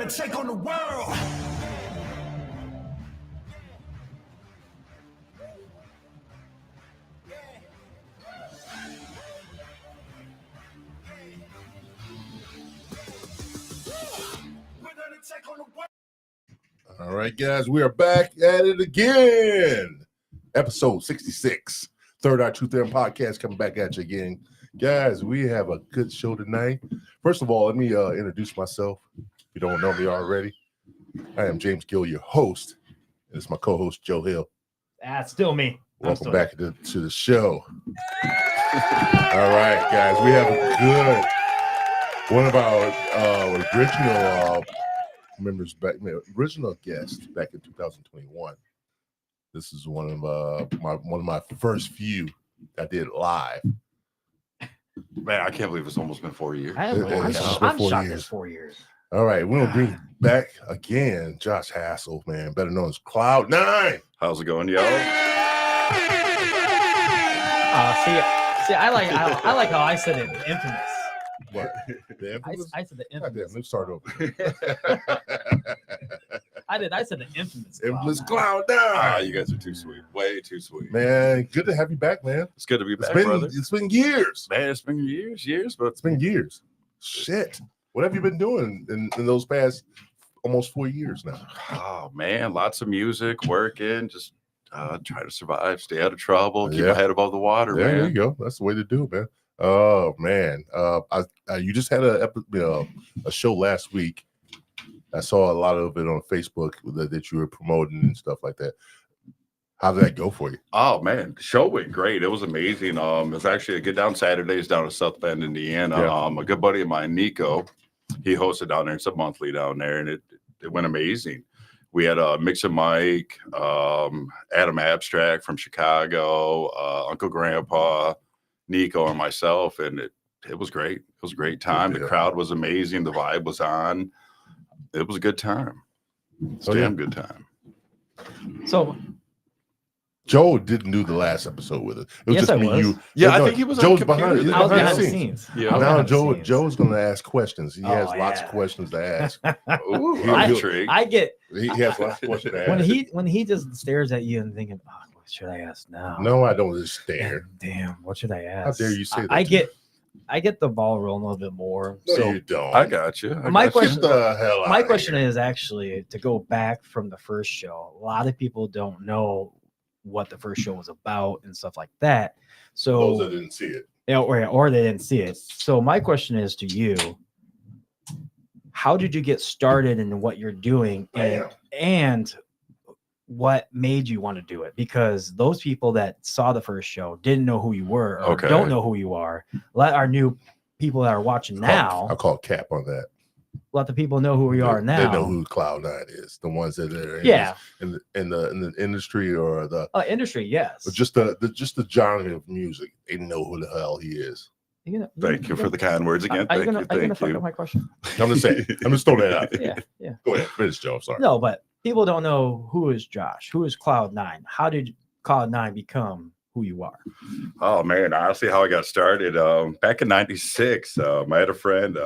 gonna take on the world. All right, guys, we are back at it again. Episode 66, Third Eye Truth Theorem podcast coming back at you again. Guys, we have a good show tonight. First of all, let me introduce myself. If you don't know me already, I am James Gill, your host. And it's my co-host, Joe Hill. That's still me. Welcome back to the show. All right, guys, we have a good one of our original members back, original guest back in 2021. This is one of my first few I did live. Man, I can't believe it's almost been 4 years. I'm shocked it's 4 years. All right, we're gonna bring back again Josh Hasel, man, better known as Cloud9. How's it going, y'all? See, I like how I said it, infamous. What? The infamous? I said the God damn, infamous. let's start over. I said the infamous. Infamous Cloud9. Cloud9. Ah, you guys are too sweet. Way too sweet. Man, good to have you back, man. It's good to be back, It's brother. been years. Man, it's been years, but It's been years. Shit. What have you been doing in those past almost 4 years now? oh man, lots of music, working, just try to survive, stay out of trouble, keep Yeah. my head above the water, Yeah, there you man. go. That's the way to do it, man. Oh man, you just had a show last week. I saw a lot of it on Facebook that you were promoting and stuff like that. How did that go for you? Oh man, the show went great. It was amazing. It was actually a Get Down Saturdays down in South Bend, Indiana. Yeah. A good buddy of mine, Nico, he hosted down there. It's a monthly down there, and it went amazing. We had a Mix and Mike, Adam Abstract from Chicago, Uncle Grandpa, Nico, and myself, and it was great. It was a great time. Yeah. The crowd was amazing. The vibe was on. It was a good time. It's a damn good time. So Joe didn't do the last episode with us. It was Yes, just I me, was. you. Yeah, I No, think he was on Joe's the computer. behind. I was behind behind the the scenes. scenes. Yeah. I was Now behind the scenes. Joe's going to ask questions. He has Oh, lots yeah. of questions to ask. Ooh, He- I'm he'll- intrigued. I get He has lots of questions to ask. when he just stares at you and thinking, oh, what should I ask now? No, I don't just stare. Damn, what should I ask? How dare you say that? I get the ball rolling a little bit more. No, So you don't. I got you. My Get question- the hell out my of question here. is actually to go back from the first show. A lot of people don't know what the first show was about and stuff like that. So Those that didn't see it. or they didn't see it. So my question is to you: how did you get started in what you're doing, and what made you want to do it? Because those people that saw the first show didn't know who you were, or Okay. don't know who you are. Let our new people that are watching now, I'll call cap on that. let the people know who we are now. They know who Cloud9 is. The ones that are in the industry or the Industry, yes. but just the genre of music. They know who the hell he is. Thank you for the kind words again. Are you Thank gonna you. fuck up my question? I'm just saying. I'm just throwing that out there. Yeah. Go ahead, finish, Joe. I'm sorry. No, but people don't know who is Josh, who is Cloud9. How did Cloud9 become who you are? Oh man, honestly, how I got started back in '96. I had a friend,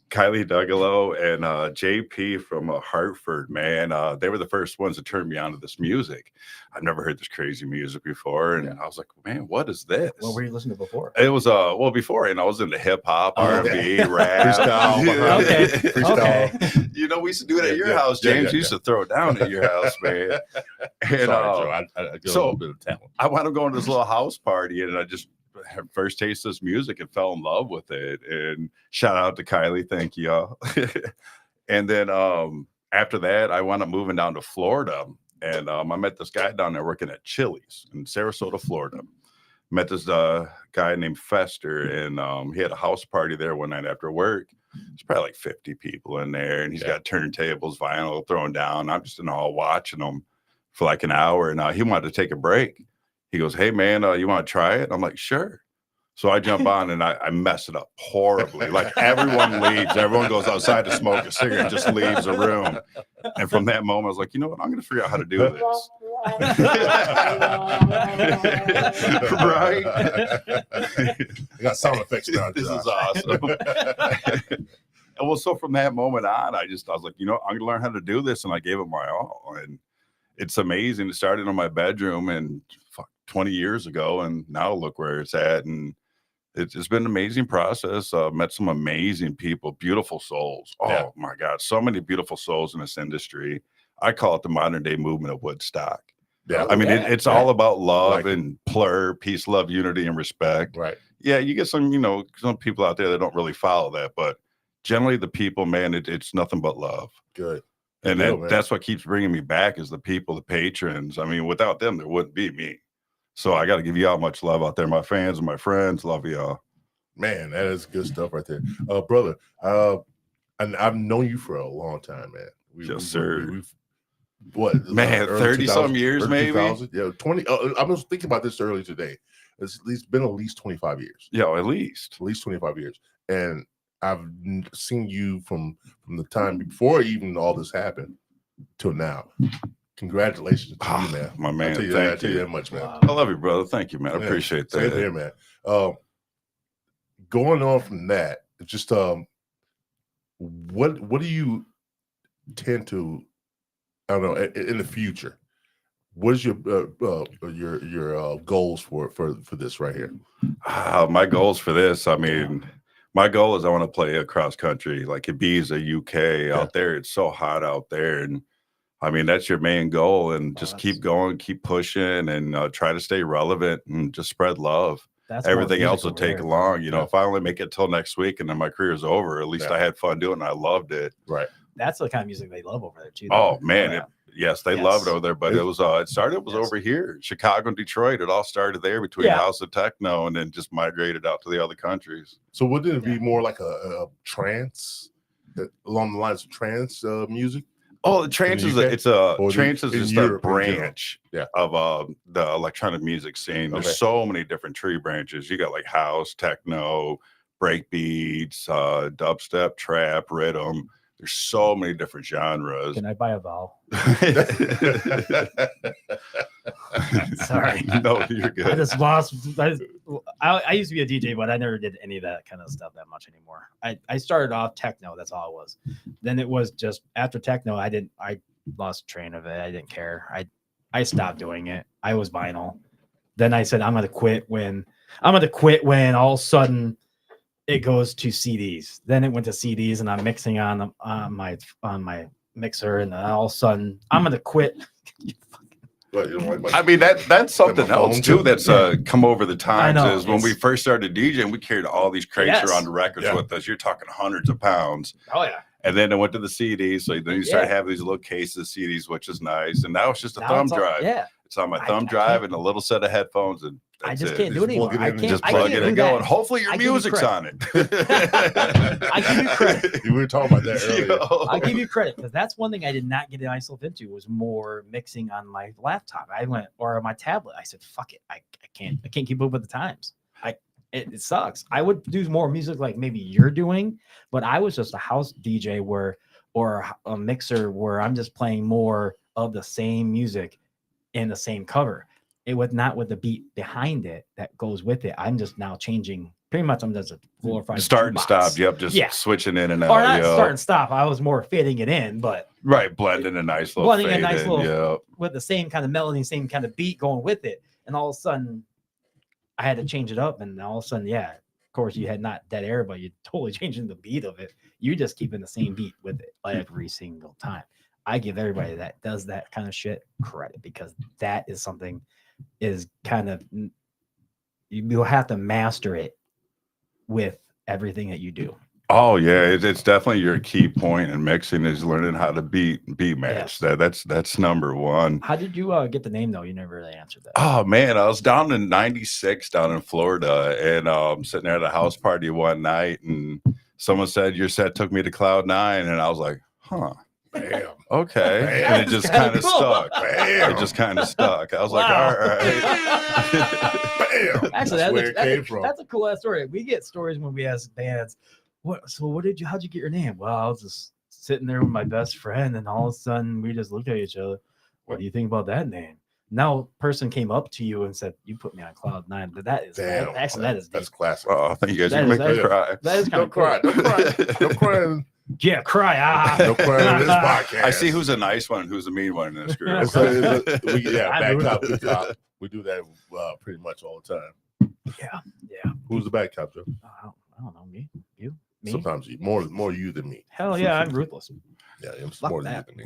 Kylie Dugalo and JP from Hartford. Man, they were the first ones to turn me on to this music. I've never heard this crazy music before, and I was like, man, what is this? What were you listening to before? It was before, and I was into hip hop, R&B, rap, Freestyle. Okay. Freestyle. You know, we used to do it at your Yeah, house, yeah, James. yeah, You used to throw it down at your house, man. And Sorry, Joe. I get a so- little bit of talent. I wound up going to this little house party, and I just had first taste of this music and fell in love with it. And shout out to Kylie, thank you, y'all. And then after that, I wound up moving down to Florida, and I met this guy down there working at Chili's in Sarasota, Florida. Met this guy named Fester, and he had a house party there one night after work. There's probably like 50 people in there, and he's got turntables, vinyl thrown down. I'm just in all watching him for like an hour, and he wanted to take a break. He goes, hey, man, you want to try it? I'm like, sure. So I jump on, and I mess it up horribly. Like, everyone leaves. Everyone goes outside to smoke a cigarette, just leaves the room. And from that moment, I was like, you know what? I'm going to figure out how to do this. Right? I got sound effects now. This Josh. is awesome. Well, so from that moment on, I was like, I'm gonna learn how to do this, and I gave it my all. And it's amazing. It started in my bedroom and 20 years ago, and now look where it's at. And it's been an amazing process. Met some amazing people, beautiful souls. Oh my God, so many beautiful souls in this industry. I call it the modern day movement of Woodstock. Yeah. I mean, it's all about love Like and plur, peace, love, unity, and respect. Right. Yeah, you get some, some people out there that don't really follow that, but generally the people, man, it's nothing but love. Good. And that's what keeps bringing me back is the people, the patrons. I mean, without them, there wouldn't be me. So I got to give y'all much love out there, my fans and my friends. Love y'all. Man, that is good stuff right there, brother. And I've known you for a long time, man. Yes, sir. We've what, man, 30 some years, maybe. Yeah, 20. I was thinking about this earlier today. It's been at least 25 years. Yeah, at least 25 years, and I've seen you from the time before even all this happened till now. Congratulations to you, man. My man, thank you. I tell you that much, man. Wow. I love you, brother. Thank you, man. I appreciate that. Same here, man. Going on from that, just what do you tend to, I don't know, in the future? What is your goals for this right here? My goals for this, I mean, my goal is I want to play across country, like Ibiza, UK, out there. It's so hot out there, and I mean, that's your main goal, and just keep going, keep pushing, and try to stay relevant and just spread love. Everything else will take along. If I only make it till next week and then my career is over, at least I had fun doing it and I loved it. Right. That's the kind of music they love over there too. Oh man, they love it over there. But it was over here, Chicago and Detroit. It all started there between house and techno, and then just migrated out to the other countries. So wouldn't it be more like a trance, along the lines of trance music? Oh, the trance is just a branch of the electronic music scene. There's so many different tree branches. You got like house, techno, break beats, dubstep, trap, rhythm. There's so many different genres. Can I buy a vowel? Sorry. No, you're good. I just lost. I used to be a DJ, but I never did any of that kind of stuff that much anymore. I started off techno. That's all it was. Then it was just after techno. I lost train of it. I didn't care. I stopped doing it. I was vinyl. Then I said I'm gonna quit when all of a sudden it goes to CDs. Then it went to CDs, and I'm mixing on my mixer, and then all of a sudden I'm gonna quit. I mean, that's something else too that's come over the times. Is when we first started DJing, we carried all these crates around the records with us. You're talking hundreds of pounds. Oh yeah. And then it went to the CDs. So then you start having these little cases CDs, which is nice. And now it's just a thumb drive. Yeah. It's on my thumb drive and a little set of headphones, and I just can't do it anymore. Just plug it and go, and hopefully your music's on it. I give you credit. We were talking about that earlier. I give you credit, because that's one thing I did not get myself into, was more mixing on my laptop. Or my tablet. I said, fuck it. I can't keep up with the times. It sucks. I would do more music like maybe you're doing, but I was just a house DJ or a mixer where I'm just playing more of the same music in the same cover. It was not with the beat behind it that goes with it. I'm just now changing. Pretty much, I'm just a glorified start and stop. Yep, just switching in and out. Or not start and stop. I was more fitting it in, but blending a nice little with the same kind of melody, same kind of beat going with it. And all of a sudden, I had to change it up, and all of a sudden, of course, you had not dead air, but you're totally changing the beat of it. You're just keeping the same beat with it every single time. I give everybody that does that kind of shit credit, because that is something is kind of, you'll have to master it with everything that you do. Oh yeah, it's definitely your key point in mixing is learning how to beat match. Yes. That's number one. How did you get the name though? You never really answered that. Oh man, I was down in '96 down in Florida, and sitting there at a house party one night, and someone said your set took me to Cloud 9, and I was like, huh. Bam. Okay. Bam. And it just kind of cool. stuck. Bam. It just kind of stuck. I was like, all right. Bam. Actually, that's a cool ass story. We get stories when we ask bands, how'd you get your name? Well, I was just sitting there with my best friend, and all of a sudden we just looked at each other. What do you think about that name? now person came up to you and said, "You put me on cloud 9." That is Damn, that is deep. that's classic. Oh, thank you guys. That You is- make me that is- cry. That is kind Don't of cool. cry, don't cry, don't cry. Yeah, cry. Don't cry in this podcast. I see who's a nice one and who's a mean one in this group. It's I bad knew cop, it. good cop. We do that pretty much all the time. Yeah. Who's the bad cop, Joe? I don't know. Me? You? Me? Sometimes you, more you than me. Hell yeah, I'm ruthless. Yeah, I'm Fuck more that. than you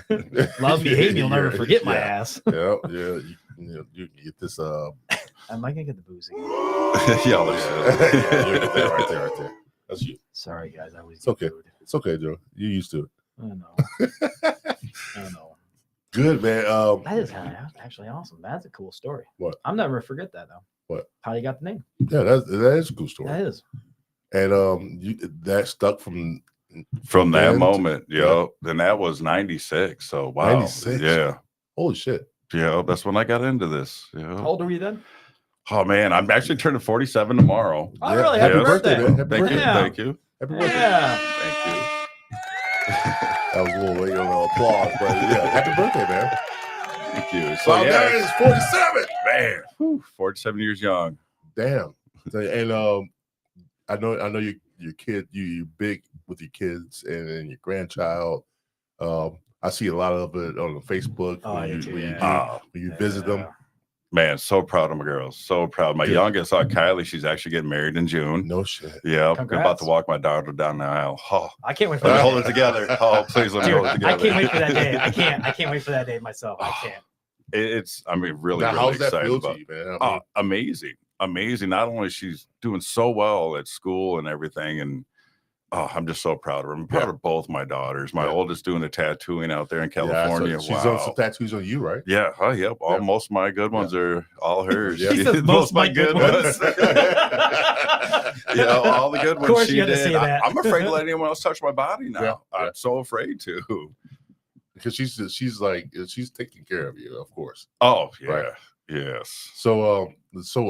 than me. Love me, hate me, you'll never Yeah, forget my yeah. ass. Yeah. You get this. Am I gonna get the boozy? Y'all are Yeah, you get that right there. That's you. Sorry, guys. I was It's okay. It's okay, Joe. You used to it. I know. I know. Good, man. That is kind of actually awesome. That's a cool story. What? I'll never forget that though. What? How you got the name? Yeah, that is a cool story. That is. And that stuck from From that then moment, yeah. yo. Then that was 96. So wow. 96? Yeah. holy shit. Yeah, that's when I got into this. Yeah. How old were you then? Oh man, I'm actually turning 47 tomorrow. Oh, Yeah, really? happy Happy birthday, birthday. man. Happy Thank birthday. you. Yeah. Thank you. Happy birthday. Yeah. Thank you. That was a little late on the applause, but yeah, happy birthday, man. Thank you. So So yeah, that is 47. man, whew, 47 years young. Damn. And I know your kid, you big with your kids and your grandchild. I see a lot of it on Facebook Oh, I do too, yeah. when you visit them. Man, so proud of my girls. So proud. My Good. youngest, Kylie, she's actually getting married in June. No shit. Yeah, I'm Congrats. about to walk my daughter down the aisle. Oh, I can't wait for let me that. hold it together. Oh, please let me Dude, hold it together. I can't wait for that day. I can't wait for that day myself. I can't. I mean, really, Now, really how's that excited feel about to you, man? Oh, amazing. Not only she's doing so well at school and everything, and I'm just so proud of her. I'm proud of both my daughters. My Yeah. oldest doing the tattooing out there in Yeah, California. so she's on some tattoos on you, right? Yeah, yep. Yeah. Most of my good ones are all hers. Yeah. He says most of my good ones. Yeah, all the good Of ones course she you had to did. say that. I'm afraid to let anyone else touch my body now. Yeah, yeah. I'm so afraid to. Because she's taking care of you, of course. Oh, yeah. Right. Yes. So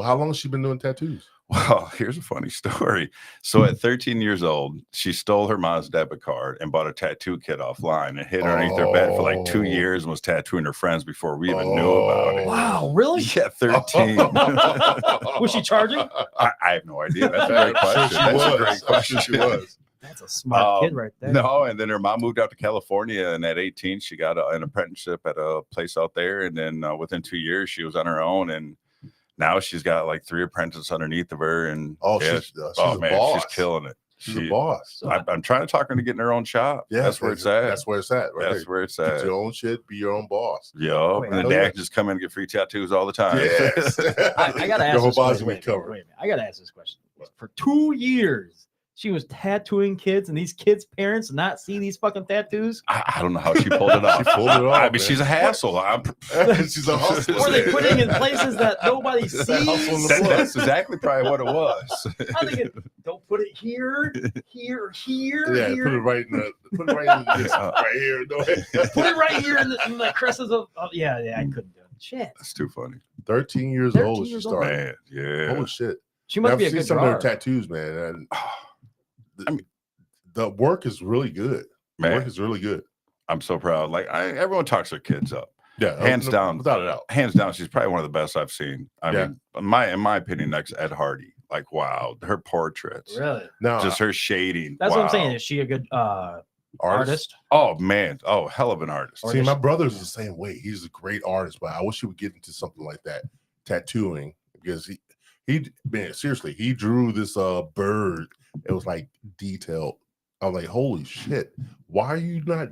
how long has she been doing tattoos? Well, here's a funny story. So at 13 years old, she stole her mom's debit card and bought a tattoo kit offline and hid underneath her bed for like 2 Oh. years and was tattooing her friends before we even knew about it. Wow, really? Yeah, 13. Was she charging? I have no idea. That's a great question. I'm sure That's a great I'm sure she question. was. That's a smart kid right there. No, and then her mom moved out to California, and at 18, she got an apprenticeship at a place out there. And then within 2 years, she was on her own, and now she's got like 3 apprentices underneath of her. And Oh, yeah, she's a boss. she's killing it. She's a boss. So, I'm trying to talk her into getting her own shop. Yeah, that's where it's at. That's where it's at. Right That's there. where it's Get at. your own shit. Be your own boss. Yeah, Wait, and then hell dad yeah. can just come in and get free tattoos all the time. Yes. I gotta ask Your whole this body's question. gonna be Wait a covered. minute. I gotta ask this question. For 2 years, she was tattooing kids, and these kids' parents not see these fucking tattoos. I don't know how she pulled it off. She pulled it off, I mean, man. she's a hassle. She's a hustler. Or they putting in places that nobody sees. Hustle on the floor. That's exactly probably what it was. I'm thinking, don't put it here, here, here, Yeah, here. put it right in this Yeah. right here. Go ahead. Put it right here in the crescents of yeah, I couldn't do it. Shit. That's too funny. 13 years 13 old. She years old. started. Man, yeah. Holy shit! She must I've be a seen good some of drawer. her tattoos, man. And I mean- the work is really good. The Man. work is really good. I'm so proud. Like everyone talks their kids up. Yeah, Hands down. without a doubt. Hands down, she's probably one of the best I've seen. I Yeah. mean, in my opinion, next Ed Hardy. Like, wow, her portraits, Really? Now, just her shading. That's what I'm wow. saying. Is she a good artist? Oh man, hell of an artist. Or See, does my she- brother's the same way. He's a great artist, but I wish he would get into something like that, tattooing, because he man, seriously, he drew this bird. It was like detailed. I was like, holy shit! Why are you not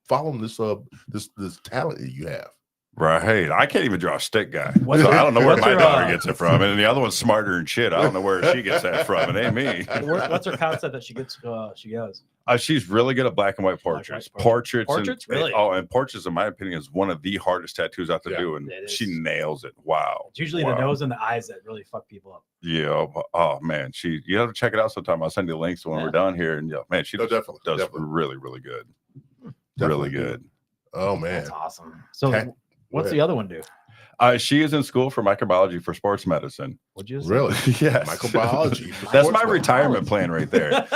following this this talent that you have? Right. I can't even draw a stick guy. What's So her- I don't know where what's my her, daughter gets it from. And the other one's smarter than shit. I don't know where she gets that from. It ain't me. What's her concept that she gets? She goes. She's really good at black and white portraits. Black and white Portraits. Portraits? Really? And portraits, in my opinion, is one of the hardest tattoos out to Yeah, do. And it she is. nails it. Wow. It's usually Wow. the nose and the eyes that really fuck people up. Yeah. Oh man. You have to check it out sometime. I'll send you links when Yeah. we're done here. And man, she No, does definitely. really, really good. Definitely Really good. Oh man, That's awesome. So, Tat- what's Go the other one do? She is in school for microbiology for sports medicine. Would you say? Really? Yes. Microbiology. That's my retirement plan right there.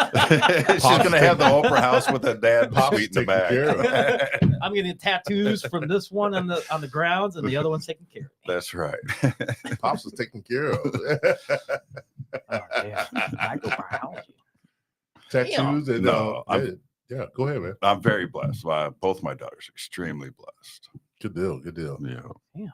She's going to have the Oprah house with a dad Pop's sweet in the taking care back. I'm getting tattoos from this one on the grounds, and the other one's taken care of. That's right. Pops was taken care of. Oh, yeah. Microbiology. Tattoos and No, yeah, go ahead, man. I'm very blessed. Both my daughters extremely blessed. Good deal. Good deal. Yeah. Damn.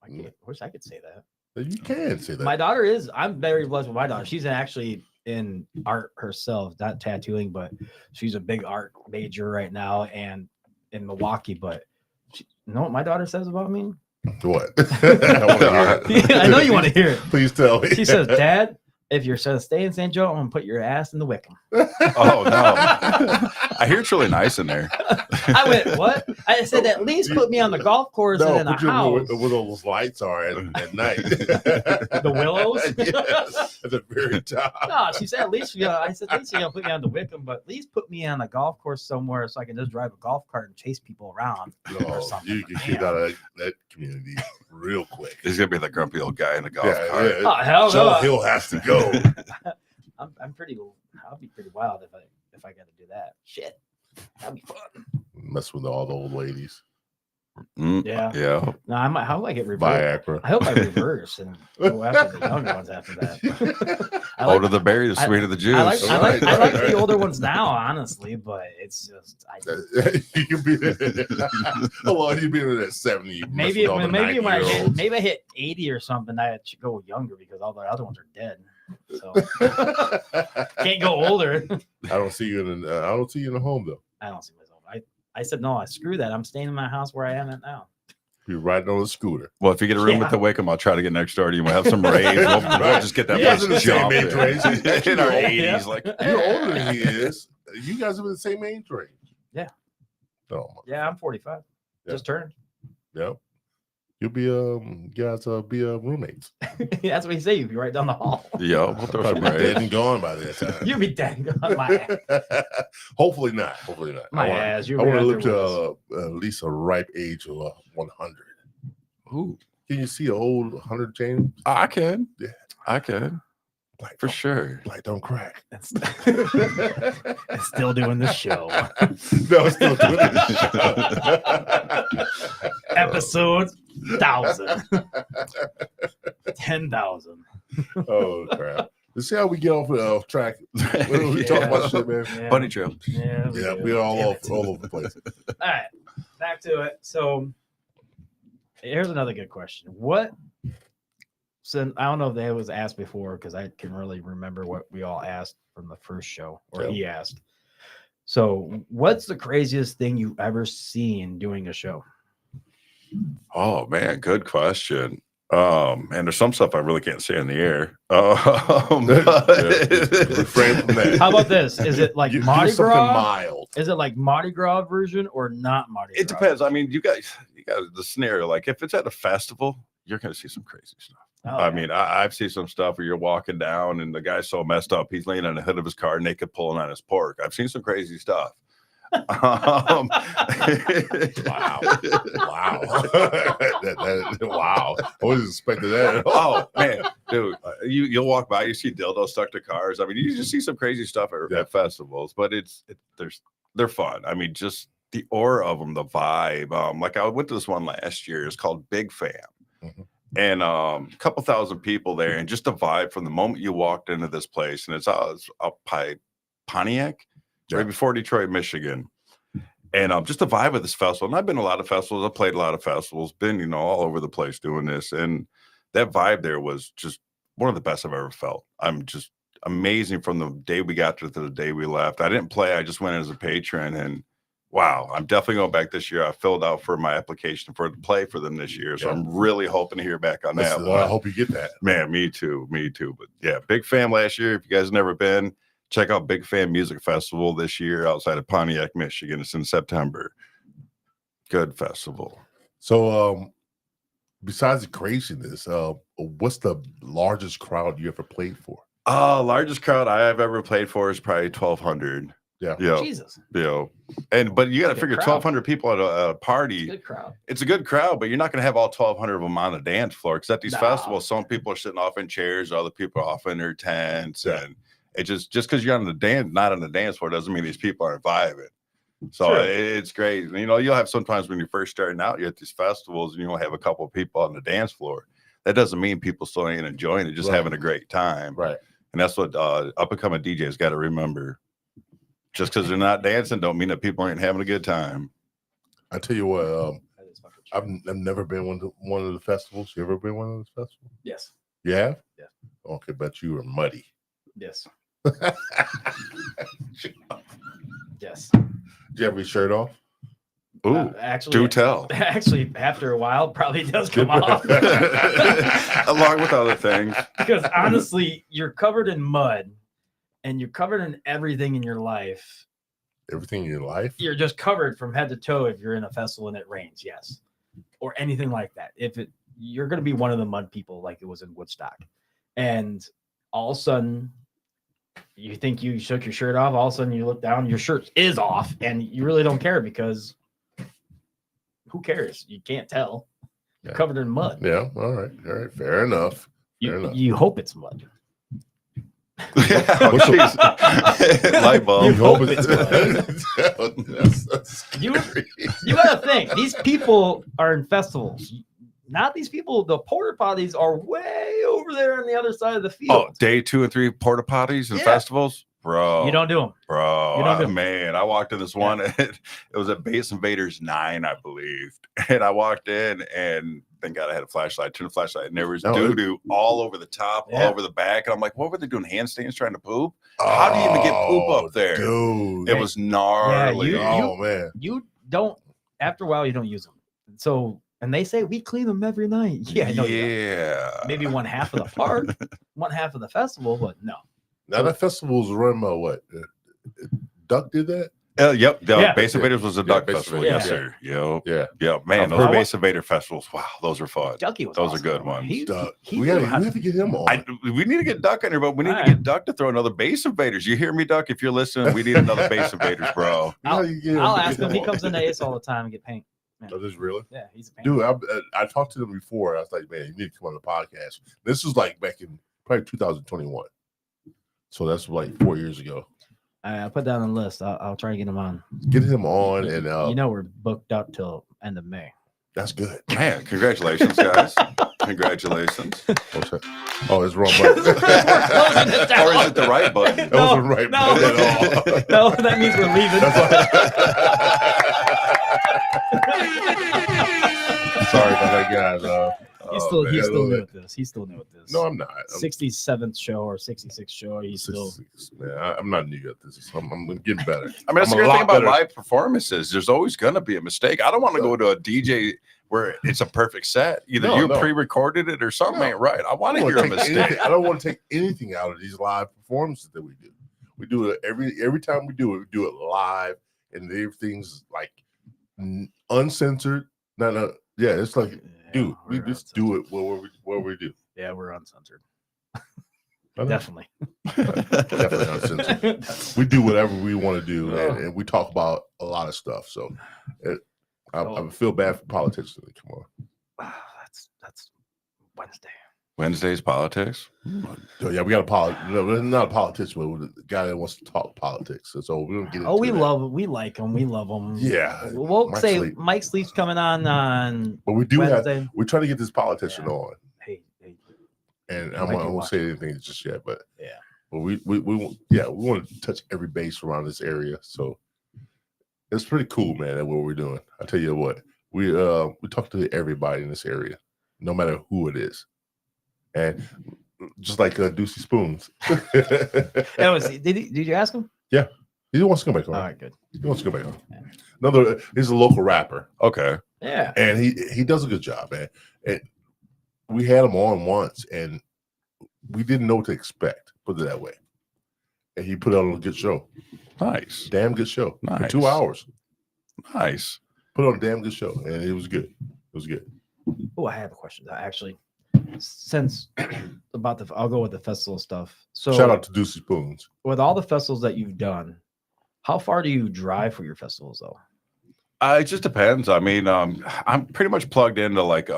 I wish I could say that. You can say that. My daughter is. I'm very blessed with my daughter. She's actually in art herself, not tattooing, but she's a big art major right now and in Milwaukee. But you know what my daughter says about me? What? I want to hear it. Yeah, I know you want to hear it. Please tell me. She says, "Dad, if you're going to stay in St. Joe, I'm going to put your ass in the Wickham." Oh, no. I hear it's really nice in there. I went, "What?" I said, "At least put me on the golf course and in a put you house." where those lights are at night. The willows? Yes, at the very top. No, she said, "At least I said, "At least you're gonna put me on the Wickham, but at least put me on a golf course somewhere so I can just drive a golf cart and chase people around." Or No, something. you can get out of that community real quick. He's going to be the grumpy old guy in the golf cart. Oh hell So no! Hill has to go. I'm pretty. I'll be pretty wild if I got to do that. Shit, that'd be fun. Mess with all the old ladies. Yeah. Yeah. No, I might. How do I get reversed? Viagra. I hope I reverse and go after the younger ones after that. I Older the berry, the sweeter the juice. I like Right, the right. older ones now, honestly, but it's just You can be how long you been in that 70? maybe when maybe maybe I hit 80 or something, I should go younger because all the other ones are dead. So can't go older. I don't see you in the home though. I don't see myself. I said no. Screw that. I'm staying in my house where I am at now. You're riding on a scooter. Well, if you get a room Yeah. with the Wickham, I'll try to get next door to you. We'll have some raves. We'll just get that Yeah. place You're the same jumping. age range. In our Yeah. 80s. Like, You're older than he is. You guys are in the same age range. Yeah. Oh, Yeah, I'm 45. Yeah. Just turned. yeah. You'll be you guys be roommates. That's what you say. You'd be right down the hall. yeah, we'll throw some Probably dead raves. and gone by that time. You'd be dead. My Hopefully not. Hopefully not. my I want, ass. I You're want to right live there with us. to at least a ripe age of 100. Ooh. Can you see an old 100, James? I can. Yeah. I can. Like For sure. Like don't crack. It's still doing the show. No, it's still doing it. Episode 1,000. 10,000. Oh crap! Let's see how we get off track. When we talk about shit, man. Yeah. Bunny trail. Yeah, Yeah, do. we're all Damn over, it. all over the place. All right, back to it. So here's another good question. So I don't know if that was asked before because I can really remember what we all asked from the first show, or Yeah. he asked. So what's the craziest thing you've ever seen doing a show? Oh man, good question. And there's some stuff I really can't say in the air. Refrain from that. How about this? Is it like Give Mardi something Gras? mild. Is it like Mardi Gras version or not Mardi Gras? It depends. I mean, you guys the scenario. Like if it's at a festival, you're gonna see some crazy stuff. Oh, I yeah. mean, I've seen some stuff where you're walking down and the guy's so messed up, he's laying on the hood of his car naked, pulling on his pork. I've seen some crazy stuff. Wow. Wow. Wow. I wasn't expecting that at all. Oh man, dude, you'll walk by, you see dildos stuck to cars. I mean, you just see some crazy stuff at festivals, but they're fun. I mean, just the aura of them, the vibe. Like I went to this one last year. It's called Big Fam. Mhm. And a couple thousand people there, and just the vibe from the moment you walked into this place, and it's up by Pontiac, right before Detroit, Michigan. And just the vibe of this festival. And I've been to a lot of festivals. I've played a lot of festivals, been, all over the place doing this. And that vibe there was just one of the best I've ever felt. I'm just amazing from the day we got there to the day we left. I didn't play. I just went as a patron, and wow, I'm definitely going back this year. I filled out for my application for to play for them this year. So I'm really hoping to hear back on that. I hope you get that. Man, me too. But yeah, Big Fam last year. If you guys never been, check out Big Fam Music Festival this year outside of Pontiac, Michigan. It's in September. Good festival. So, besides the craziness, what's the largest crowd you ever played for? Largest crowd I have ever played for is probably 1,200. Yeah. You know, Jesus, you know, but you got to Good figure crowd. 1,200 people at a party. good crowd. It's a good crowd, but you're not going to have all 1,200 of them on the dance floor. Because at these No. festivals, some people are sitting off in chairs, other people are off in their tents, Yeah. and it just because you're not on the dance floor doesn't mean these people aren't vibing. So True. it's great. You know, you'll have sometimes when you're first starting out, you're at these festivals, and you'll have a couple of people on the dance floor. That doesn't mean people still ain't enjoying it, just Right. having a great time. Right. And that's what up and coming DJs got to remember. Just because they're not dancing don't mean that people ain't having a good time. I tell you what, That is fucking true. I've never been one of the festivals. You ever been one of those festivals? Yes. You have? Yeah. Okay, but you were muddy. Yes. Yes. Did you have your shirt off? Ooh, Actually, do tell. Actually, after a while, it probably does come off. Along with other things. Because honestly, you're covered in mud and you're covered in everything in your life. Everything in your life? You're just covered from head to toe if you're in a festival and it rains, yes. Or anything like that. You're gonna be one of the mud people like it was in Woodstock. And all of a sudden you think you took your shirt off, all of a sudden you look down, your shirt is off, and you really don't care because who cares? You can't tell. You're Yeah. covered in mud. Yeah. All right. Fair enough. Fair enough. You hope it's mud. Yeah, oh, jeez. Light bulb. You hope hope it's that's You- scary. You gotta think these people are in festivals. Not these people. The porta potties are way over there on the other side of the field. Oh, day 2 and 3 porta potties and Yeah. festivals, bro. You don't do them. Bro, You don't do 'em. man, I walked in this one. It was at Base Invaders 9, I believe, and I walked in, and thank God I had a flashlight. Turned the flashlight, and there was No, doo doo all over the top, Yeah. all over the back, and I'm like, what were they doing? Handstands trying to poop? How do you even get poop up there? Dude. It was gnarly. you- Oh man. You don't. After a while, you don't use them. So, and they say we clean them every night. Yeah, I know. You don't. yeah. Maybe one half of the park, one half of the festival, but no. Now that festival's run by what? Duck did that? Yep. The Yeah. Base Invaders was a Yeah, duck Base festival. Invaders, Yes, yeah. sir. Yep. Yeah. Yep. Man, I've those heard- Base Invader festivals. Wow, those are fun. Ducky was. Those are awesome. good ones. Duck. he We knew have how to- to get him on. We need to get Duck in here, but we need All to right. get Duck to throw another Base Invaders. You hear me, Duck? If you're listening, we need another Base Invaders, bro. How you get I'll get ask him. He on? comes into Ace all the time and get paint. Oh, this really? Yeah, he's a paint. Dude, I talked to them before. I was like, man, you need to come on the podcast. This was like back in probably 2021. So that's like 4 years ago. I'll put that on the list. I'll try to get him on. Get him on, and You know we're booked up till end of May. that's good. Man, congratulations, guys. Congratulations. Oh, it's wrong button. Closing it down. Or is it the right button? That wasn't right no. button at all. No, that means we're leaving. Sorry about that, guys. He's still man, new at this. He's still new at this. No, I'm not. 67th show or 66th show. He's still. Man, I'm not new at this. I'm getting better. I mean, that's I'm the a great thing lot about better. live performances. There's always going to be a mistake. I don't want to go to a DJ where it's a perfect set. Either No, you no. pre-recorded it or something No. ain't right. I want to I hear don't a wanna take mistake. anything- I don't want to take anything out of these live performances that we do. We do it every time we do it live, and everything's like uncensored. No, yeah, it's like, dude, we we're just uncensored. do it where we do. Yeah, we're uncensored. I know. Definitely. Definitely uncensored. We do whatever we want to do, Oh. and we talk about a lot of stuff. So, I Oh. feel bad for politicians. Come on. That's Wednesday. Wednesday's politics. So, yeah, we got we're not a politician, but we're the guy that wants to talk politics. So we don't get into Oh, we that. we like him. We love him. Yeah, We'll Mike say Sleep. Mike Sleep's coming on But we do have. Wednesday. We're trying to get this politician Yeah. on, Hey, and He I might be won't say watching. anything just yet. But Yeah. but we want to touch every base around this area. So it's pretty cool, man. At what we're doing. I tell you what, we talk to everybody in this area, no matter who it is, and just like Deucey Spoons. that was. Did you ask him? He wants to come back on. All right, good. He wants to come back on. He's a local rapper, Okay. Yeah. and he does a good job, man. And we had him on once, and we didn't know what to expect. Put it that way. And he put on a good show. Nice. Damn good show. For Nice. 2 hours. Nice. Put on a damn good show, and it was good. It was good. Oh, I have a question. Actually, since I'll go with the festival stuff. So Shout out to Deucey Spoons. with all the festivals that you've done, How far do you drive for your festivals, though? It just depends. I mean, I'm pretty much plugged into like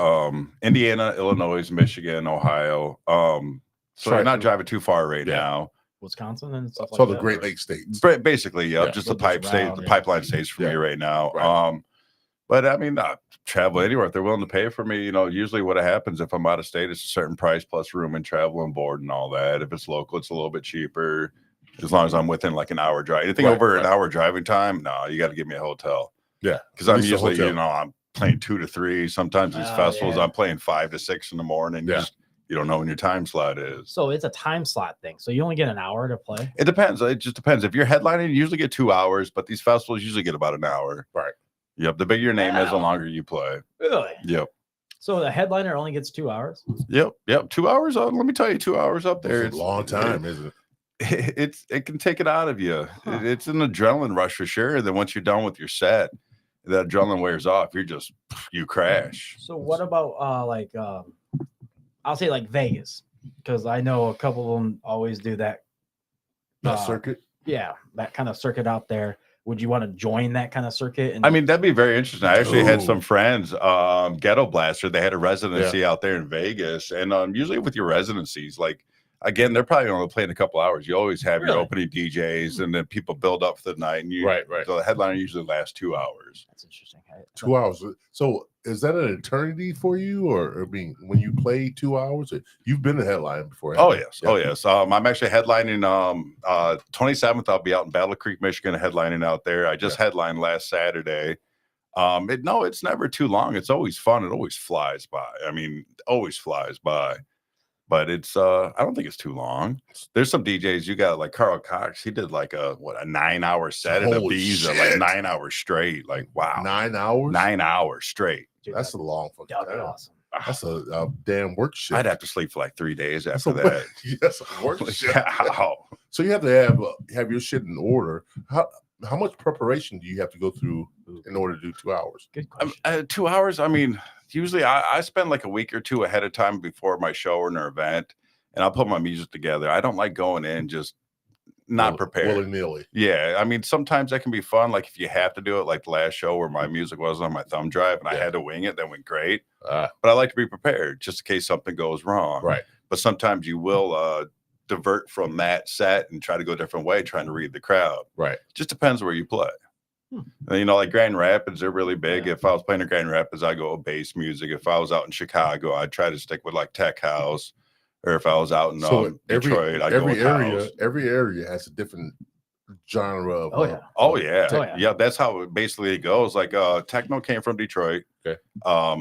Indiana, Illinois, Michigan, Ohio. So Try- you're not driving too far right Yeah. now. Wisconsin and stuff So like the that? Great or- Lakes states. Basically, yeah, Yeah. just So the just around, the yeah. pipeline stays for me Yeah. right now. Right. But I mean, travel anywhere if they're willing to pay for me. You know, usually what happens if I'm out of state, it's a certain price plus room and travel and board and all that. If it's local, it's a little bit cheaper. As long as I'm within like an hour drive. Anything over an hour driving time, no, you got to give me a hotel. Yeah, because I'm usually, you know, I'm playing 2 to 3. Sometimes these festivals, I'm playing 5 to 6 in the morning. Yeah. You don't know when your time slot is. So it's a time slot thing. So you only get an hour to play? It depends. It just depends. If you're headlining, you usually get 2 hours, but these festivals usually get about an hour. Right. Yep. The bigger your name is, the longer you play. Really? Yep. So the headliner only gets 2 hours? Yep. 2 hours. Let me tell you, 2 hours up there. It's a long time, isn't it? It can take it out of you. Huh. It's an adrenaline rush for sure. Then once you're done with your set, that adrenaline wears off. You crash. So what about I'll say like Vegas, because I know a couple of them always do that. Circuit. Yeah, that kind of circuit out there. Would you want to join that kind of circuit? I mean, that'd be very interesting. I actually had some Ooh. friends, Ghetto Blaster. They had a residency out there in Vegas, and usually with your residencies, like again, they're probably only playing a couple hours. You always have your opening DJs, and then people build up for the night. And Right. So the headliner usually lasts 2 hours. That's interesting. 2 hours. So is that an eternity for you, or I mean, when you play 2 hours, you've been a headline before? Oh haven't yes, you? oh yes. I'm actually headlining 27th. I'll be out in Battle Creek, Michigan, headlining out there. I just headlined last Saturday. It's never too long. It's always fun. It always flies by. I mean, always flies by. But it's I don't think it's too long. There's some DJs you got like Carl Cox. He did like a 9-hour set at Holy Ibiza, shit. like 9 hours straight. Like wow, 9 hours. 9 hours straight. Dude, That's a long fucking that'd be time. awesome. That's a damn work shift. I'd have to sleep for like 3 days That's after a that. That's a work shift. Wow. So you have to have your shit in order. How much preparation do you have to go through in order to do 2 hours? Good question. 2 hours. I mean, usually I spend like a week or two ahead of time before my show or an event, and I'll put my music together. I don't like going in just not prepared. Willy-nilly. Yeah, I mean, sometimes that can be fun. Like if you have to do it, like the last show where my music wasn't on my thumb drive and I had to wing it, that went great. But I like to be prepared just in case something goes wrong. Right. But sometimes you will divert from that set and try to go a different way, trying to read the crowd. Right. Just depends where you play. You know, like Grand Rapids, they're really big. If I was playing in Grand Rapids, I go with bass music. If I was out in Chicago, I'd try to stick with like tech house. Or if I was out in Detroit, I'd go with house. Every area has a different genre of yeah, that's how it basically goes. Like techno came from Detroit,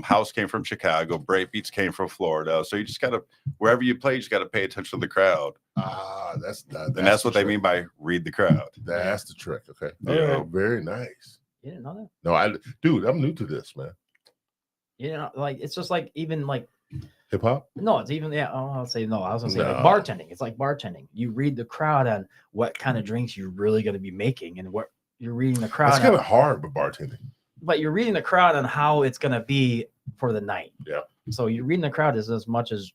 house came from Chicago, breakbeats came from Florida. So you just gotta, wherever you play, you just gotta pay attention to the crowd. That's what they mean by read the crowd. That's the trick. Okay. Yeah. Very nice. You didn't know that? No, dude, I'm new to this, man. You know, like it's just like even like hip hop. No, it's even I'll say no. I was gonna say like bartending. It's like bartending. You read the crowd on what kind of drinks you're really going to be making, and what you're reading the crowd. It's kind of hard, but bartending. But you're reading the crowd on how it's going to be for the night. Yeah. So you're reading the crowd as much as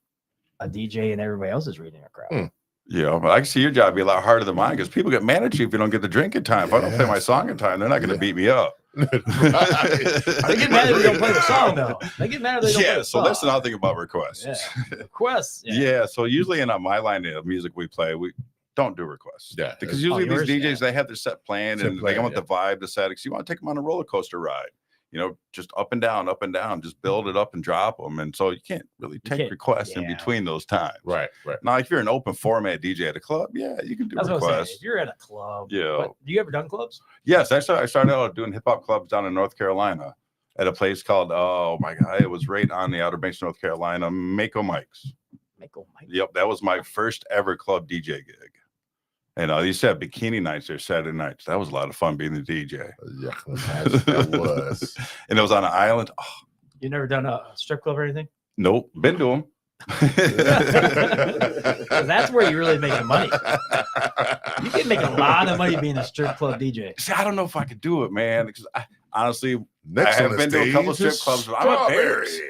a DJ and everybody else is reading a crowd. Yeah, but I can see your job be a lot harder than mine because people get mad at you if you don't get the drink in time. If I don't play my song in time, they're not going to beat me up. They get mad if you don't play the song, though. They get mad if they don't play the song. So that's another thing about requests. Requests. Yeah. So usually in my line of music we play, we don't do requests. Yeah. Because usually these DJs, they have their set planned and they want the vibe, the set. Because you want to take them on a roller coaster ride. You know, just up and down, just build it up and drop them. And so you can't really take requests in between those times. Right. Now, if you're an open format DJ at a club, yeah, you can do requests. If you're at a club, yeah. Do you ever done clubs? Yes, actually, I started out doing hip hop clubs down in North Carolina at a place called, oh my God, it was right on the Outer Banks, North Carolina, Mako Mike's. Mako Mike's. Yep, that was my first ever club DJ gig. And they used to have bikini nights there Saturday nights. That was a lot of fun being the DJ. Yeah, that was. And it was on an island. Oh. You never done a strip club or anything? Nope, been to them. That's where you're really making money. You can make a lot of money being a strip club DJ. See, I don't know if I could do it, man. Because honestly, I have been to a couple strip clubs, but I'm embarrassed.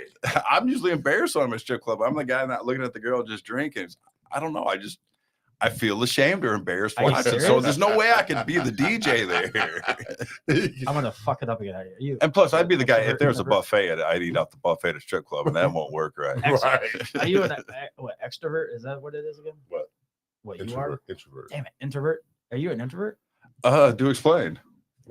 I'm usually embarrassed when I'm at a strip club. I'm the guy not looking at the girl just drinking. I don't know. I feel ashamed or embarrassed Are you watching. So serious? there's no way I could be the DJ there. I'm gonna fuck it up again. Are you? And plus, I'd be the guy, if extrovert, there's a introvert? buffet, I'd eat out the buffet at a strip club, and that won't work right. Right. Are you an what, extrovert? Is that what it is again? What? What you are? Introvert. Damn it, introvert. Are you an introvert? Do explain.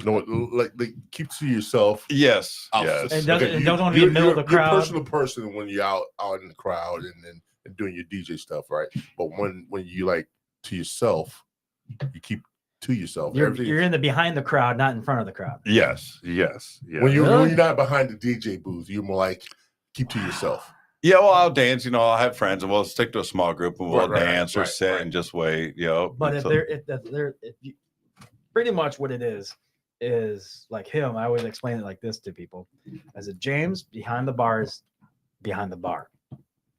No, like keep to yourself. Yes. Out. Yes. And don't want to be in the middle of the crowd. You're a personal person when you're out in the crowd and doing your DJ stuff, right? But when you like to yourself, you keep to yourself. You're in the behind the crowd, not in front of the crowd. Yes. When you're Really? when you're not behind the DJ booth, you're more like keep to yourself. Yeah, well, I'll dance. You know, I'll have friends, and we'll stick to a small group, and we'll Right, dance or right, sit right. and just wait. You know, But if so- if you, pretty much what it is like him. I always explain it like this to people. I said, James behind the bar is behind the bar,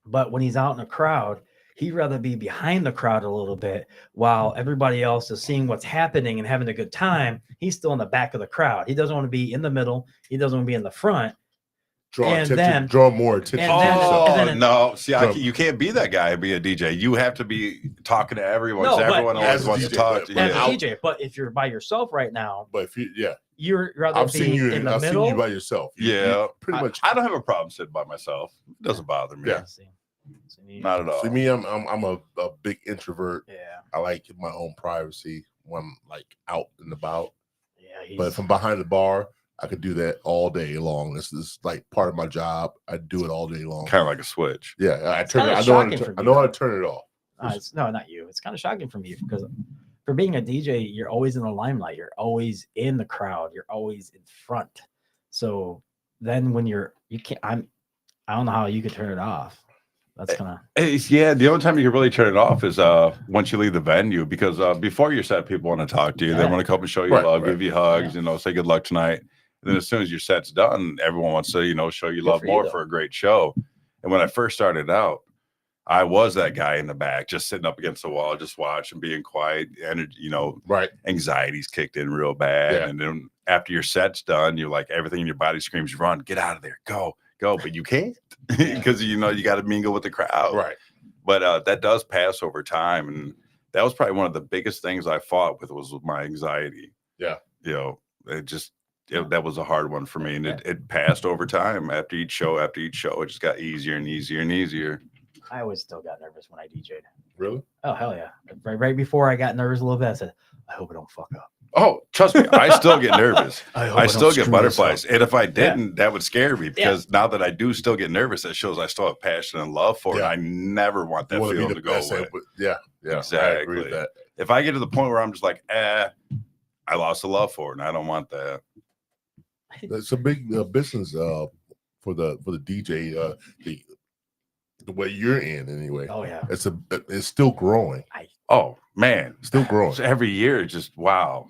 but when he's out in a crowd, he'd rather be behind the crowd a little bit while everybody else is seeing what's happening and having a good time. He's still in the back of the crowd. He doesn't want to be in the middle. He doesn't want to be in the front. Draw more attention. and to then- yourself. and then- no! See, Drum. you can't be that guy and be a DJ. You have to be talking to everyone. No, 'Cause but everyone as always a wants DJ, to talk. but- to but As you. a out- DJ, but if you're by yourself right now, But if you're rather I've be seen you in the I've middle. seen you by yourself. You pretty much. I don't have a problem sitting by myself. It doesn't bother me. Yeah. See, Not at all. See me, I'm a big introvert. yeah, I like my own privacy when I'm like out and about. yeah. But if I'm behind the bar, I could do that all day long. This is like part of my job. I do it all day long. Kind of like a switch. Yeah, I It's turn. kinda I know how shocking to. for I me, know how though. to turn it off. It's, no, not you. It's kind of shocking from you because for being a DJ, you're always in the limelight. You're always in the crowd. You're always in front. So then when you can't. I don't know how you could turn it off. That's kind of Yeah, the only time you can really turn it off is once you leave the venue, because before your set, people want to talk to you. They Yeah. want to come and show you Right, love, right. give you hugs, say good luck tonight. And then as soon as your set's done, everyone wants to, show you Good love for you, more though. for a great show. And when I first started out, I was that guy in the back, just sitting up against the wall, just watching, being quiet, and Right. anxiety's kicked in real bad. Yeah. And then after your set's done, you're like, everything in your body screams, run, get out of there, go, but you can't because you got to mingle with the crowd. Right. But that does pass over time, and that was probably one of the biggest things I fought with was my anxiety. Yeah. That was a hard one for me, and it passed over time. After each show, it just got easier and easier and easier. I always still got nervous when I DJ'd. Really? Oh hell yeah! Right before I got nervous a little bit, I said, "I hope I don't fuck up." Oh, trust me, I still get nervous. I still get butterflies, Up. and if I didn't, that would scare me because now that I do still get nervous, that shows I still have passion and love for it. Yeah. I never want that You wanna be feeling the to go best away. at it, yeah. I agree Exactly. with that. If I get to the point where I'm just like, I lost the love for it, and I don't want that. It's a big business for the DJ. The way you're in anyway. Oh yeah. It's still growing. Oh man, Still growing. so every year, just wow,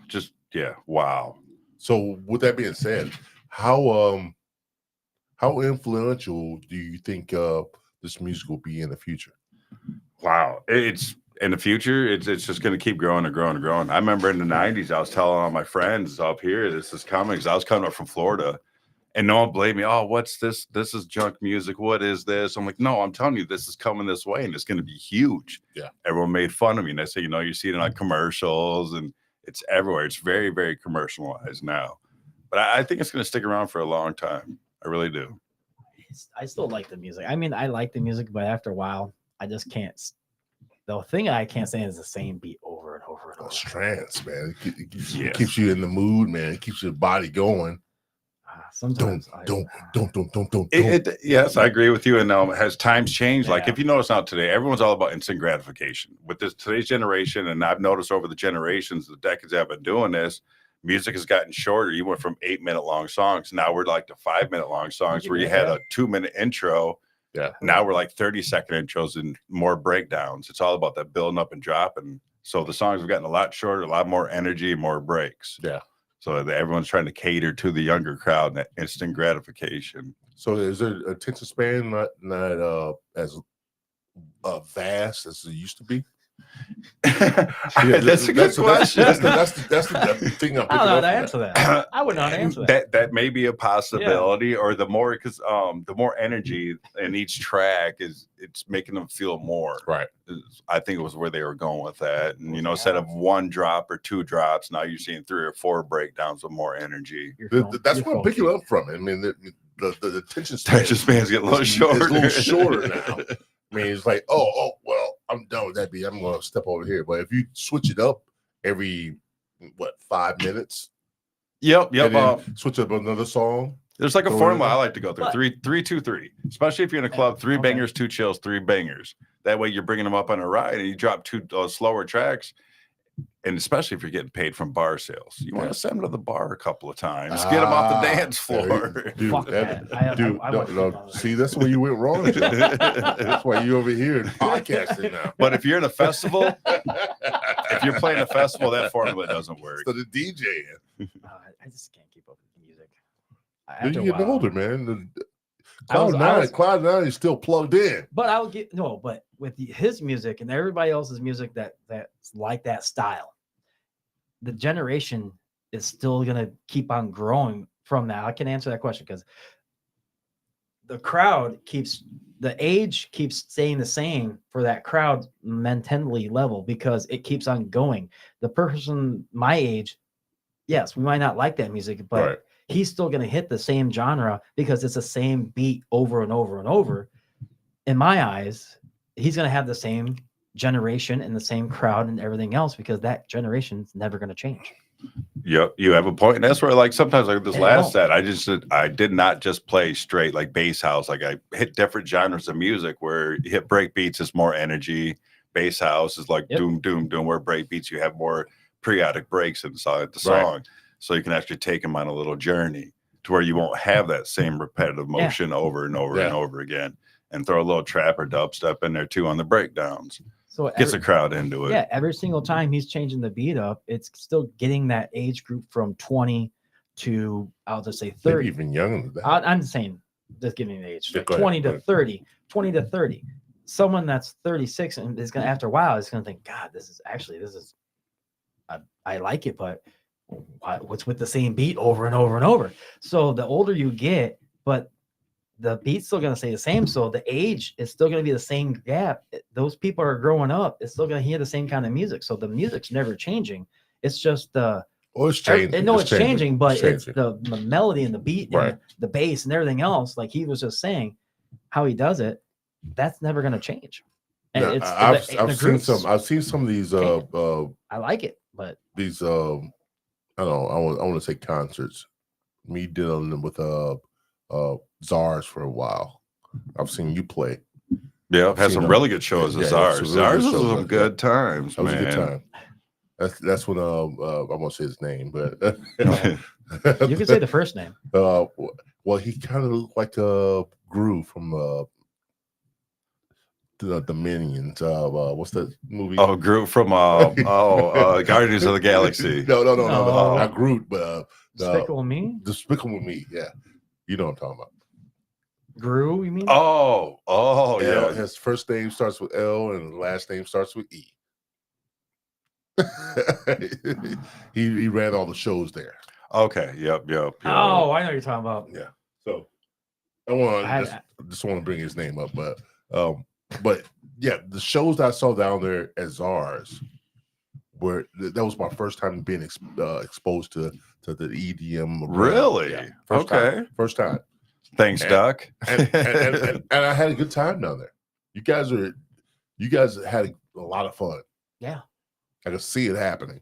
wow. So with that being said, how influential do you think this music will be in the future? Wow, it's in the future. It's just going to keep growing and growing and growing. I remember in the '90s, I was telling all my friends up here, this is coming because I was coming up from Florida, and no one blamed me. Oh, what's this? This is junk music. What is this? I'm like, no, I'm telling you, this is coming this way, and it's going to be huge. Yeah. Everyone made fun of me, and they say, you see it in like commercials, and it's everywhere. It's very, very commercialized now, but I think it's going to stick around for a long time. I really do. I still like the music. I mean, I like the music, but after a while, I just can't. The thing I can't say is the same beat over and over and over. Those trance, man. It Yes. keeps you in the mood, man. It keeps your body going. Sometimes Don't. Yes, I agree with you. And has times changed? Like Yeah. if you notice now today, everyone's all about instant gratification. With today's generation, and I've noticed over the generations, the decades I've been doing this, music has gotten shorter. You went from 8-minute long songs. Now we're like to 5-minute long songs where you had a 2-minute intro. Yeah. Now we're like 30-second intros and more breakdowns. It's all about that building up and dropping. So the songs have gotten a lot shorter, a lot more energy, more breaks. Yeah. So that everyone's trying to cater to the younger crowd and that instant gratification. So is there attention span not as vast as it used to be? That's a good question. That's the thing I'm picking I don't know how up to from answer that. I wouldn't know how to answer that. That may be a possibility, or the more because the more energy in each track it's making them feel more. Right. I think it was where they were going with that, and Yeah. instead of one drop or two drops, now you're seeing 3 or 4 breakdowns with more energy. That's what I'm picking up from it. I mean, the attention Span's getting a little shorter. It's a little shorter now. I mean, it's like, well, I'm done with that beat. I'm going to step over here. But if you switch it up every 5 minutes, Yep. and then switch up another song. There's like a Throw it formula in. I like to go through. 3-2-3. Especially if you're in a club, 3 Okay. bangers, 2 chills, 3 bangers. That way you're bringing them up on a ride, and you drop 2 slower tracks. And especially if you're getting paid from bar sales, you want to send them to the bar a couple of times, get them off the dance floor. Dude, Fuck that. I want no. See, that's where you went wrong, Joe. That's why you over here podcasting now. But if you're in a festival, if you're playing a festival, that formula doesn't work. So the DJ, I just can't keep up with the music. you're getting older, man. I was- Cloud 9 is still plugged in. But I'll get but with his music and everybody else's music that's like that style, the generation is still gonna keep on growing from that. I can answer that question because the age keeps staying the same for that crowd mentally level because it keeps on going. The person my age, yes, we might not like that music, but Right. he's still going to hit the same genre because it's the same beat over and over and over. In my eyes, he's going to have the same generation and the same crowd and everything else because that generation's never going to change. Yep, you have a point. And that's where, like, sometimes like this Yeah, last set, I did not just play straight like bass house. Like I hit different genres of music where you hit break beats is more energy. Bass house is like doom, doom, doom, where break beats you have more periodic breaks inside the song. Right. So you can actually take them on a little journey to where you won't have that same repetitive motion over and over and over again. And throw a little trap or dubstep in there too on the breakdowns. So Gets the crowd into it. Yeah, every single time he's changing the beat up, it's still getting that age group from 20 to, I'll just say 30. Maybe even younger than that. I'm saying, just giving the age, Yeah, like go ahead, 20 go to ahead. 30, 20 to 30. Someone that's 36 and is going to, after a while, is going to think, God, this is, I like it, but what's with the same beat over and over and over? So the older you get, but the beat's still going to stay the same. So the age is still going to be the same gap. Those people are growing up. It's still going to hear the same kind of music. So the music's never changing. It's just It's changing. it's changing, but it's changing. the melody and the beat Right. and the bass and everything else. Like he was just saying, how he does it, that's never going to change. And Now, it's I've seen some of these I like it, but these I don't know, I want to say concerts. Me dealing with Czars for a while. I've seen you play. Yeah, I've had some really good shows Yeah, at yeah, Czars. some really Czars good was shows. some good times, That was man. a good time. That's when I won't say his name, but you can say the first name. well, he kind of looked like Gru from the Minions. What's that movie? Oh, Groot from Guardians of the Galaxy. No, No. not Groot, but Despicable Me? Despicable Me. Yeah, you know what I'm talking about. Gru, you mean? Oh, L, yeah. his first name starts with L and his last name starts with E. he ran all the shows there. Okay. Yep. Oh, I know what you're talking about. Yeah. So just want to bring his name up, but yeah, the shows that I saw down there at Czars that was my first time being exposed to the EDM. Really? Yeah, first time. Thanks, Doc. And I had a good time down there. You guys had a lot of fun. Yeah. I could see it happening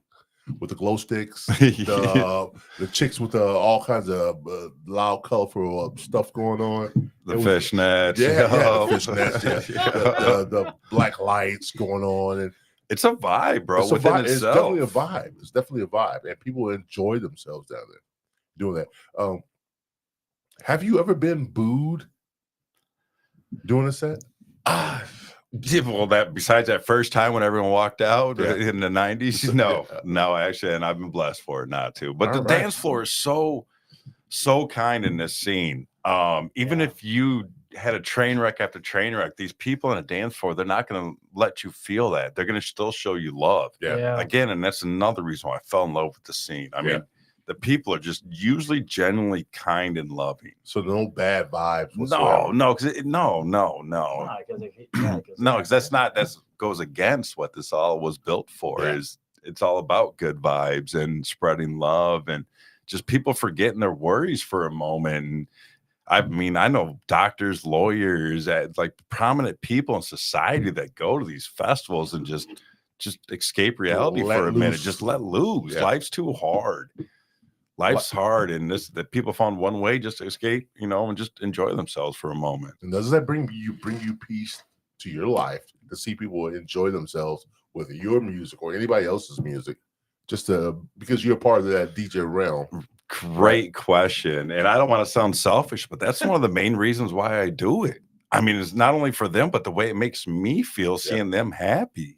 with the glow sticks, the chicks with all kinds of loud, colorful stuff going on. The fishnets. The fishnets, the black lights going on, and it's a vibe, bro. it's Within It's itself, definitely a vibe. It's definitely a vibe, and people enjoy themselves down there doing that. Have you ever been booed doing a set? Yeah, well, that besides that first time when everyone walked out Yeah. in the 90s, no, actually, and I've been blessed for it not to. But All the right. dance floor is so kind in this scene. Even if you had a train wreck after train wreck, these people on a dance floor, they're not going to let you feel that. They're going to still show you love. Yeah. Again, and that's another reason why I fell in love with the scene. I mean, the people are just usually genuinely kind and loving. So no bad vibes No, whatsoever. Because that's goes against what this all was built for. Yeah. Is it's all about good vibes and spreading love and just people forgetting their worries for a moment. And I mean, I know doctors, lawyers, like prominent people in society that go to these festivals and just escape reality for a minute, just let loose. Yeah. Life's too hard. Life's hard, and that people found one way just to escape, and just enjoy themselves for a moment. And does that bring you peace to your life to see people enjoy themselves with your music or anybody else's music, just because you're part of that DJ realm? Great question, and I don't want to sound selfish, but that's one of the main reasons why I do it. I mean, it's not only for them, but the way it makes me feel seeing them happy.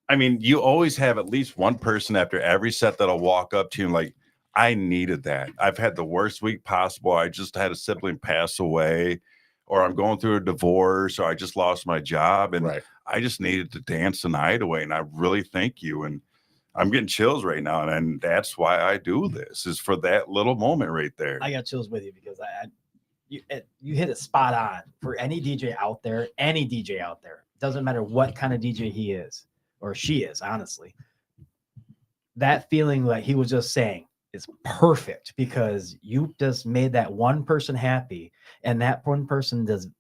I mean, you always have at least one person after every set that'll walk up to you and like, I needed that. I've had the worst week possible. I just had a sibling pass away, or I'm going through a divorce, or I just lost my job. And I just needed to dance the night away. And I really thank you. And I'm getting chills right now. And that's why I do this, is for that little moment right there. I got chills with you because you hit it spot on for any DJ out there, doesn't matter what kind of DJ he is or she is, honestly. That feeling like he was just saying is perfect because you just made that one person happy, and that one person just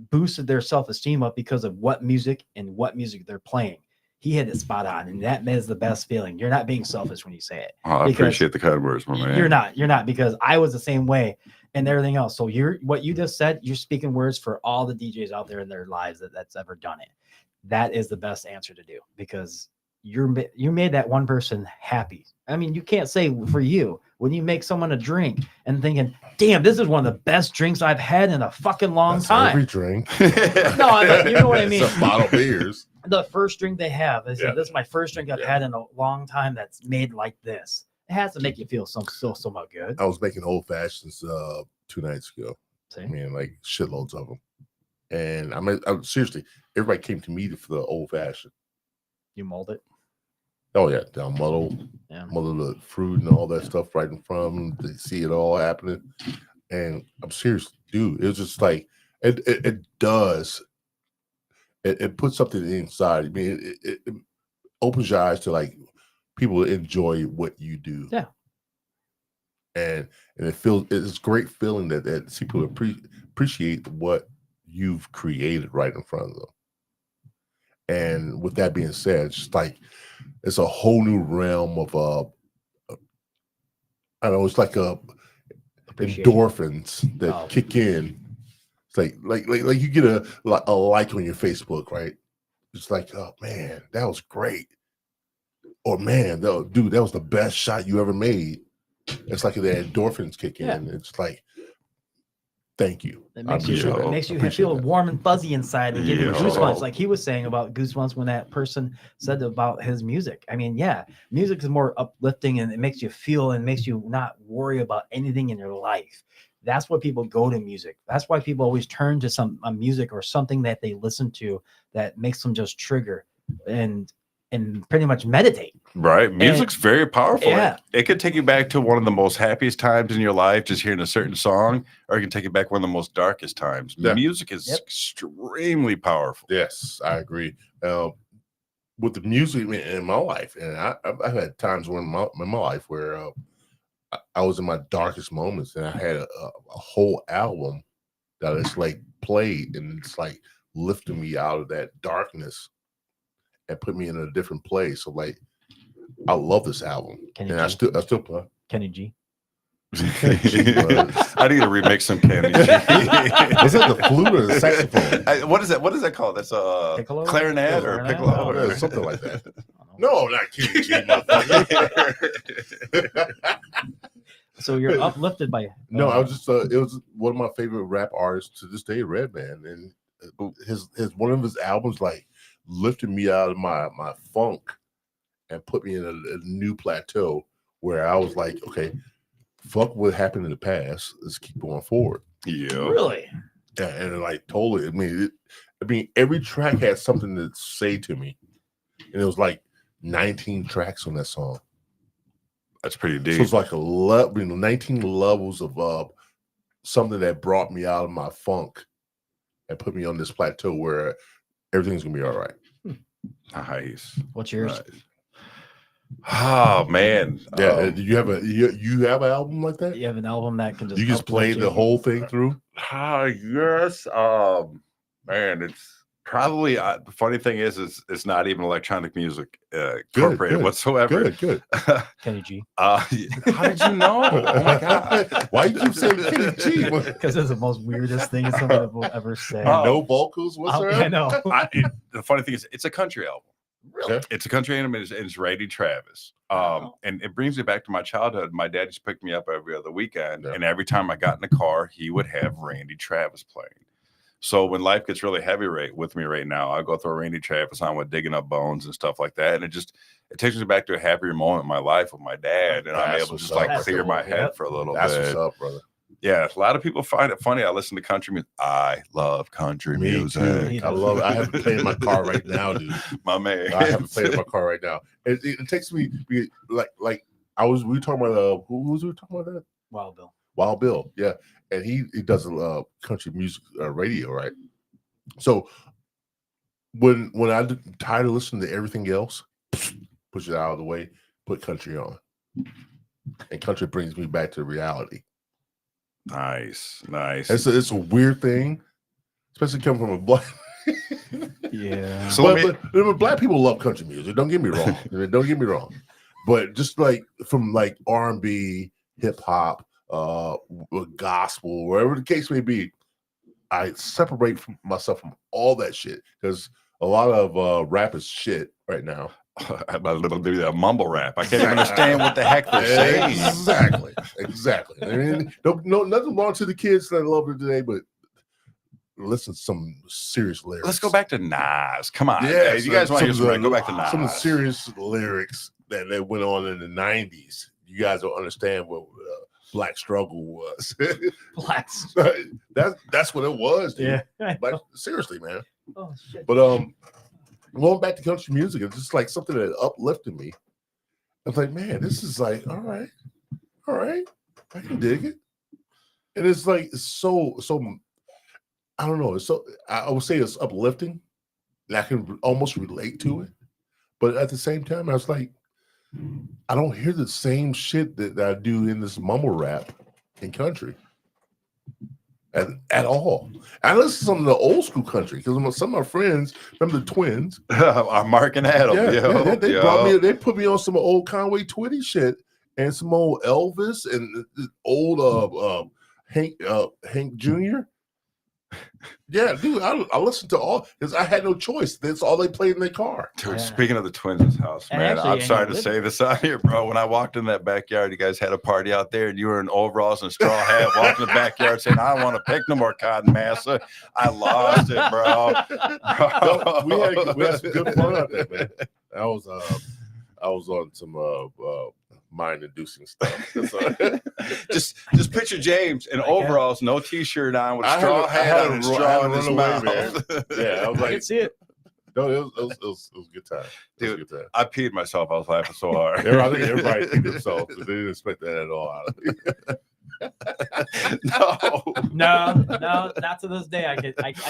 boosted their self-esteem up because of what music they're playing. He hit it spot on, and that is the best feeling. You're not being selfish when you say it. Oh, I appreciate the kind words, my man. You're not, because I was the same way and everything else. So what you just said, you're speaking words for all the DJs out there in their lives that's ever done it. That is the best answer to do, because you made that one person happy. I mean, you can't say for you when you make someone a drink and thinking, damn, this is one of the best drinks I've had in a fucking long time. Every drink. No, you know what I mean. Some bottle beers. The first drink they have, they said, this is my first drink I've had in a long time that's made like this. It has to make you feel somewhat good. I was making old fashions 2 nights ago. See? I mean, like shitloads of them. And I'm seriously, everybody came to me for the old fashioned. You mold it? Oh yeah, down muddle the fruit and all that stuff right in front of them. They see it all happening, and I'm serious, dude. It was just like it does. It puts something inside. I mean, it opens your eyes to like people enjoy what you do. Yeah, and it's a great feeling that people appreciate what you've created right in front of them. And with that being said, it's just like it's a whole new realm of I don't know, it's like endorphins that kick in. It's like you get a like on your Facebook, right? It's like, oh man, that was great. Or man, dude, that was the best shot you ever made. It's like the endorphins kick in. It's like, thank you. It makes you feel warm and fuzzy inside and give you goosebumps, like he was saying about goosebumps when that person said about his music. I mean, music is more uplifting, and it makes you feel and makes you not worry about anything in your life. That's why people go to music. That's why people always turn to some music or something that they listen to that makes them just trigger and pretty much meditate. Right. Music's very powerful. Yeah. It could take you back to one of the most happiest times in your life, just hearing a certain song, or it can take you back one of the most darkest times. Yeah. Music is extremely powerful. Yes, I agree. With the music in my life, and I've had times in my life where I was in my darkest moments, and I had a whole album that is like played, and it's like lifting me out of that darkness and put me in a different place. So like, I love this album, I still play Kenny G. I need to remix some Kenny G. Is it the flute or the saxophone? What is that called? That's a clarinet or piccolo, or something like that. No, not Kenny G. So you're uplifted by no, I was just it was one of my favorite rap artists to this day, Redman, and his one of his albums like lifted me out of my funk and put me in a new plateau where I was like, okay, fuck what happened in the past. Let's keep going forward. Yeah. Really? Yeah, and like totally. I mean, every track had something to say to me, and it was like 19 tracks on that song. That's pretty So deep. it's like 19 levels of something that brought me out of my funk and put me on this plateau where everything's gonna be all right. Nice. What's yours? Nice. Oh man. Yeah, you have an album like that? You have an album that can just You just play uplift the you? whole thing through? Yes. Man, it's probably the funny thing is it's not even electronic music incorporated good. whatsoever. Good. Kenny G. How did you know? Oh my god. Why you keep saying Kenny G? Because it's the most weirdest thing somebody will ever say. No vocals whatsoever? I know. The funny thing is it's a country album. Really? It's a country album, and it's Randy Travis. And it brings me back to my childhood. My dad just picked me up every other weekend, and every time I got in the car, he would have Randy Travis playing. So when life gets really heavy with me right now, I go through Randy Travis on with Digging Up Bones and stuff like that, and it takes me back to a happier moment in my life with my dad, and I'm able to just like clear my head for a little bit. That's what's up, brother. Yeah, a lot of people find it funny. I listen to country music. I love country music. I love it. I have it playing in my car right now, dude. My man. I have it playing in my car right now. It takes me like we were talking about who was we talking about that? Wild Bill, yeah, and he does country music radio, right? So when I'm tired of listening to everything else, push it out of the way, put country on, and country brings me back to reality. Nice. It's a weird thing, especially coming from a black. Yeah. So but black people love country music. Don't get me wrong. But just like from like R&B, hip hop, gospel, wherever the case may be, I separate myself from all that shit because a lot of rap is shit right now. A little bit of mumble rap. I can't even understand what the heck they're saying. Exactly. I mean, no, nothing wrong to the kids that love it today, but listen to some serious lyrics. Let's go back to Nas. Come on. Yeah, you guys want to hear something? Go back to Nas. Some of the serious lyrics that went on in the 90s. You guys don't understand what Black struggle was. That's what it was, dude. Yeah. Like, seriously, man. Oh shit. But going back to country music, it's just like something that uplifted me. I was like, man, this is like, all right, I can dig it. And it's like so I don't know. It's so I would say it's uplifting. And I can almost relate to it. But at the same time, I was like, I don't hear the same shit that I do in this mumble rap in country. At all. I listen to some of the old school country because some of my friends, remember the twins? Mark and Adam. They brought me. They put me on some old Conway Twitty shit and some old Elvis and old Hank Jr. Yeah, dude, I listened to all because I had no choice. That's all they played in their car. Dude, speaking of the twins' house, man, I'm sorry to say this out here, bro. When I walked in that backyard, you guys had a party out there, and you were in overalls and straw hat, walking in the backyard saying, "I don't want to pick no more cotton massa." I lost it, bro. We had some good fun out there, man. I was on some mind-inducing stuff. just picture James in overalls, no t-shirt on, with a straw hat and straw in his mouth. Yeah, I was like, I can see it. No, it was a good time. Dude, good time. I peed myself. I was laughing so hard. I think everybody peed themselves. They didn't expect that at all out of me. No, not to this day. I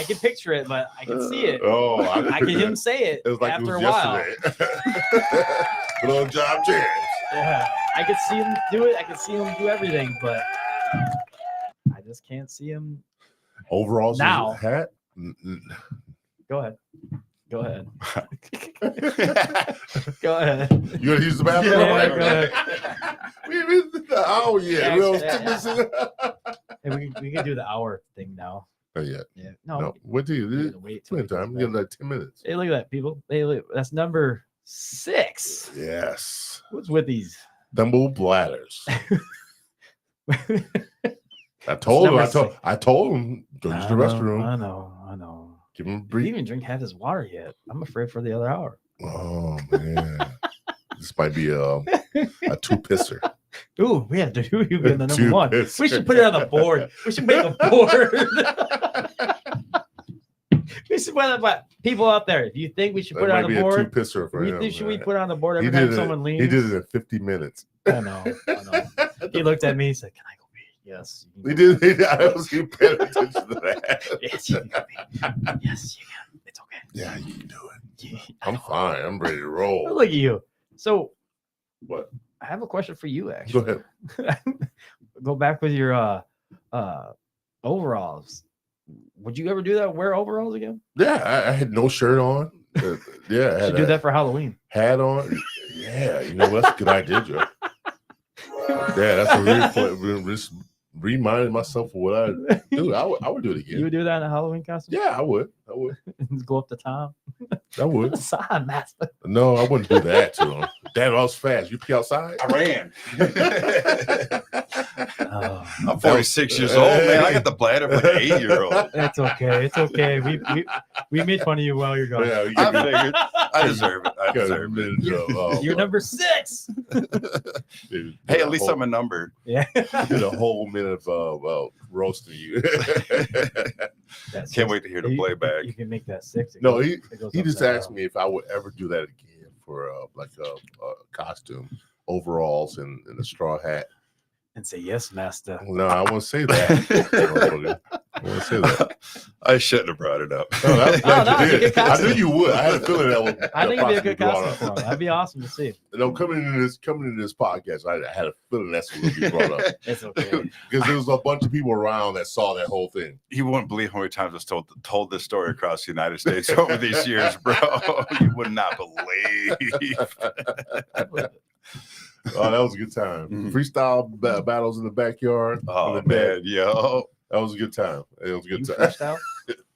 can picture it, but I can see it. I can hear him say it, like after it a while. Good old job, James. Yeah, I could see him do it. I could see him do everything, but I just can't see him. Overalls now. Hat. Go ahead. Go ahead. You gonna use the bathroom? Yeah, go ahead. We haven't did the hour yet. We can do the hour thing now. Oh yeah. Yeah. No. What do you? Wait. Plenty of time. You got like 10 minutes. Hey, look at that, people. That's number 6. Yes. What's with these? Dumble bladders. I told him go use the restroom. I know. Give him a He brief. didn't even drink half his water yet. I'm afraid for the other hour. Oh man. This might be a two pisser. Ooh, we have to do you get the number Two one. pisser. We should put it on the board. We should make a board. We should put it, but people out there, do you think we should put it That on might the be a board? two-pisser for him. Should we man. put it on the board He every did time it. someone leaves? He did it in 50 minutes. I know. He looked at me. He said, "Can I go pee?" Yes. He did. I was paying attention to that. Yes, you can go pee. Yes, you can. It's okay. Yeah, you can do it. Yeah, I'm fine. I'm ready to Oh, roll. look at you. So, What? I have a question for you. Go Actually, ahead. go back with your overalls. Would you ever do that? Wear overalls again? Yeah, I had no shirt on. Yeah, I had Should do that for Halloween. hat on. Yeah, you know that's a good idea, Joe. Yeah, that's a really fun. Just reminding myself of what I do. I would do it again. You would do that in a Halloween costume? Yeah, I would. Go up to Tom. I would. Sign, master. No, I wouldn't do that to him. Dad, I was fast. You pee outside? I ran. Oh, I'm 46 years old, man. I got the bladder of like an 8-year-old. it's okay. It's okay. We made fun of you while you're gone. Yeah, you I got figured. I deserve it. I a deserve it. minute, Joe. Oh, You're number 6. dude, Hey, at least I'm a number. Yeah. did a whole minute of roasting you. That's Can't wait to hear the you- playback. You can make that 6. No, It goes he just upside asked down. me if I would ever do that again for like a costume, overalls, and a straw hat. And say, yes, master. No, I won't say that. I won't say that. I shouldn't have brought it up. No, I'm glad no, you it's a did. good I costume. knew you would. I had a feeling that would. I think it'd be a good possibly costume brought for him. That'd be awesome to see. No, coming into this podcast, I had a feeling that's what would be brought up It's okay. because there was a bunch of people around that saw that whole thing. You wouldn't believe how many times I was told this story across the United States over these years, bro. You would not believe. Oh, that was a good time. Mhm. Freestyle battles in the backyard. Oh, in the man. Yo. that was a good time. It was a You good time. freestyle?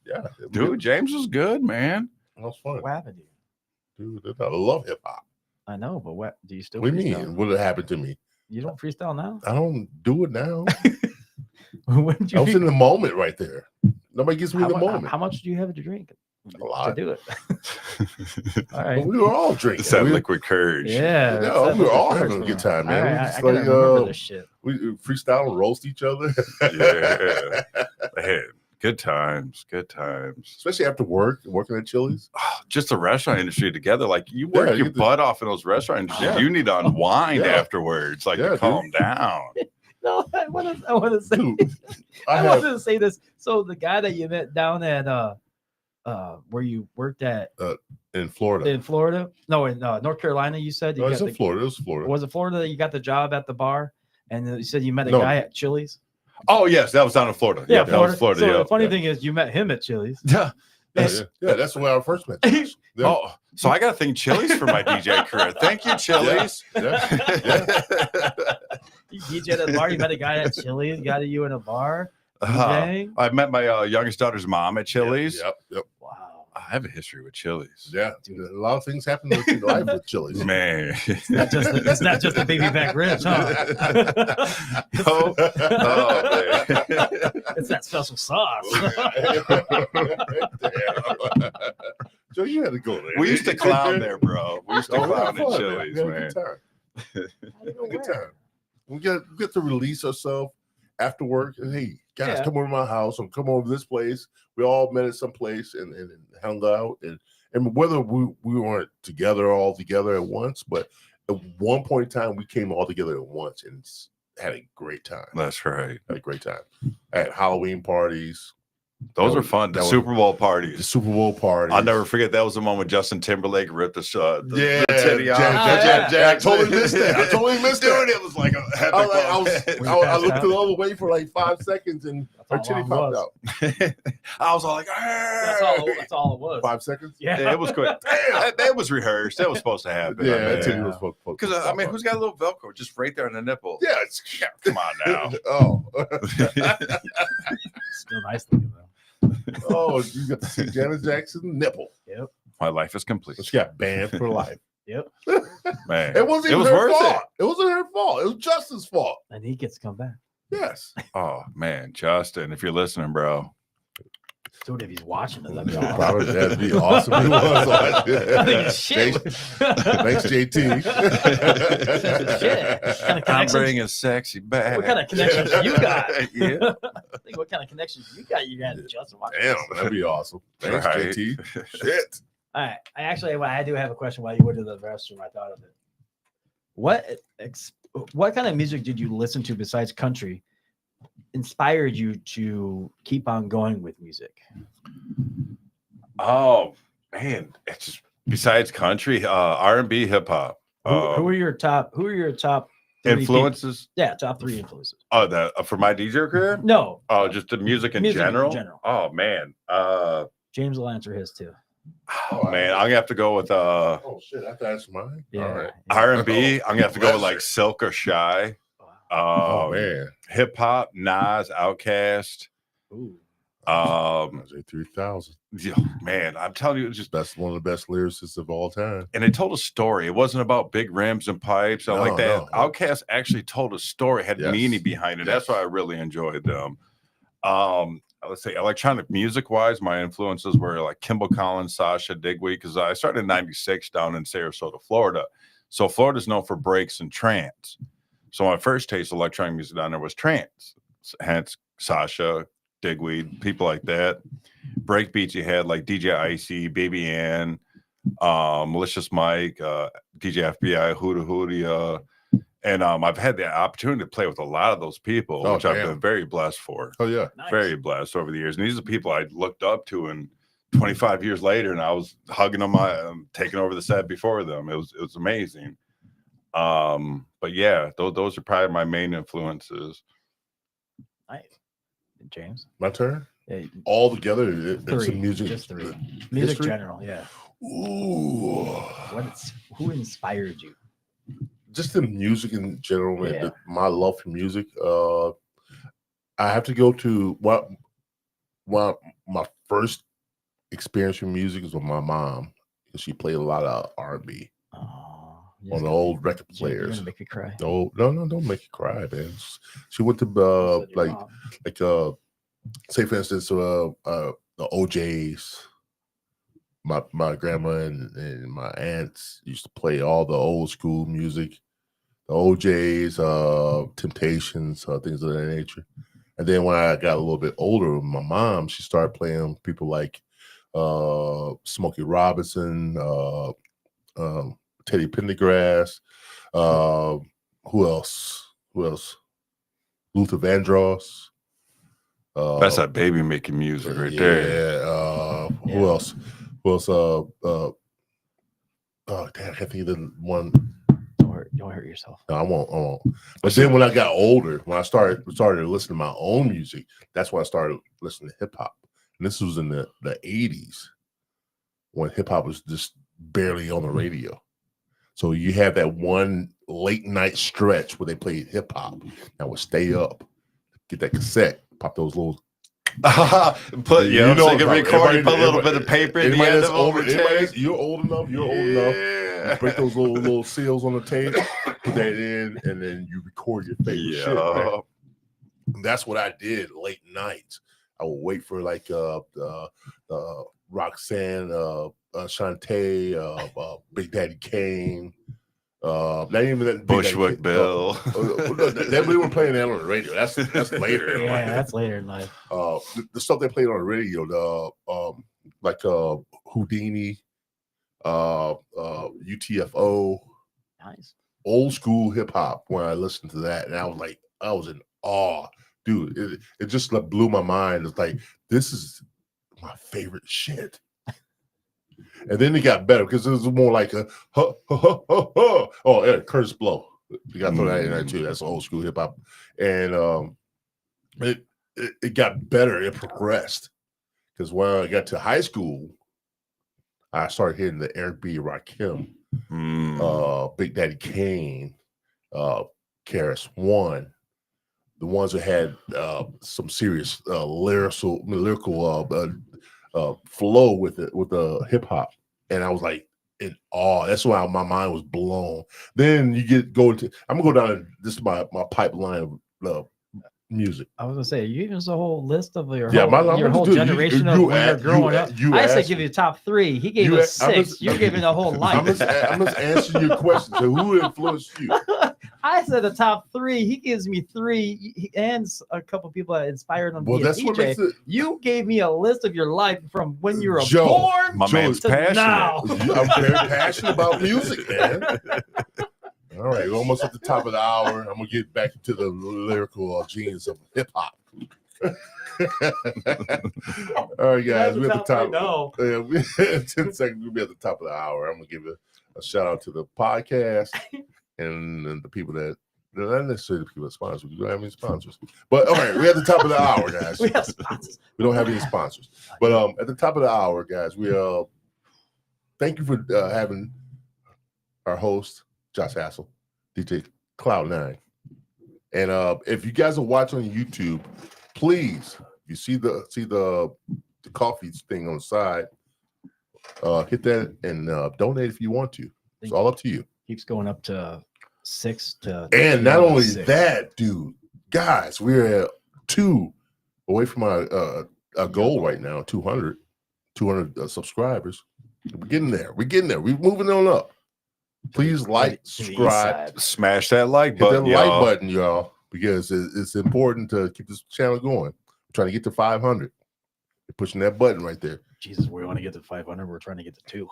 Yeah, Dude, James was good, man. that was fun. What happened to you? Dude, I love hip hop. I know, but what do you still What do you freestyle? mean? What happened to me? You don't freestyle now? I don't do it now. When did I was you in the moment right there. Nobody gets me in the moment. how much do you have to drink A lot. to do it? All But right. we were all drinking. It's that we, liquid courage. Yeah. Yeah, that's we were what all the having a first good one. time, man. All We right, just I gotta like, remember this shit. we freestyle and roast each other, Yeah. Man, good times. Good times. especially after work, working at Chili's. Just the restaurant industry together. Like you work Yeah, your you do. butt off in those restaurant industries. Yeah. You need to unwind Yeah. afterwards, like Yeah, to dude. calm down. No, I want to say Dude, I I have wanted to say this. So the guy that you met down at where you worked at in Florida. in Florida, no, in North Carolina, you said you No, got it's in the, Florida. It was Florida. was it Florida that you got the job at the bar, and then you said you met a No. guy at Chili's? Oh yes, that was down in Florida. Yeah, that was Florida. So Yeah. the funny yeah. thing is, you met him at Chili's. Yeah. Yeah, that's where I first met. Josh. Yeah. Oh, so I got to thank Chili's for my DJ career. Thank you, Chili's. Yeah. You DJ at the bar. You met a guy at Chili's. Got you in a bar. Uh, DJing. I met my youngest daughter's mom at Chili's. Yep. Wow. I have a history with Chili's. Yeah. A lot of things happen in life with Chili's. Man. It's not just the baby back ribs, huh? Oh, man. It's that special sauce. Joe, you had to go there. We used to clown there, bro. We used to Oh, we had clown at fun, Chili's, We had a man. good time. We had a good time. We get to release ourselves after work. And, hey, guys, Yeah. come over to my house or come over to this place. We all met at some place and hung out. And whether we weren't all together at once, but at one point in time, we came all together at once and had a great time. That's right. Had a great time. At Halloween parties, Those That were was- fun. The that was- Super Bowl the parties. Super Bowl parties. I'll never forget. That was the moment Justin Timberlake ripped the Yeah, titty off. Jack- I totally missed that. I totally missed Dude, that. it was like a epic I looked the other way for like 5 seconds and her That's how titty long it popped was. out. I was all like, That's all it was. 5 seconds? Yeah. Yeah, it was quick. That was rehearsed. That was supposed to happen. Yeah, I mean, that titty was supposed to Because I mean, who's got a little Velcro just right there on the nipple? Yeah, it's Come on now. Oh. Still nice looking though. Oh, you got to see Janet Jackson nipple. My life is complete. She got banned for life. Man, It wasn't it even was her worth fault. It wasn't her fault. It was Justin's fault. And he gets to come back. Yes. Oh man, Justin, if you're listening, bro, Dude, if he's watching it, that'd be Probably awesome. that'd be awesome. He was. I think it's shit. Thanks, JT. Shit. What kind of I'm connections? bringing sexy back. What kind of connections you got? Yeah. I think what kind of connections you got? You got Justin watching. Damn, this. that'd be awesome. Thanks, Right. JT. Shit. All right. I do have a question while you went to the restroom. I thought of it. What kind of music did you listen to besides country inspired you to keep on going with music? Oh man, it's just besides country, R&B, hip hop. Who are your top? Who are your top three Influences? people? Yeah, top 3 influences. Oh, the for my DJ career? No. Oh, just the music in general. Oh man. James will answer his too. Oh man, I'm gonna have to go with Oh shit, I thought that's mine. Yeah. All right. R&B. I'm gonna have to go with like Bless Silk or Shy. Oh man. Hip hop, Nas, Outkast. Ooh. Say 3000. Yeah, man, I'm telling you, it's just That's one of the best lyricists of all time. and it told a story. It wasn't about big rims and pipes and like that. No. Outkast actually told a story, had Yes. meaning behind it. Yes. That's why I really enjoyed them. Let's say electronic music wise, my influences were like Kimball Collins, Sasha, Digweed, because I started in '96 down in Sarasota, Florida. So Florida's known for breaks and trance. So my first taste of electronic music down there was trance. Hence Sasha, Digweed, people like that. Break beats you had like DJ Icy, Baby Ann, Malicious Mike, DJ FBI, Hootie Hootie, and I've had the opportunity to play with a lot of those people, Oh, which I've damn. been very blessed for. Oh yeah. Nice. Very blessed over the years. And these are people I looked up to, and 25 years later, and I was hugging them, taking over the set before them. It was amazing. But yeah, those are probably my main influences. Nice. James. My turn. Yeah, All together, it's three. some music. Just 3. Music History? general. Yeah. Ooh. Who inspired you? Just the music in general, man. Yeah. My love for music. I have to go to what my first experience with music is with my mom. She played a lot of R&B Oh, on the old record You're players. gonna make me cry. No, don't make you cry, man. She went to You said your like mom. say for instance the OJs. My grandma and my aunts used to play all the old school music, the OJs, Temptations, things of that nature. And then when I got a little bit older, my mom, she started playing people like Smokey Robinson, Teddy Pendergrass, who else? Luther Vandross. That's that baby making music right there. Who else? Oh damn, I can't think of the one. Don't hurt yourself. No, I won't. But then when I got older, when I started to listen to my own music, that's when I started listening to hip hop. And this was in the 80s when hip hop was just barely on the radio. So you have that one late night stretch where they played hip hop. I would stay up, get that cassette, pop those little. Put you know, so you can record, you put a little everybody- bit of paper in the anybody end that's of older, overtake. anybody- you're old enough. You're old enough. You break those little seals on the tape, put that in, and then you record your favorite shit. Right? And that's what I did late nights. I would wait for like Roxanne, Shantae, Big Daddy Kane. Not even that Big Bushwick Daddy Bill. They we were playing that on the radio. That's later. in Yeah, life. that's later in life. The stuff they played on the radio, like Houdini, UTFO, Nice. old school hip hop. When I listened to that, and I was in awe, dude. It just like blew my mind. It's like, this is my favorite shit. And then it got better because it was more like a oh yeah, Curtis Blow. You got to throw that in there too. That's old school hip hop, and it got better. It progressed because when I got to high school, I started hearing the Eric B. Rakim, Big Daddy Kane, KRS One, the ones that had some serious lyrical flow with the hip hop, and I was like in awe. That's why my mind was blown. Then you I'm gonna go down. This is my pipeline of music. I was gonna say, you gave us a whole list of your Yeah, your whole generation of when you're growing up. I said give you the top 3. He gave us 6. You're giving a whole life. I'm just answering your question. So who influenced you? I said the top 3. He gives me 3, and a couple people that inspired him. Well, that's DJ. what makes it. You gave me a list of your life from when you were Joe, born. My man's passionate. Now. I'm very passionate about music, man. All right, we're almost at the top of the hour. I'm gonna get back into the lyrical genes of hip hop. All right, guys, we're at the top. No. In 10 seconds, we'll be at the top of the hour. I'm gonna give a shout out to the podcast and the people that. Not necessarily the people that sponsor. We don't have any sponsors. But all right, we're at the top of the hour, guys. We have sponsors. We don't have any sponsors. But at the top of the hour, guys, we thank you for having our host, Josh Hasel, DJ Cloud9. And if you guys are watching on YouTube, please, if you see the coffee thing on the side, hit that and donate if you want to. It's all up to you. Keeps going up to 6 to. And not only 6. that, dude, guys, we're at 2 away from our goal right now, 200 subscribers. We're getting there. We're moving on up. Please like, subscribe, smash that like hit button, that like button, y'all, because it's important to keep this channel going. We're trying to get to 500. You're pushing that button right there. Jesus, we want to get to 500. We're trying to get to 2.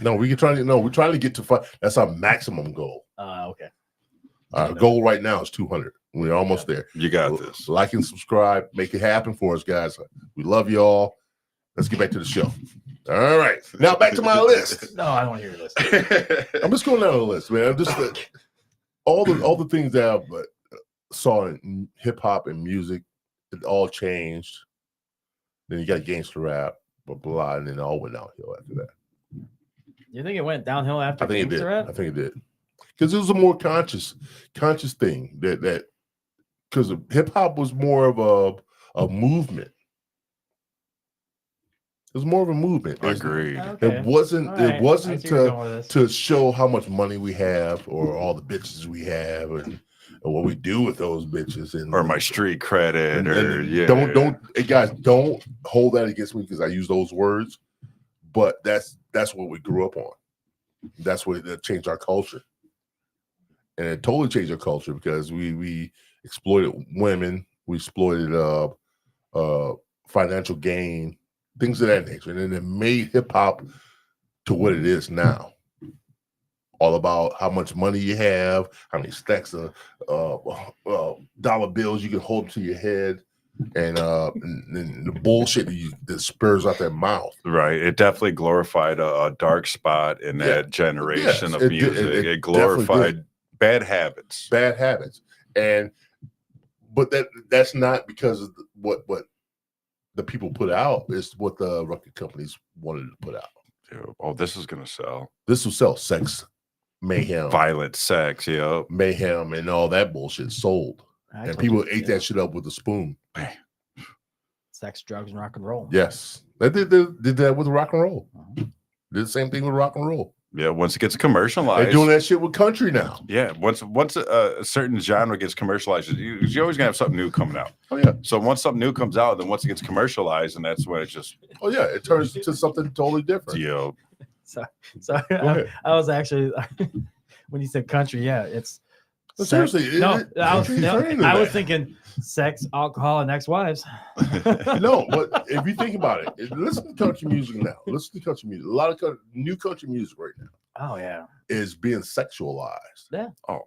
No, we're trying to get to 5. That's our maximum goal. Okay. Our goal right now is 200. We're almost there. You got this. Like and subscribe. Make it happen for us, guys. We love y'all. Let's get back to the show. All right. Now back to my list. No, I don't want to hear your list. I'm just going down the list, man. I'm just all the things that I saw in hip hop and music, it all changed. Then you got gangster rap, blah, and then it all went downhill after that. You think it went downhill after I think it did. rap? I think it did. Because it was a more conscious thing that because hip hop was more of a movement. It was more of a movement. Agreed. Okay. It wasn't. All right. It wasn't I see where you're going with this. to show how much money we have or all the bitches we have and what we do with those bitches and Or my street credit, and don't hey guys, don't hold that against me because I use those words. But that's what we grew up on. That's what that changed our culture. And it totally changed our culture because we exploited women, we exploited financial gain, things of that nature, and then it made hip hop to what it is now. All about how much money you have, how many stacks of dollar bills you can hold to your head, and the bullshit that spurs out their mouth. Right. It definitely glorified a dark spot in that generation of music. It glorified bad habits. Bad habits. But that's not because of what the people put out. It's what the record companies wanted to put out. Oh, this is gonna sell. This will sell. Sex, mayhem, Violent sex, mayhem, and all that bullshit sold. And people ate that shit up with a spoon. Sex, drugs, and rock and roll. Yes. They did that with rock and roll. Did the same thing with rock and roll. Yeah, once it gets commercialized. They're doing that shit with country now. Yeah, once a certain genre gets commercialized, you're always gonna have something new coming out. Oh yeah. So once something new comes out, then once it gets commercialized, and that's when it just Oh yeah, it turns into something totally different. So I was actually when you said country, it's But seriously, I was thinking sex, alcohol, and ex-wives. No, but if you think about it, listen to country music now. Listen to country music. A lot of new country music right now. Oh yeah, is being sexualized. Yeah. Oh,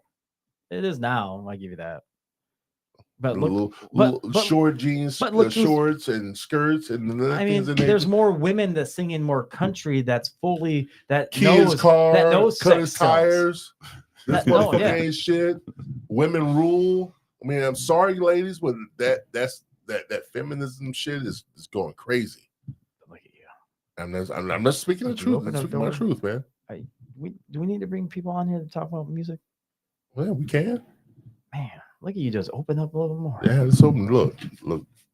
it is now. I give you that. But little short jeans, shorts and skirts, and I mean, there's more women that sing in more country that's fully that Kia's car, that knows cut his sex tires. This motherfucker yeah. ain't shit. Women rule. I mean, I'm sorry, ladies, but that feminism shit is going crazy. Look at you. I'm not speaking the truth. I'm speaking my truth, man. Do we need to bring people on here to talk about music? Well, we can. Man, look at you, just open up a little more. Yeah, let's open. Look.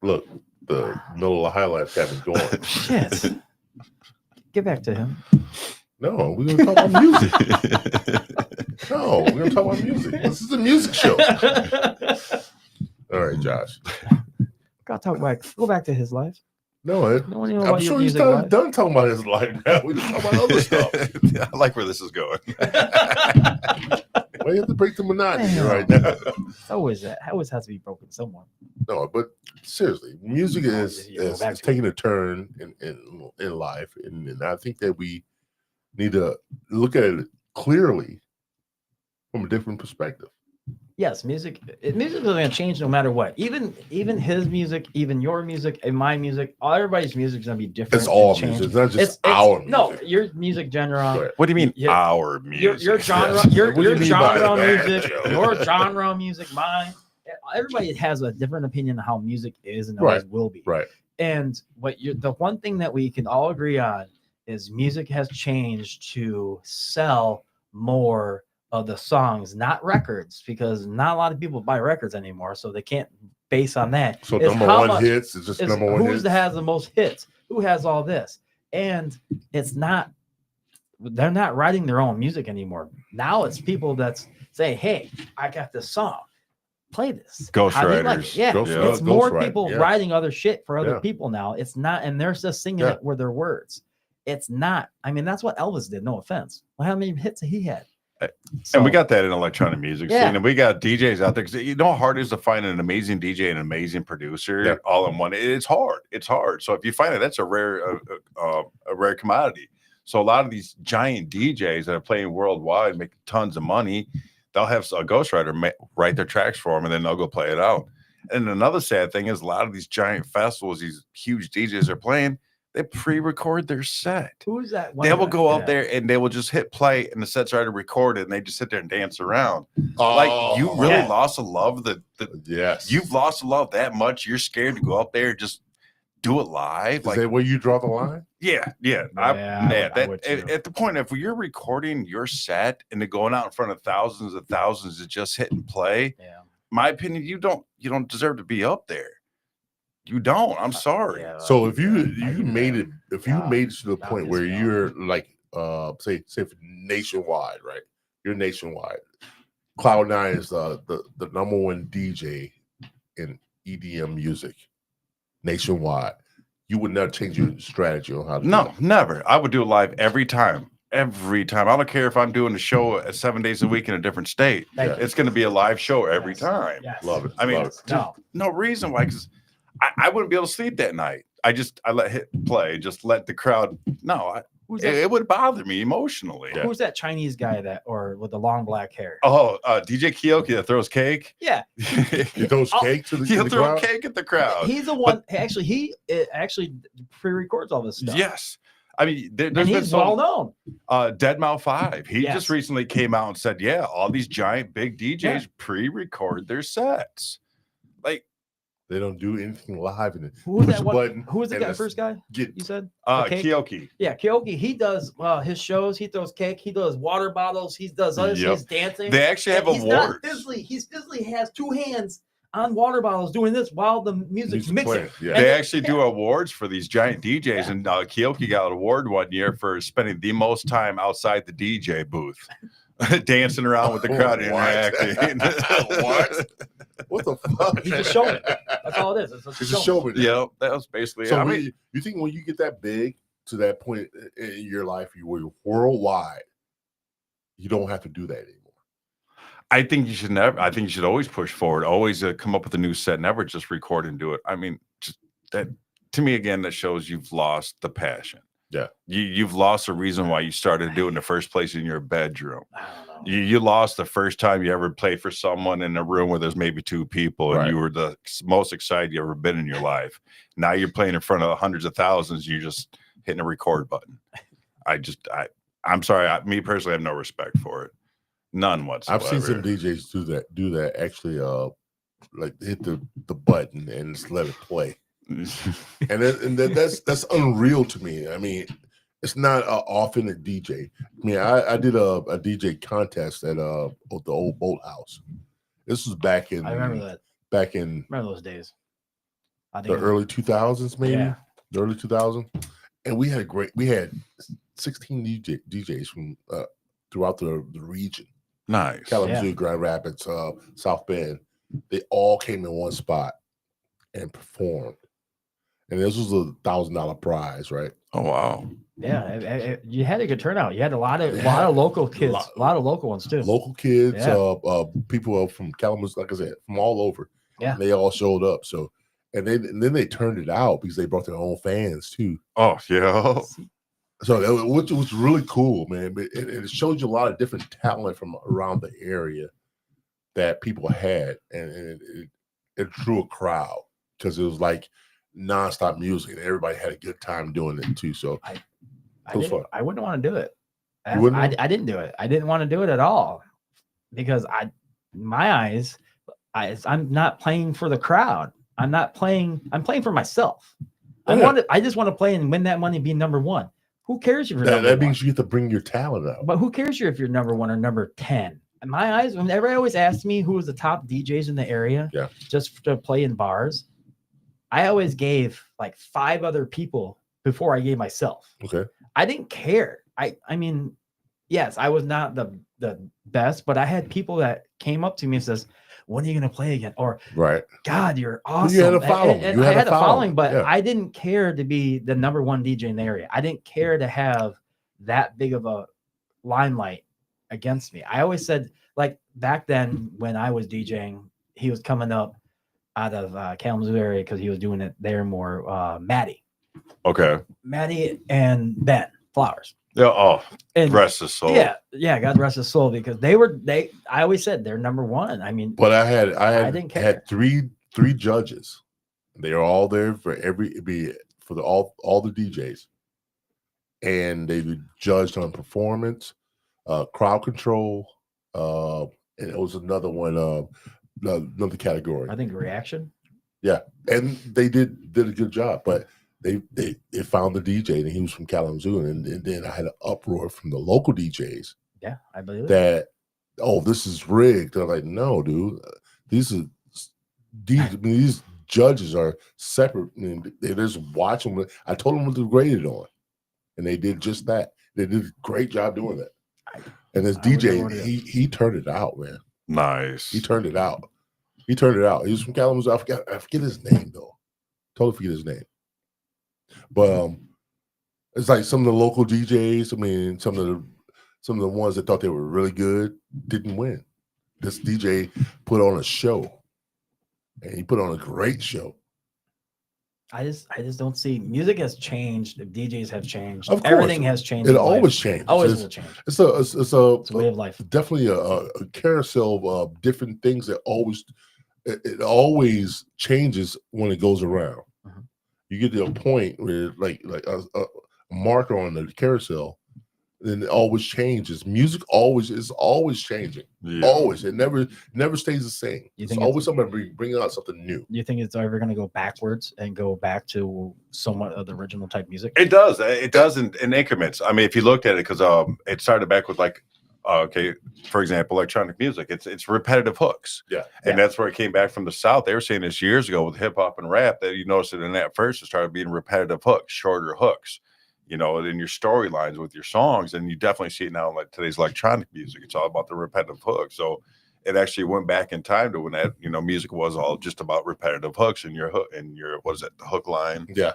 The middle of the highlights haven't gone. Shit. Get back to him. No, we're gonna talk about music. No, we're gonna talk about music. This is a music show. All right, Josh. Gotta talk back. Go back to his life. No, No one knows I'm about your sure he's music life. done talking about his life now. We just talk about other stuff. I like where this is going. Well, you have to break the monotony Damn. right now. It's always that. It always has to be broken somewhere. No, but seriously, music Oh, is, yeah, go is, back is to taking a turn in life, and I think that we need to look at it clearly from a different perspective. Yes, music is going to change no matter what. Even his music, even your music, and my music, everybody's music is going to be different. It's all and change. music. It's not just our music. No, your music genre. Right. What do you mean Yeah. our music? Your genre, Yes. your What do you mean by genre that, music, Joe? your genre music, mine. Everybody has a different opinion of how music is and Right. always will be. Right. And the one thing that we can all agree on is music has changed to sell more of the songs, not records, because not a lot of people buy records anymore, so they can't base on that. So It's number how one much- hits is just is number one who's hits. has the most hits, who has all this, and it's not. They're not writing their own music anymore. Now it's people that say, "Hey, I got this song. Play this." Ghost How do you like it? writers. Yeah, Ghost- it's Ghost more writing, people yeah. writing other shit for other Yeah. people now. It's not, and they're just singing Yeah. it with their words. It's not. I mean, that's what Elvis did. No offense. Well, how many hits he had? And we got that in electronic music Yeah. scene, and we got DJs out there. Because you know how hard it is to find an amazing DJ and an amazing producer Yeah. all in one. It's hard. It's hard. So if you find it, that's a rare commodity. So a lot of these giant DJs that are playing worldwide, making tons of money, they'll have a ghostwriter write their tracks for them, and then they'll go play it out. And another sad thing is a lot of these giant festivals, these huge DJs are playing, they pre-record their set. Who's that? They will go out Yeah. there and they will just hit play, and the set's already recorded, and they just sit there and dance around. Oh, Like you really yeah. lost a love yes. you've lost a love that much. You're scared to go out there and just do it live. Is Like that where you draw the line? yeah. I would too. At the point if you're recording your set and they're going out in front of thousands to just hit and play, Yeah. my opinion, you don't deserve to be up there. You don't. I'm sorry. Yeah, So if you I do made that. it, if you made it to the I'll point just where go. you're like say for nationwide, right? You're nationwide. Cloud9 is the number one DJ in EDM music nationwide. You would not change your strategy on how to do No, that. never. I would do it live every time. Every time. I don't care if I'm doing a show 7 days a week in a different state. Thank you. It's going to be a live show every Yes. time. Yes. Love it. I mean, Love it. No. No reason why, because I wouldn't be able to sleep that night. I let hit play, just let the crowd. No, Who's that? it would bother me emotionally. Yeah. Who's that Chinese guy with the long black hair? Oh, DJ Kioki that throws cake. Yeah, He throws cake to the, He'll to the throw crowd. cake at the crowd. he's the one. Actually, he actually pre-records all this stuff. Yes. I mean, there's and been he's well known. Deadmau 5. He Yes. just recently came out and said, yeah, all these giant big DJs pre-record their sets. Like, They don't do anything live in it. Who was Push that a one? button Who was the and guy, let's first guy? Get You said? Okay. Kioki. Yeah, Kyoki. He does his shows. He throws cake. He does water bottles. He does others. Yep. He's dancing. They actually have And he's not awards. physically. He physically has two hands on water bottles doing this while the music's music mixing. playing. Yeah. And They then- actually do awards for these giant DJs, Yeah. and Kioki got an award one year for spending the most time outside the DJ booth, dancing around with the crowd, What? interacting. What? What the fuck? He's just showing it. That's all it is. It's It's just showing. Yeah, that was basically. So I when mean, you think when you get that big to that point in your life, you were worldwide, you don't have to do that anymore. I think you should never. I think you should always push forward. Always come up with a new set. Never just record and do it. I mean, just that to me again. That shows you've lost the passion. Yeah. You've lost the reason why you started to do it in the first place in your bedroom. I don't know. You lost the first time you ever played for someone in a room where there's maybe two people, and Right. you were the most excited you ever been in your life. Now you're playing in front of hundreds of thousands. You're just hitting a record button. I'm sorry. Me personally, I have no respect for it. None whatsoever. I've seen some DJs do that. Actually, like hit the button and just let it play, and that's unreal to me. I mean, it's not an authentic DJ. I mean, I did a DJ contest at the old Boathouse. This was back in I remember that. back in Remember those days. I the think early 2000s, maybe Yeah. the early 2000s, and we had 16 DJs from throughout the region. Nice. Kalamazoo, Grand Rapids, South Bend. they all came in one spot and performed. And this was $1,000 prize, right? Oh wow. Yeah, you had a good turnout. You had a lot of local kids, a lot of local ones too. Local kids, Yeah. people from Kalamazoo, like I said, from all over. Yeah. And they all showed up. So, and then they turned it out because they brought their own fans too. Oh yeah. So which was really cool, man. But it shows you a lot of different talent from around the area that people had, and it drew a crowd because it was like nonstop music, and everybody had a good time doing it too. So I wouldn't want to do it. You wouldn't? I didn't do it. I didn't want to do it at all because my eyes, I'm not playing for the crowd. I'm playing for myself. I just want to play and win that money and be number one. Who cares if you're number that one? means you get to bring your talent out. But who cares if you're number one or number 10? In my eyes, whenever I always asked me who was the top DJs in the area, just to play in bars, I always gave like 5 other people before I gave myself. Okay. I didn't care. I mean, yes, I was not the best, but I had people that came up to me and says, "When are you going to play again?" Or, right, "God, you're awesome." You had a following. And I had a following, but I didn't care to be the number one DJ in the area. I didn't care to have that big of a limelight against me. I always said, like back then when I was DJing, he was coming up out of Kalamazoo area because he was doing it there more. Maddie. Okay. Maddie and Ben Flowers. Yeah. Oh, and rest his soul. Yeah. God rest his soul, because I always said they're number one. I mean, but I had 3 judges. They are all there for all the DJs, and they judged on performance, crowd control, and it was another one, another category. I think reaction. Yeah, and they did a good job, but they found the DJ, and he was from Kalamazoo, and then I had an uproar from the local DJs. Yeah, I believe that. Oh, this is rigged. I'm like, no, dude. These judges are separate. I mean, they just watch them. I told them what to grade it on, and they did just that. They did a great job doing that. And this DJ, he turned it out, man. Nice. He turned it out. He was from Kalamazoo. I forget his name though. Totally forget his name. But it's like some of the local DJs. I mean, some of the ones that thought they were really good didn't win. This DJ put on a show, and he put on a great show. I just don't see. Music has changed. DJs have changed. Of course. Everything has changed. It always changes. Always will change. It's a way of life. Definitely a carousel of different things that it always changes when it goes around. Uh-huh. You get to a point where like a marker on the carousel, then it always changes. Music is always changing. Yeah. Always. It never stays the same. It's always somebody bringing out something new. You think it's ever going to go backwards and go back to somewhat of the original type music? It does. It does in increments. I mean, if you looked at it, because it started back with like, for example, electronic music. It's repetitive hooks. Yeah. And that's where it came back from the South. They were saying this years ago with hip hop and rap that you noticed it in that first, it started being repetitive hooks, shorter hooks. In your storylines with your songs, and you definitely see it now in like today's electronic music. It's all about the repetitive hook. So it actually went back in time to when that music was all just about repetitive hooks and your hook and your the hook line. Yeah,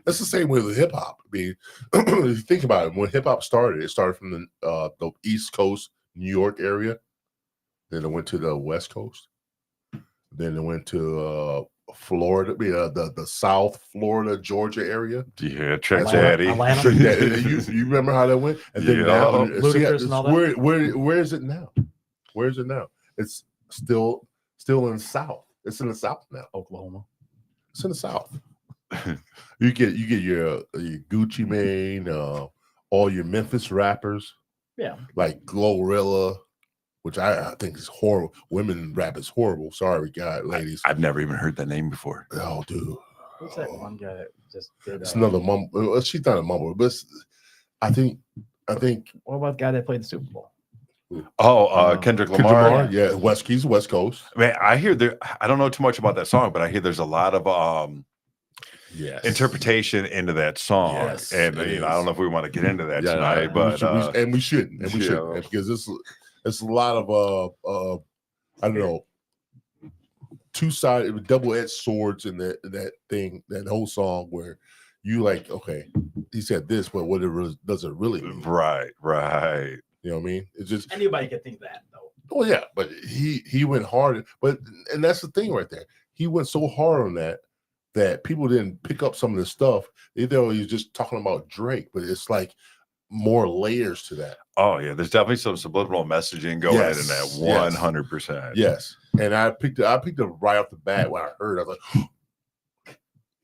that's the same way with hip hop. I mean, if you think about it, when hip hop started, it started from the East Coast, New York area. Then it went to the West Coast. Then it went to Florida, the South Florida, Georgia area. Yeah, Atlanta. You remember how that went? And then now, where is it now? Where is it now? It's still in the South. It's in the South now. Oklahoma. It's in the South. You get your Gucci Mane, all your Memphis rappers. Yeah. Like Glorilla, which I think is horrible. Women rap is horrible. Sorry, God, ladies. I've never even heard that name before. Oh, dude. What's that one guy that just did? It's another mumble. She's not a mumble, but I think. What about the guy that played the Super Bowl? Kendrick Lamar. Yeah, he's West Coast. Man, I hear I don't know too much about that song, but I hear there's a lot of interpretation into that song. Yes, and I don't know if we want to get into that tonight, but we shouldn't because it's a lot of I don't know, two-sided, double-edged swords in that thing, that whole song where you like, okay, he said this, but what it really, does it really mean? Right. You know what I mean? It's just Anybody could think that though. oh yeah, but he went hard, and that's the thing right there. He went so hard on that people didn't pick up some of the stuff. They thought he was just talking about Drake, but it's like more layers to that. Oh yeah, there's definitely some subliminal messaging going in that 100%. Yes, and I picked it right off the bat when I heard. I was like,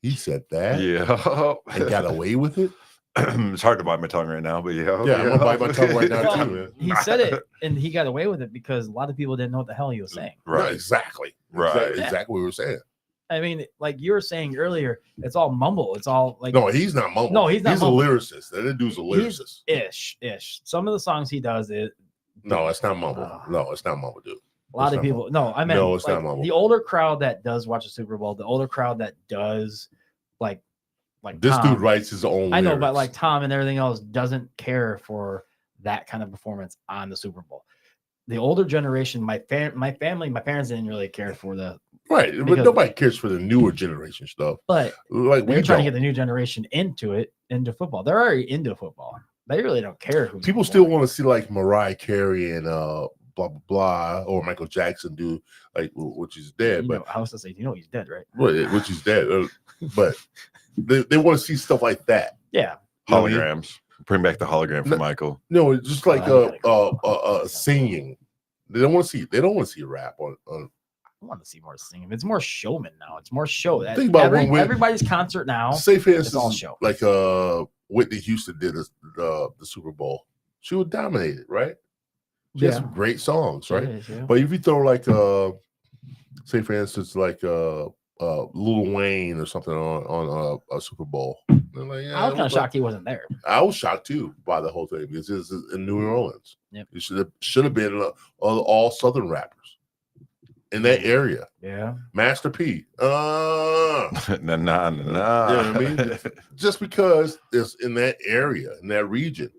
he said that, Yeah, and got away with it. It's hard to bite my tongue right now, but yeah, I'm gonna bite my tongue right now Well, too, man. he said it and he got away with it because a lot of people didn't know what the hell he was saying. Right, exactly, Right. exactly what we were saying. I mean, like you were saying earlier, it's all mumble. It's all like No, he's not mumble. No, he's not He's mumble. a lyricist. That dude's a lyricist. ish. Some of the songs he does it. No, it's not mumble. No, it's not mumble, dude. A lot It's of not people. No, I meant No, it's like, not mumble. the older crowd that does watch the Super Bowl, the older crowd that does like This Tom. dude writes his own. I know, lyrics. but like Tom and everything else doesn't care for that kind of performance on the Super Bowl. The older generation, my family, my parents didn't really care for the right, but because- nobody cares for the newer generation stuff. but Like they're we trying to don't. get the new generation into football. They're already into football. They really don't care who People still want to see like Mariah Carey and blah blah blah, or Michael Jackson do like which is dead, but I was to say, you know, he's dead, right? which is dead. But they want to see stuff like that. Yeah. You know what I mean? holograms. Bring back the hologram for No. Michael. No, it's just like Oh, singing. They don't want to see rap on. I want to see more singing. It's more showman now. It's more show. That Think about when everybody's concert now. Say for It's all instance, show. like Whitney Houston did the Super Bowl. She would dominate it, right? She has some great songs, right? Yeah. But if you throw like say for instance, like Lil Wayne or something on a Super Bowl, they're like, yeah, I was kind of shocked he wasn't there. I was shocked too by the whole thing because it's in New Orleans. Yep. It should have been all Southern rappers in that area. Yeah. Master P. Nah. You know what I mean? Just because it's in that area, in that region.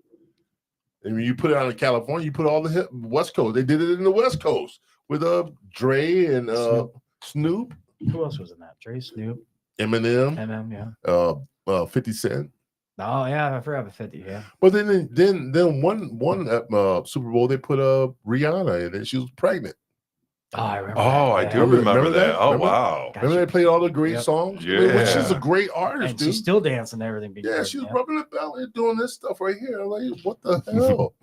And when you put it out in California, you put all the West Coast. They did it in the West Coast with Dre and Snoop, Who else was in that? Dre, Snoop, Eminem, yeah. 50 Cent. Oh yeah, I forgot about 50. Yeah. But then one Super Bowl they put Rihanna in it. She was pregnant. Oh, I remember. Oh, I that. do Yeah. remember that. Oh, Remember? wow. Gotcha. Remember they played all the great Yep. songs? Yeah. She's a great artist, And dude. she's still dancing and everything. Yeah, she was rubbing her belly doing this stuff right here. I'm like, what the hell?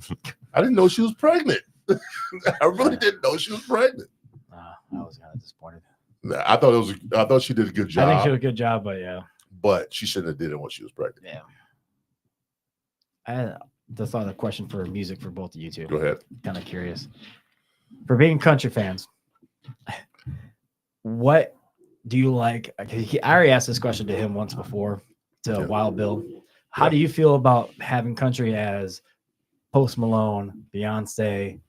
I didn't know she was pregnant. I really didn't know she was pregnant. I was kind of disappointed. I thought she did a good job. I think she did a good job, but yeah. But she shouldn't have did it when she was pregnant. Yeah. I just thought a question for music for both of you two. Go ahead. Kind of curious. For being country fans, what do you like? I already asked this question to him once before, to Wild Bill. How do you feel about having country as Post Malone, Beyonce,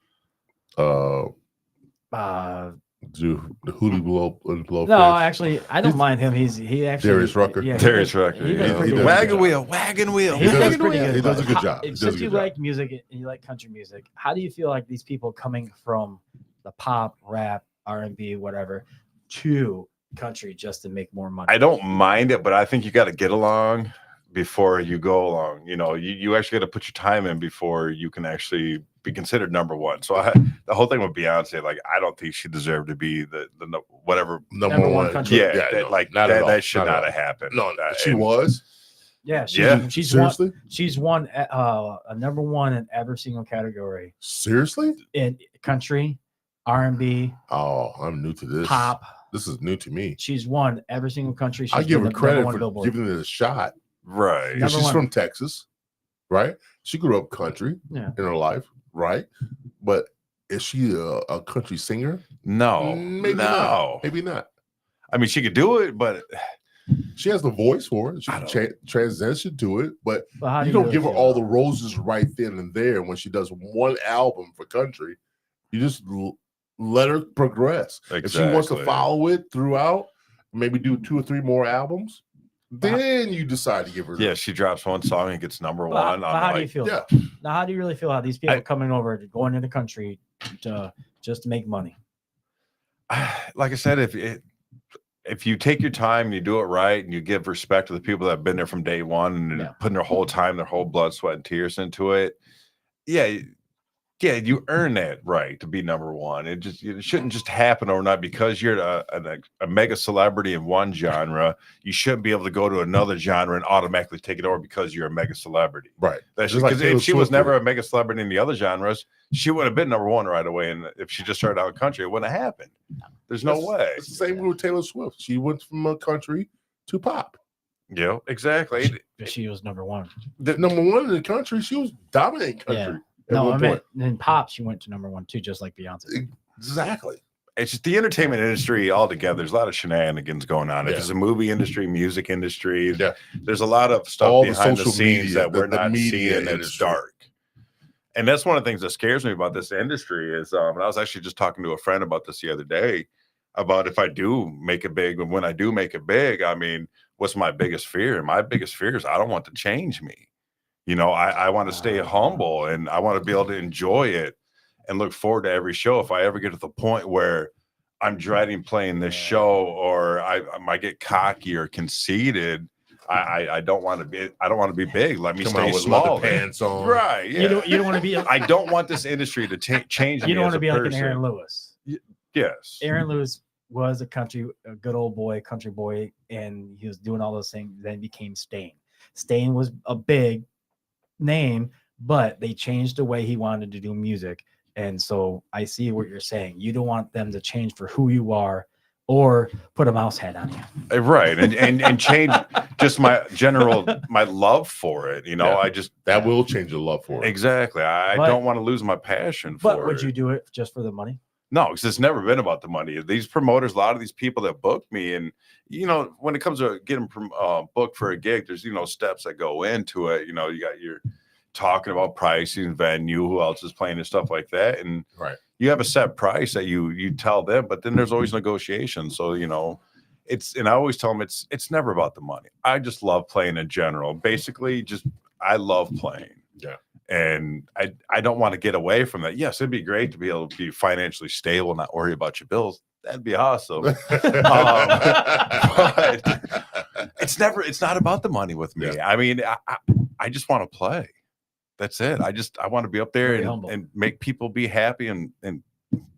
Do the Hootie blow? No, actually, I don't mind him. He actually Darius Rucker. Yeah, Darius Rucker. he does Yeah. pretty He good. does. Wagon wheel, wagon wheel. He does does pretty good. good. He does a but good how- job. He does a Since good you job. like music and you like country music, how do you feel like these people coming from the pop, rap, R&B, whatever, to country just to make more money? I don't mind it, but I think you got to get along before you go along. You know, you actually got to put your time in before you can actually be considered number one. So the whole thing with Beyonce, like, I don't think she deserved to be the whatever. Number one country. Yeah, Yeah, that, no, like not at all. that should Not at not all. have happened. No, she And- was. Yeah, Yeah, she's Seriously? won a number one in every single category Seriously? in country, R&B, Oh, I'm new to this. pop. This is new to me. She's won every single country. She's I give been her the credit number one for Billboard. giving it a shot. Right. Number She's one. from Texas, right? She grew up country Yeah. in her life, right? But is she a country singer? No. Maybe no. not. Maybe not. I mean, she could do it, but She has the voice for it. She I can transition to it, but But how do you don't really give her feel all about the roses right then and there when she does one album for country. You just let her progress. If she wants to Exactly. follow it throughout, maybe do 2 or 3 more albums, then you decide to give her. yeah, she drops one song and gets number But one. how I'm do you like, feel? yeah. Now, how do you really feel how these people coming over to going into the country to just to make money? like I said, if if you take your time and you do it right and you give respect to the people that have been there from day one and putting their whole time, their whole blood, sweat, and tears into it, you earn that right to be number one. It shouldn't just happen overnight because you're a mega celebrity in one genre. You shouldn't be able to go to another genre and automatically take it over because you're a mega celebrity. Right. Because if she was never a mega celebrity in the other genres, she would have been number one right away. And if she just started out country, it wouldn't have happened. There's no way. It's the same with Taylor Swift. She went from a country to pop. Yeah, exactly. She was number one. Number one in the country. She was dominating country. No, I meant in pop, she went to number one too, just like Beyonce. Exactly. It's just the entertainment industry altogether. There's a lot of shenanigans going on. It's the movie industry, music industry. Yeah. There's a lot of stuff behind the scenes that we're not seeing, and it's dark. And that's one of the things that scares me about this industry is, and I was actually just talking to a friend about this the other day, about if I do make it big, and when I do make it big, I mean, what's my biggest fear? And my biggest fear is I don't want to change me. You know, I want to stay humble, and I want to be able to enjoy it and look forward to every show. If I ever get to the point where I'm dreading playing this show, or I might get cocky or conceited, I don't want to be. I don't want to be big. Let me stay small. Pants on. Right. Yeah. You don't want to be. I don't want this industry to change. You don't want to be person. like an Aaron Lewis. Yes. Aaron Lewis was a good old boy, country boy, and he was doing all those things. Then became Stain. Stain was a big name, but they changed the way he wanted to do music. And so I see what you're saying. You don't want them to change for who you are or put a mouse head on you. Right. And change just my love for it. You know, that will change your love for it. Exactly. I don't want to lose my passion for it. But would you do it just for the money? No, because it's never been about the money. These promoters, a lot of these people that book me, and you know, when it comes to getting booked for a gig, there's steps that go into it. You know, you got your talking about pricing, venue, who else is playing, and stuff like that, and you have a set price that you tell them, but then there's always negotiations. So and I always tell them it's never about the money. I just love playing in general. Basically, I love playing. Yeah. And I don't want to get away from that. Yes, it'd be great to be able to be financially stable, not worry about your bills. That'd be awesome. But it's not about the money with me. Yeah. I mean, I just want to play. That's it. I want to be up there and make people be happy and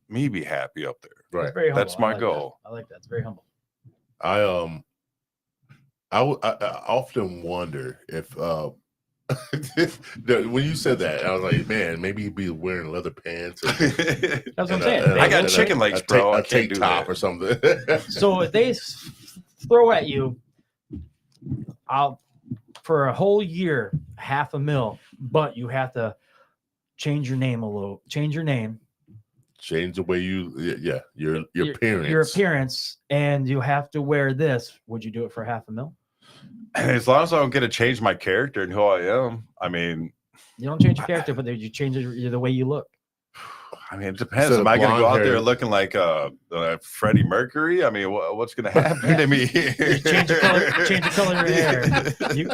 me be happy up there. Right. That's my goal. I like that. It's very humble. I often wonder if when you said that, I was like, man, maybe he'd be wearing leather pants. That's what I'm saying. I got chicken legs, bro. A tank top or something. So if they throw at you, for a whole year, $500,000, but you have to change your name a little. Change your name. Change the way your appearance. Your appearance, and you have to wear this. Would you do it for $500,000? As long as I don't get to change my character and who I am, I mean, you don't change your character, but you change the way you look. I mean, it depends. Am I going to go out there looking like Freddie Mercury? I mean, what's going to happen to me? You change the color of your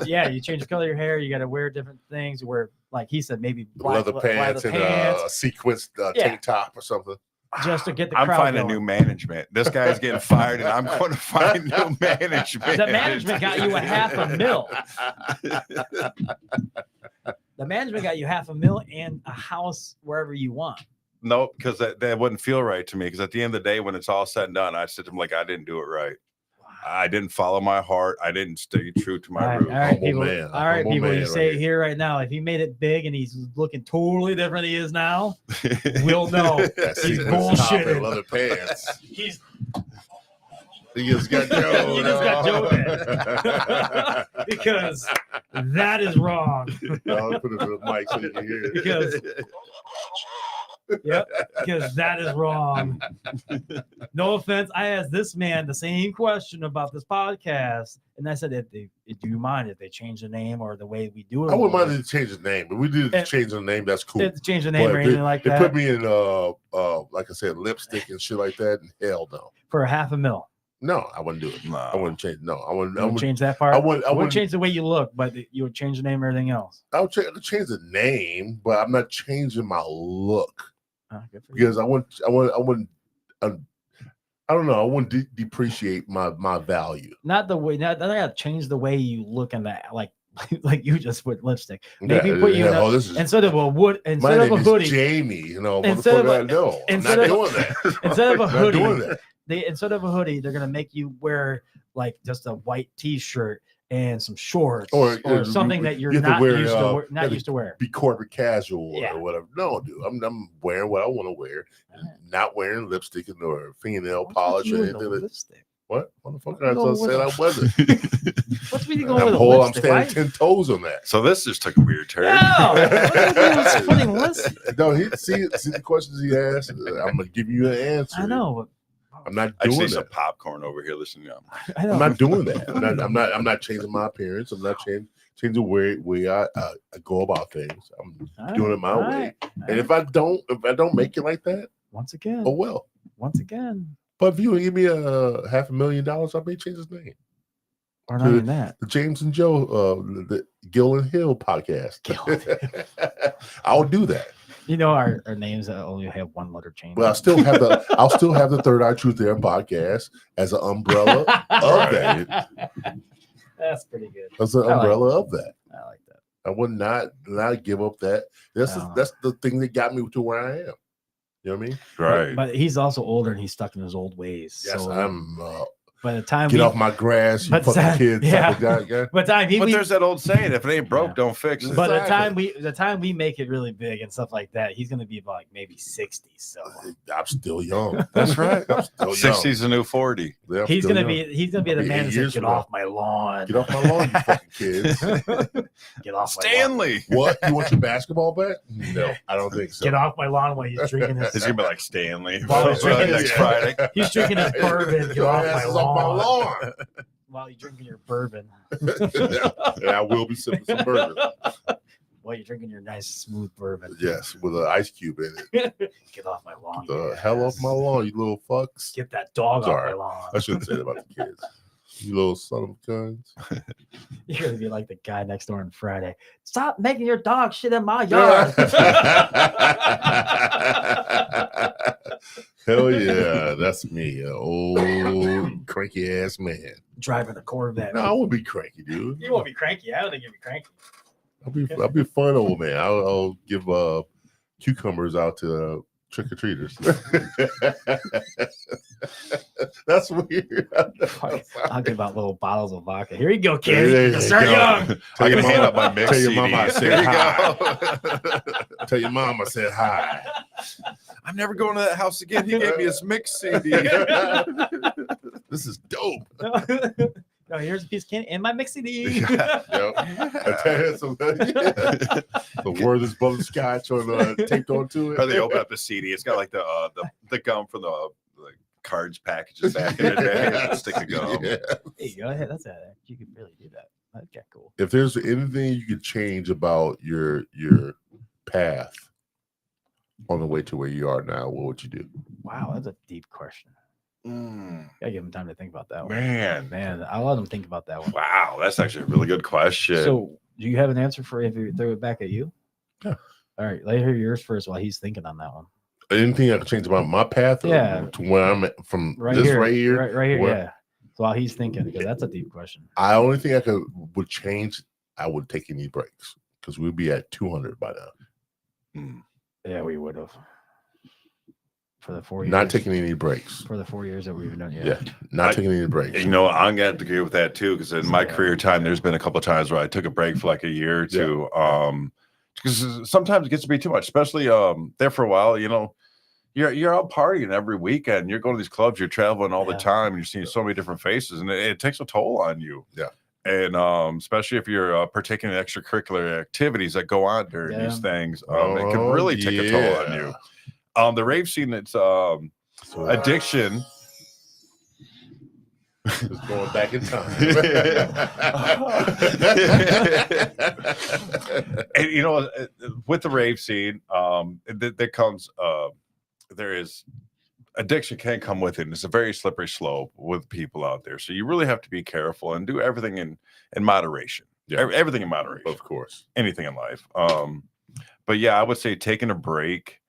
hair. You change the color of your hair. You got to wear different things. You wear, like he said, maybe leather pants and a sequenced tank top or something. Just to get the crowd I'm finding new management. This guy's getting fired, and I'm going to find new management. The management got you $500,000. The management got you $500,000 and a house wherever you want. Nope, because that wouldn't feel right to me. Because at the end of the day, when it's all said and done, I sit there like I didn't do it right. Wow. I didn't follow my heart. I didn't stay true to my roots. All right, people. You say it here right now. If he made it big and he's looking totally different than he is now, we'll know he's bullshitting. Leather pants. He just got Joe. He just got Joe there. Because that is wrong. I'll put it in the mic so you can hear it. Because that is wrong. No offense. I asked this man the same question about this podcast, and I said, do you mind if they change the name or the way we do it? I wouldn't mind if they change the name. If we did change the name, that's cool. Change the name or anything like that. They put me in like I said, lipstick and shit like that, and hell no. For $500,000. No, I wouldn't do it. No. I wouldn't change. No, I wouldn't change that part. I wouldn't change the way you look, but you would change the name and everything else. I would change the name, but I'm not changing my look. Good for because you. I I don't know. I wouldn't depreciate my value. Not the way. Not I gotta change the way you look in that. Like you just put lipstick. Maybe put you in a, this is instead of a wood. my Instead of name a is hoodie. Jamie. You know, Instead of motherfucker. a- No, I'm instead not of- doing that. Instead of a I'm not doing hoodie, that. instead of a hoodie, they're gonna make you wear like just a white T-shirt and some shorts Or, something that you're you have to not wear, used to you wear, have not to used to wear. Be corporate casual Yeah. or whatever. No, dude, I'm wearing what I want to wear. Not wearing lipstick or fingernail polish or anything. Lipstick. What? Motherfucker, Why I you going just said I with wasn't. What's really going with a I'm lipstick? standing Why- 10 toes on that. So this just took a weird turn. No, what are you putting lipstick? No, see the questions he asked. I'm gonna give you an answer. I know. I'm not I see doing some that. popcorn over here. Listen, I know. I'm not doing that. I'm not changing my appearance. I'm not changing the way I go about things. I'm doing it my way. And if I don't make it like that, once again, oh well. But if you give me $500,000, I may change his name. or not even that. The James and Joe, the Gill and Hill podcast. I'll do that. You know our names that only have one letter change. But I'll still have the Third Eye Truth There podcast as an umbrella of that. That's pretty good. As an umbrella of that. I like that. I would not give up that. That's the thing that got me to where I am. You know what I mean? right. But he's also older and he's stuck in his old ways. Yes, so I'm. by the time Get off my grass, you but fucking that- kids. yeah. But But There's that old saying: if it ain't broke, Yeah. don't fix it. But Exactly. the time we make it really big and stuff like that, he's gonna be about like maybe 60. So I'm still young. That's right. I'm still young. 60's the new 40. Yeah, I'm he's still gonna young. be the I'll be man 8 that says, years "Get from now. off my lawn, Get off my lawn, you fucking kids. get off my lawn, Stanley. What? You want your basketball back? No, I don't think so. get off my lawn while he's drinking He's his gonna be like Stanley While he's drinking next his- Friday. he's drinking his bourbon. Get Your off ass my is off my lawn lawn. while you're drinking your bourbon. And I will be sipping some bourbon. While you're drinking your nice smooth bourbon. Yes, with an ice cube in it. Get off my lawn. The you hell off ass. my lawn, you little fucks. Get that dog Sorry. off my lawn. I shouldn't say that about the kids. You little son of guns. You're gonna be like the guy next door on Friday. Stop making your dog shit in my yard. Hell yeah, that's me, an old cranky ass man. Driving a Corvette. No, I won't be cranky, dude. You won't be cranky. I don't think you'll be cranky. I'll be a fun old man. I'll give cucumbers out to trick or treaters. That's weird. I'll give out little bottles of vodka. Here you go, There kid. you Start go. young. Tell I your can hand mama- out my mix tell your CDs. mama I said There you hi. go. Tell your mom I said hi. I'm never going to that house again. He gave me his mix CD. This is dope. Oh, here's a piece of candy and my mix CD. Yep. I tell you some, the word is butterscotch on taped onto it. Or they open up the CD. It's got like the gum from the cards packages back in the day. And a stick of gum. Yeah. There you go. Hey, that's it. You could really do that. Okay, cool. If there's anything you could change about your path on the way to where you are now, what would you do? Wow, that's a deep question. Gotta give him time to think about that one. Man, I'll let him think about that one. wow, that's actually a really good question. So, do you have an answer for if you throw it back at you? Yeah. All right, let me hear yours first while he's thinking on that one. Anything I could change about my path? Yeah. To where I'm at from Right this here, right here. right here. where- Yeah. So while he's thinking, because that's a deep question. I only think I would change. I would take any breaks because we'd be at 200 by now. Yeah, we would have. For the 4 years. Not taking any breaks. For the 4 years that we've done. Yeah, not taking any breaks. You know, I'm gonna have to agree with that too, because in my Yeah. career time, there's been a couple of times where I took a break for like a year or two. Because sometimes it gets to be too much, especially there for a while. You know, you're out partying every weekend. You're going to these clubs. You're traveling all the Yeah. time. And you're seeing so many different faces, and it takes a toll on you. Yeah. And especially if you're partaking in extracurricular activities that go on during these things, it can really take a toll on you. The rave scene, it's addiction. Just going back in time. And you know, with the rave scene, there comes there is addiction can come with it. And it's a very slippery slope with people out there. So you really have to be careful and do everything in moderation. Yeah. Everything in moderation. Of course. Anything in life. But yeah, I would say taking a break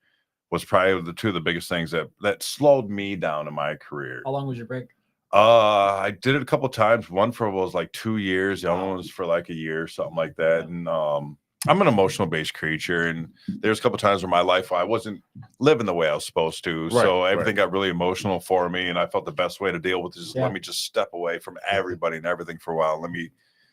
was probably the two of the biggest things that slowed me down in my career. How long was your break? I did it a couple times. One for was like 2 years. The other one was for like a year, something like that. And I'm an emotional based creature, and there's a couple times in my life where I wasn't living the way I was supposed to. So everything got really emotional for me, and I felt the best way to deal with it is let me just step away from everybody and everything for a while. Let me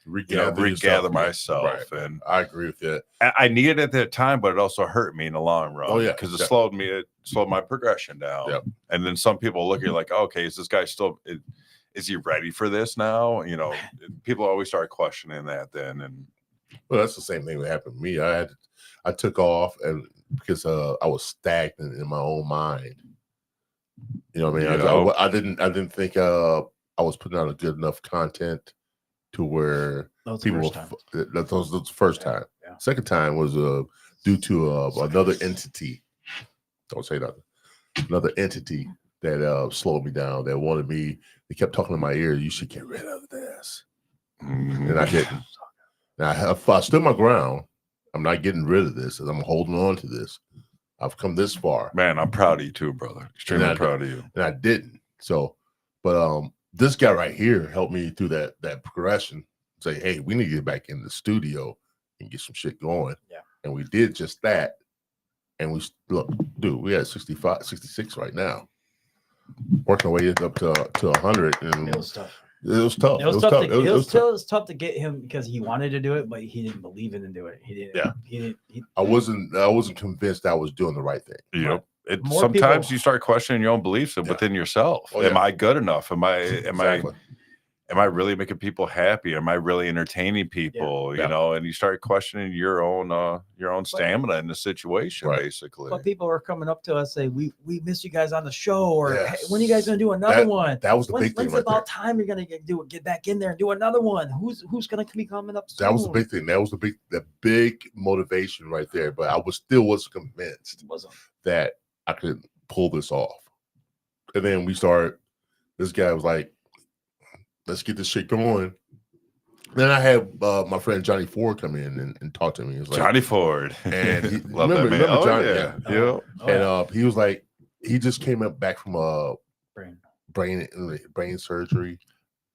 regather myself. And I agree with that. I needed it at that time, but it also hurt me in the long run. Oh yeah, because it slowed my progression down. Yep. And then some people look at you like, okay, is this guy still? Is he ready for this now? You know, people always start questioning that then. And well, that's the same thing that happened to me. I took off and because I was stagnant in my own mind. You know what I mean? I didn't think I was putting out a good enough content to where people that was the first time. Yeah. Second time was due to another entity. Don't say nothing. Another entity that slowed me down. That wanted me. They kept talking in my ear. You should get rid of this, and I didn't. Now, if I stood my ground, I'm not getting rid of this. I'm holding on to this. I've come this far. Man, I'm proud of you too, brother. Extremely proud of you. And I didn't. So, but this guy right here helped me through that progression. Say, hey, we need to get back in the studio and get some shit going. Yeah. And we did just that. And we look, dude, we had 65, 66 right now. Working our way up to 100. And it was tough. It was tough. It was tough to get him because he wanted to do it, but he didn't believe in doing it. He didn't. Yeah. I wasn't convinced I was doing the right thing. Yep. Sometimes you start questioning your own beliefs within yourself. Am I good enough? Am I really making people happy? Am I really entertaining people? You know, and you start questioning your own stamina in the situation, basically. But people are coming up to us say, "We miss you guys on the show," or hey, when are you guys gonna do another one? That was the big thing. When's about time you're gonna get back in there and do another one? Who's gonna be coming up soon? That was the big thing. That was the big motivation right there. But I wasn't convinced that I could pull this off. And then we started. This guy was like, let's get this shit going. Then I had my friend Johnny Ford come in and talk to me. He was like, Johnny Ford. And he, love that man. Remember Johnny? Yeah. And he was like, he just came back from brain surgery.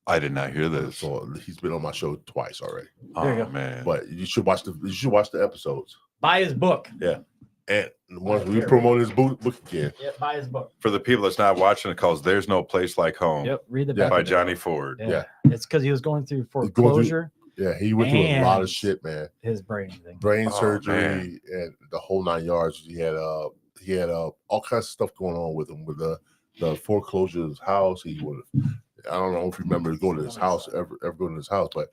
I did not hear this. So he's been on my show twice already. Oh man. But you should watch the episodes. Buy his book. Yeah. And once we promote his book again. Yeah, buy his book. For the people that's not watching, it calls "There's No Place Like Home." Yep, read the back by Johnny Ford. Yeah. It's because he was going through foreclosure. He went through a lot of shit, man. His brain surgery and the whole 9 yards. He had all kinds of stuff going on with him with the foreclosure of his house. I don't know if you remember going to his house ever going to his house, but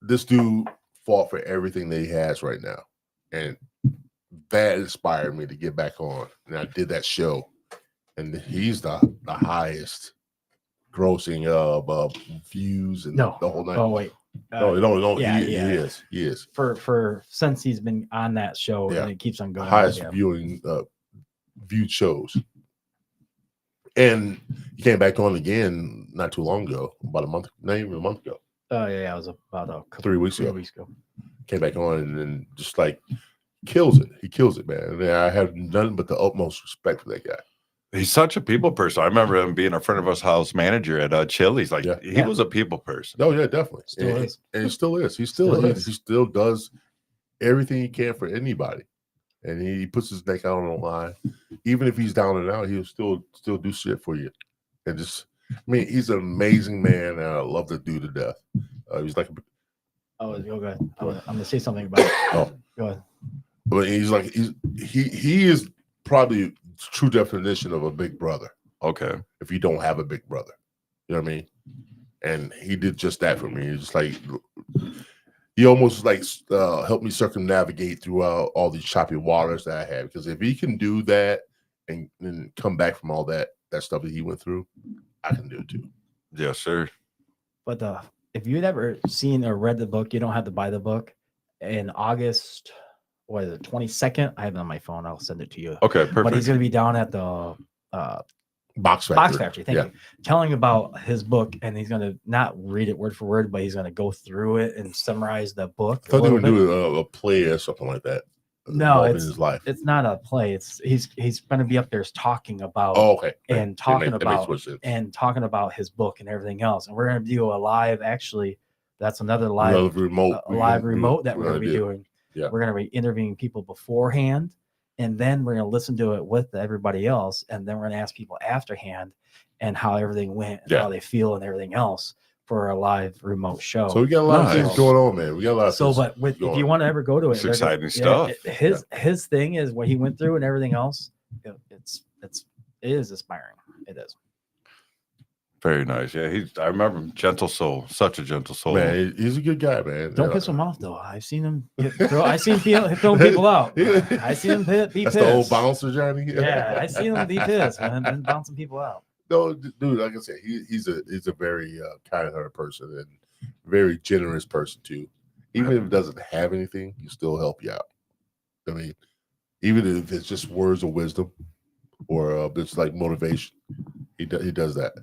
this dude fought for everything that he has right now, and that inspired me to get back on, and I did that show, and he's the highest grossing views and the whole night. Oh wait, no, he is for since he's been on that show, and it keeps on going. Highest viewed shows, and he came back on again not too long ago, about a month ago. Oh yeah, it was about 3 weeks ago. Came back on and then just like. Kills it. He kills it, man. And I have nothing but the utmost respect for that guy. He's such a people person. I remember him being a friend of us house manager at Chili's. Like he was a people person. Oh yeah, definitely. And he still is. He still does everything he can for anybody. And he puts his neck out on the line. Even if he's down and out, he'll still do shit for you. And he's an amazing man, and I love the dude to death. He's like go ahead. I'm gonna say something about it. Oh, go ahead. But he is probably the true definition of a big brother. Okay. If you don't have a big brother, you know what I mean? And he did just that for me. He's just like he almost like helped me circumnavigate throughout all these choppy waters that I had. Because if he can do that and come back from all that stuff that he went through, I can do it too. Yes, sir. But if you'd ever seen or read the book, you don't have to buy the book. In August, what is it, 22nd? I have it on my phone. I'll send it to you. Okay, perfect. But he's going to be down at the Box Factory. Thank you. Telling about his book, and he's going to not read it word for word, but he's going to go through it and summarize the book. I thought they would do a play or something like that. No, involved in his life? it's not a play. He's going to be up there talking about Oh, okay. and That talking makes about more sense. and talking about his book and everything else. And we're going to do a live. Actually, that's another live Another remote, live remote that we're going to be do. doing. Yeah. We're going to be interviewing people beforehand, and then we're going to listen to it with everybody else, and then we're going to ask people afterhand and how everything went, and how they feel, and everything else for a live remote show. So we got a lot of things going on, man. We got a lot of so, things. But if you want to ever go to it, it's exciting stuff. His thing is what he went through and everything else. It is inspiring. It is. Very nice. Yeah, I remember him, gentle soul, such a gentle soul. Man, he's a good guy, man. Don't piss him off though. I've seen him. I seen him throwing people out. I seen him be That's pissed. the old bouncer, Johnny. Yeah, I seen him be pissed, man, and bouncing people out. No, dude, like I said, he's a very kind-hearted person and very generous person too. Even if it doesn't have anything, he still help you out. I mean, even if it's just words of wisdom or it's like motivation, he does that.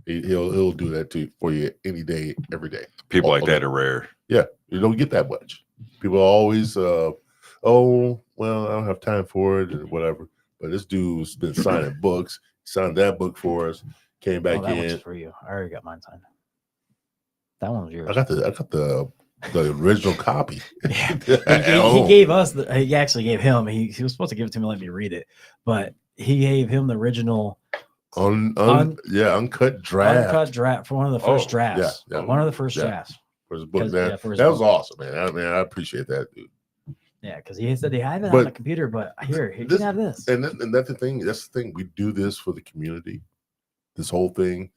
He'll do that for you any day, every day. People like that are rare. Yeah, you don't get that much. People are always, oh, well, I don't have time for it or whatever. But this dude's been signing books. He signed that book for us. Came back that in. one's for you. I already got mine signed. That one's yours. I got the original copy. Yeah. He gave us. He actually gave him. He was supposed to give it to me. Let me read it, but he gave him the original. Uncut draft. Uncut draft for one of the first drafts. Yeah, one of the first drafts for his book. That was book. awesome, man. I appreciate that, dude. Yeah, because he said he had it on the computer, but here you can have this. And that's the thing. That's the thing. We do this for the community. This whole thing,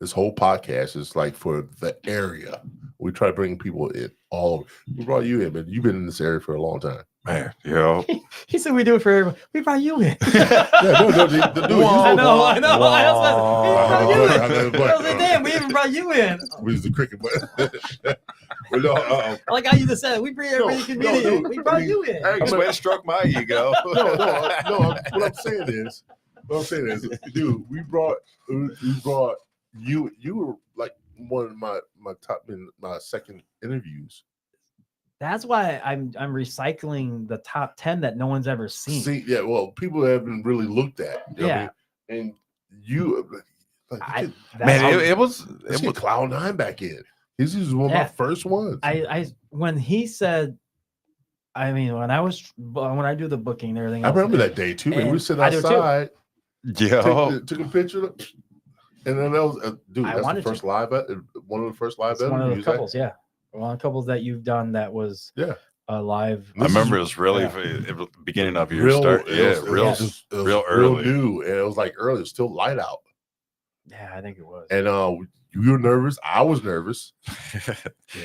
this whole podcast is like for the area. We try to bring people in all over. We brought you in, man. You've been in this area for a long time. Man, yo. He said we do it for everyone. We brought you in. Yeah, no, the dude. I know. I was like, But, damn, we even brought you in. We was the cricket, but like how you just said, we bring everybody community. We brought you in. Hey, way to stroke my ego. No. What I'm saying is, dude, we brought you. You were like one of my top in my second interviews. That's why I'm recycling the top 10 that no one's ever seen. Yeah, well, people haven't really looked at. You know what I mean? And you, it was Cloud9 back in. This is one of my first ones. When he said, I mean, when I do the booking and everything. I remember that day too. Man. We sit outside. Yeah, took a picture. And then that was, dude, that's the first live. One of the first live. One of the couples, yeah. One of the couples that you've done that was a live. I remember it was really the beginning of your start. Yeah, real early. Real new. And it was like early. It was still light out. Yeah, I think it was. And you were nervous. I was nervous.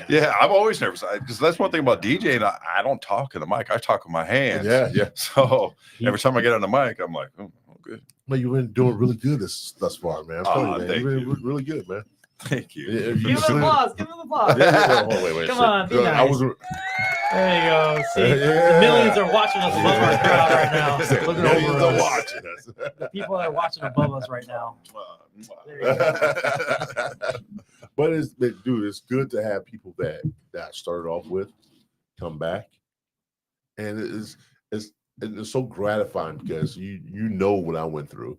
Yeah, I'm always nervous. Because that's one thing about DJing. I don't talk in the mic. I talk with my hands. Yeah. So every time I get on the mic, I'm like, oh, good. Well, you've been doing really good thus far, man. I'm telling you, man. You've been really good, man. Thank you. Give him applause. Wait. Come on, be nice. There you go. See, the millions are watching us above our crowd right now. Looking over us. Watching us. The people that are watching above us right now. There you go. But it's good to have people that I started off with come back, and it's so gratifying because you know what I went through.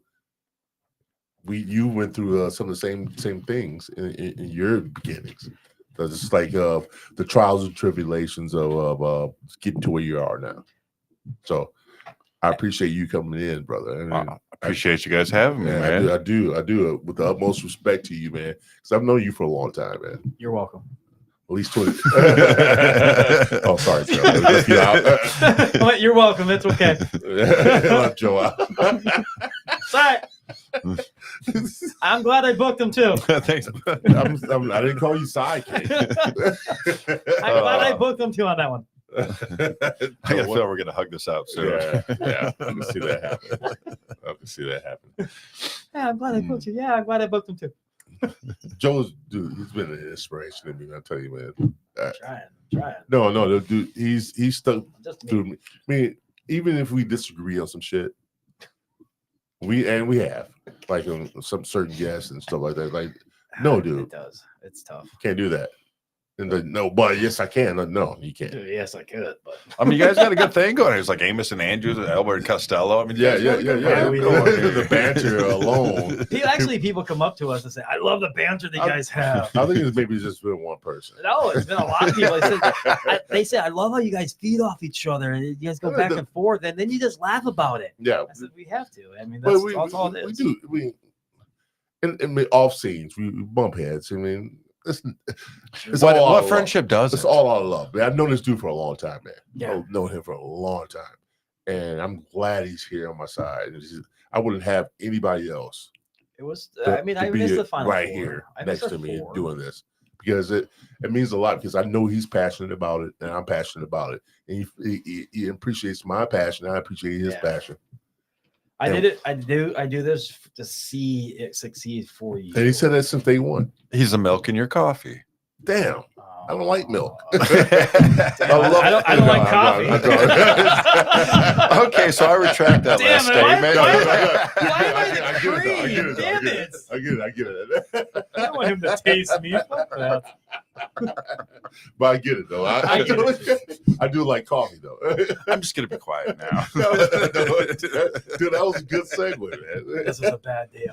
You went through some of the same things in your beginnings. So it's just like the trials and tribulations of getting to where you are now. So I appreciate you coming in, brother. I appreciate you guys having me, man. I do with the utmost respect to you, man, because I've known you for a long time, man. You're welcome. At least 20. Oh, sorry, Joe. You're welcome. It's okay. Let Joe out. Sorry. I'm glad I booked him too. Thanks. I didn't call you sidekick. I'm glad I booked him too on that one. I got a feel we're gonna hug this out soon. Yeah. I can see that happen. Yeah, I'm glad I booked you. Yeah, I'm glad I booked him too. Joe's dude, he's been an inspiration to me. I tell you, man. Trying. No, dude, he's stuck through me. I mean, even if we disagree on some shit, we have like on some certain guests and stuff like that. Like, no, dude, It does. It's tough. Can't do that. And no, but yes, I can. No, you can't. Yes, I could, but I mean, you guys got a good thing going. It's like Amos and Andrews and Albert and Costello. I mean, you Yeah. guys got a good vibe going here. The banter alone. people come up to us and say, "I love the banter that you guys have." I think it's maybe just been one person. No, it's been a lot of people. They said, "I love how you guys feed off each other and you guys go back and forth, and then you just laugh about it." Yeah, I said, "We have to." I mean, that's all it is. We do. In the off scenes, we bump heads. I mean, it's what friendship does It's it? all out of love. Man, I've known this dude for a long time, man. Yeah. I've known him for a long time, and I'm glad he's here on my side. I wouldn't have anybody else. It was. I missed the final right four. here I next missed to the me four. doing this because it means a lot because I know he's passionate about it and I'm passionate about it, and he appreciates my passion. And I appreciate his passion. I did it. I do this to see it succeed for you. And he said that since day one. He's the milk in your coffee. Damn. I don't like milk. I don't like coffee. Okay, so I retract that last statement. Why am I the cream? Damn it. I get it. I don't want him to taste me. Fuck that. But I get it though. I do like coffee though. I'm just gonna be quiet now. Dude, that was a good segue, man. This is a bad day.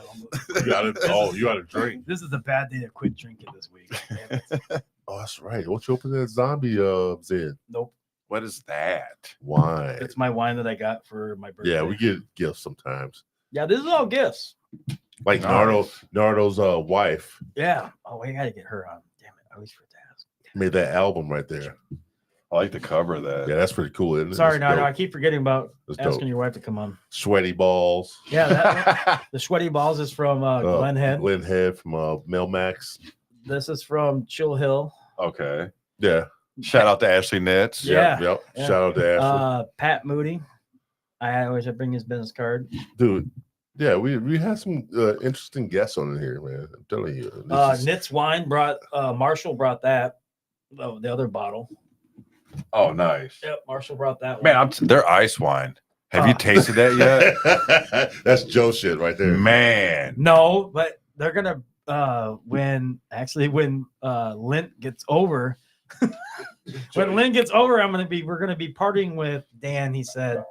You gotta drink. This is a bad day to quit drinking this week. Damn it. Oh, that's right. Don't you open that zombie Zed? Nope. What is that? Wine. It's my wine that I got for my birthday. Yeah, we get gifts sometimes. Yeah, this is all gifts. Like Nardo's wife Yeah. Oh, I gotta get her on. Damn it. I always forget to ask. made that album right there. I like the cover of that. Yeah, that's pretty cool, isn't it? Sorry, That's Nardo. dope. I keep forgetting about That's asking dope. your wife to come on. Sweaty Balls. Yeah, the Sweaty Balls is from Glen Head. Glen Head from Melmax. This is from Chill Hill. Okay. Yeah. Shout out to Ashley Nitz. Yeah. Yep. Yeah. Shout out to Ashley. Pat Moody. I always bring his business card. Dude. Yeah, we had some interesting guests on here, man. I'm telling you. Nitz Wine brought Marshall brought that. Oh, the other bottle. Oh, nice. Yep, Marshall brought that one. Man, they're ice wine. Have you tasted that yet? That's Joe shit right there. Man. No, but they're gonna when Lint gets over. When Lynn gets over, we're gonna be partying with Dan, he said,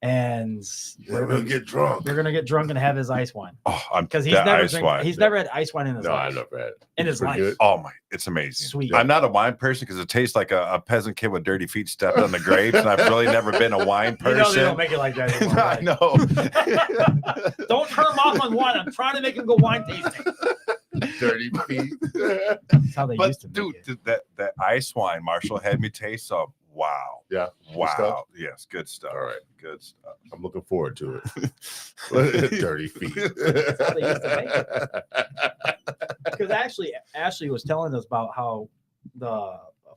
and we're gonna get drunk. We're gonna get drunk and have his ice wine. Oh, because he's never had ice wine in his life. I never had it. In his life. Good. Oh my, it's amazing. Sweet. I'm not a wine person because it tastes like a peasant kid with dirty feet stepped on the grapes, and I've really never been a wine person. You know they don't make it like that anymore. I Right? know. Don't turn him off on wine. I'm trying to make him go wine tasting. Dirty feet. That's how they used to Dude, make it. that ice wine Marshall had me taste of. Wow. Yeah. Wow. stuff? Yes, good stuff. All right. Good stuff. I'm looking forward to it. Dirty feet. That's how they used to make it. Because actually, Ashley was telling us about how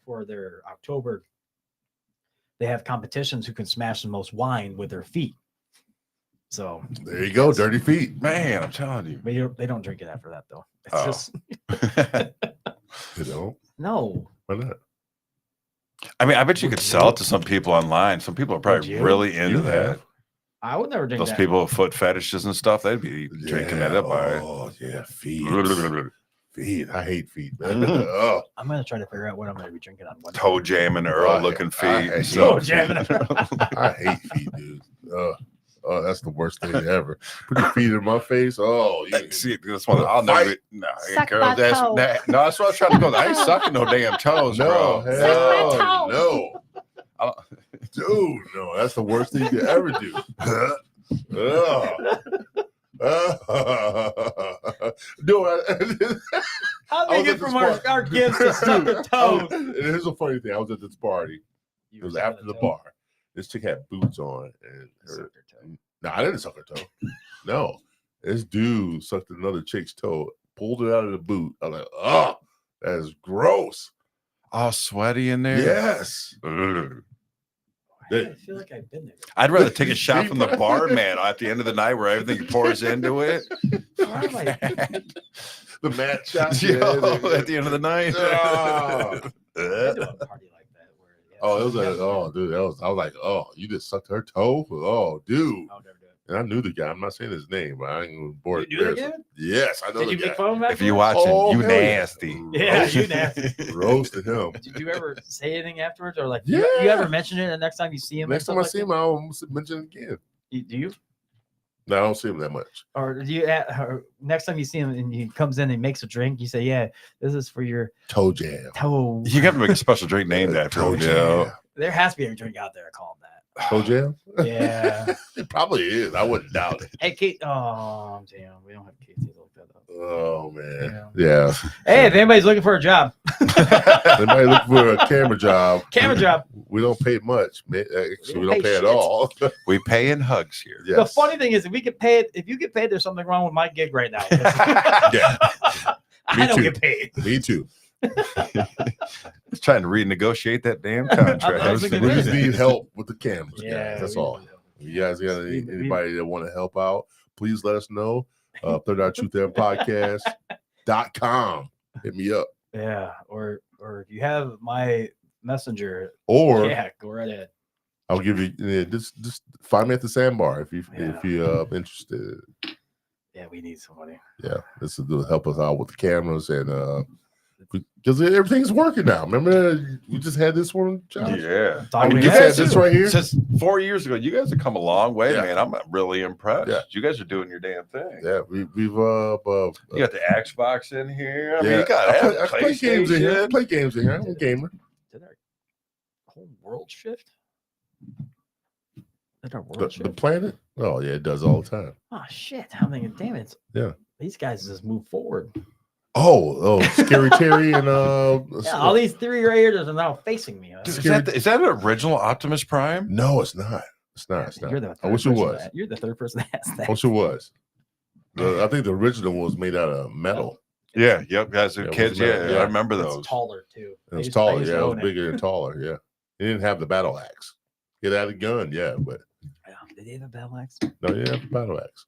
for their October, they have competitions who can smash the most wine with their feet. So there you go, dirty feet. Man, I'm telling you. but they don't drink it after that though. It's Oh. just You know? no. Why not? I mean, I bet you could sell it to some people online. Some people are probably Would you? really into You that. have. I would never drink Those that. people with foot fetishes and stuff, they'd be drinking that up by. Oh, yeah, feet. Feet. I hate feet, man. Mhm. Oh, I'm gonna try to figure out what I'm gonna be drinking on Monday. Toe jamming Earl looking I feet. hate So, Toe jamming. I hate feet, dude. Oh, that's the worst thing ever. Put your feet in my face. Oh, you, see, this one I'll never. No, Suck girls, my toe. no, that's what I was trying to go. I ain't sucking no damn toes, no, bro. hell Suck my no. Dude, no, that's the worst thing you could ever do. No, How I they was get at from this our gifts to sucking toes? And here's a funny thing. I was at this party. It was after the bar. This chick had boots on, and no, I didn't suck her toe. No, this dude sucked another chick's toe, pulled it out of the boot. I'm like, oh, that is gross. All sweaty in there. Yes. Ugh. I feel like I've been there. I'd rather take a shot from the barman at the end of the night where everything pours into it. Why am I- The mat shot. Yo, at the end of the night. Oh. I've been to a party like that where Oh, it was like, oh, dude, I was like, oh, you just sucked her toe? Oh, dude. I'll never do it. And I knew the guy. I'm not saying his name, but I ain't gonna bore You knew the embarrass him. guy? Yes, I know Did the you guy. make fun of him? If you afterwards? watching, Oh, you hell yeah. nasty. Yeah, you nasty. Roasted him. Did you ever say anything afterwards, or like, Yeah. you ever mention it the next time you see him? Next time I see him, I'll mention it again. Do you? No, I don't see him that much. Or do you? Or next time you see him and he comes in and makes a drink, you say, "Yeah, this is for your Toe jam. toe." You got to make a special drink named after Toe him. jam. Yeah. There has to be a drink out there called that. Toe jam? Yeah. It probably is. I wouldn't doubt it. Hey, Kate. Oh, damn. We don't have Kate to look that up. Oh man. Yeah. Yeah. Hey, if anybody's looking for a job, They might look for a camera job. camera job. We don't pay much. Actually, we don't pay pay at shit. all. We pay in hugs here. Yes. The funny thing is, if you get paid, there's something wrong with my gig right now. Yeah. Me I don't too. get paid. Me too. Just trying to renegotiate that damn contract. I was We thinking just that. need help with the cameras. Yeah, Guys. That's we- all. If you guys got We- anybody that want to help out, please let us know. Third Eye Truth There Podcast.com. Hit me up. Yeah, or if you have my messenger, Or yeah, go right ahead. I'll give you just find me at the sandbar if you Yeah. interested. Yeah, we need somebody. Yeah, this will help us out with the cameras and because everything's working now. Remember, we just had this one, Josh. Yeah. All we We just had had this too. right here. Since 4 years ago, you guys have come a long way, Yeah. man. I'm really impressed. Yeah. You guys are doing your damn thing. Yeah, we've You got the Xbox in here. I mean, yeah, you got I play games in here. I PlayStation. play games in here. I'm a gamer. Did our whole world shift? Did our world The shift? planet? Oh yeah, it does all the time. Oh shit! I'm thinking, damn it. Yeah. These guys just move forward. Oh, Scary Terry and Yeah, all these three raiders are now facing me. Dude, is that an original Optimus Prime? No, it's not. It's not. It's not. You're the I wish it third person was. You're the third person that asked I that. wish it was. I think the original one was made out of metal. Yeah, yep. As Yeah, it kids, was yeah, metal, yeah. I remember It's those. taller too. It was I taller. used Yeah, to it was own it. bigger and taller. Yeah, it didn't have the battle axe. It had a gun. Yeah, but Yeah, did they have a battle axe? no, you have the battle axe.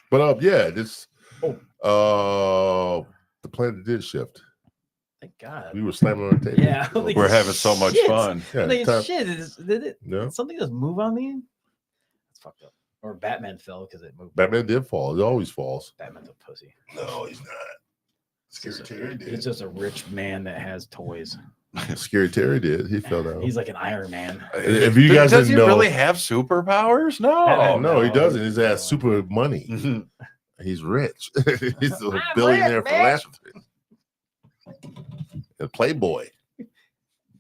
But yeah, this the planet did shift. Thank God. We were slamming on the table. Yeah, like, We're having so much shit. fun. Yeah, Like, time- shit, did yeah. something just move on me? That's fucked up. Or Batman fell because it moved. Batman did fall. It always falls. Batman's a pussy. No, he's not. Scary Terry He's just a rich man that has toys. Scary Terry did. He fell down. He's like an Iron Man. If you guys does he didn't know, really have superpowers? No. Batman- no, he no, doesn't. he- He's has super money. Mhm. He's rich. He's a I'm billionaire rich, bitch. philanthropist. A playboy.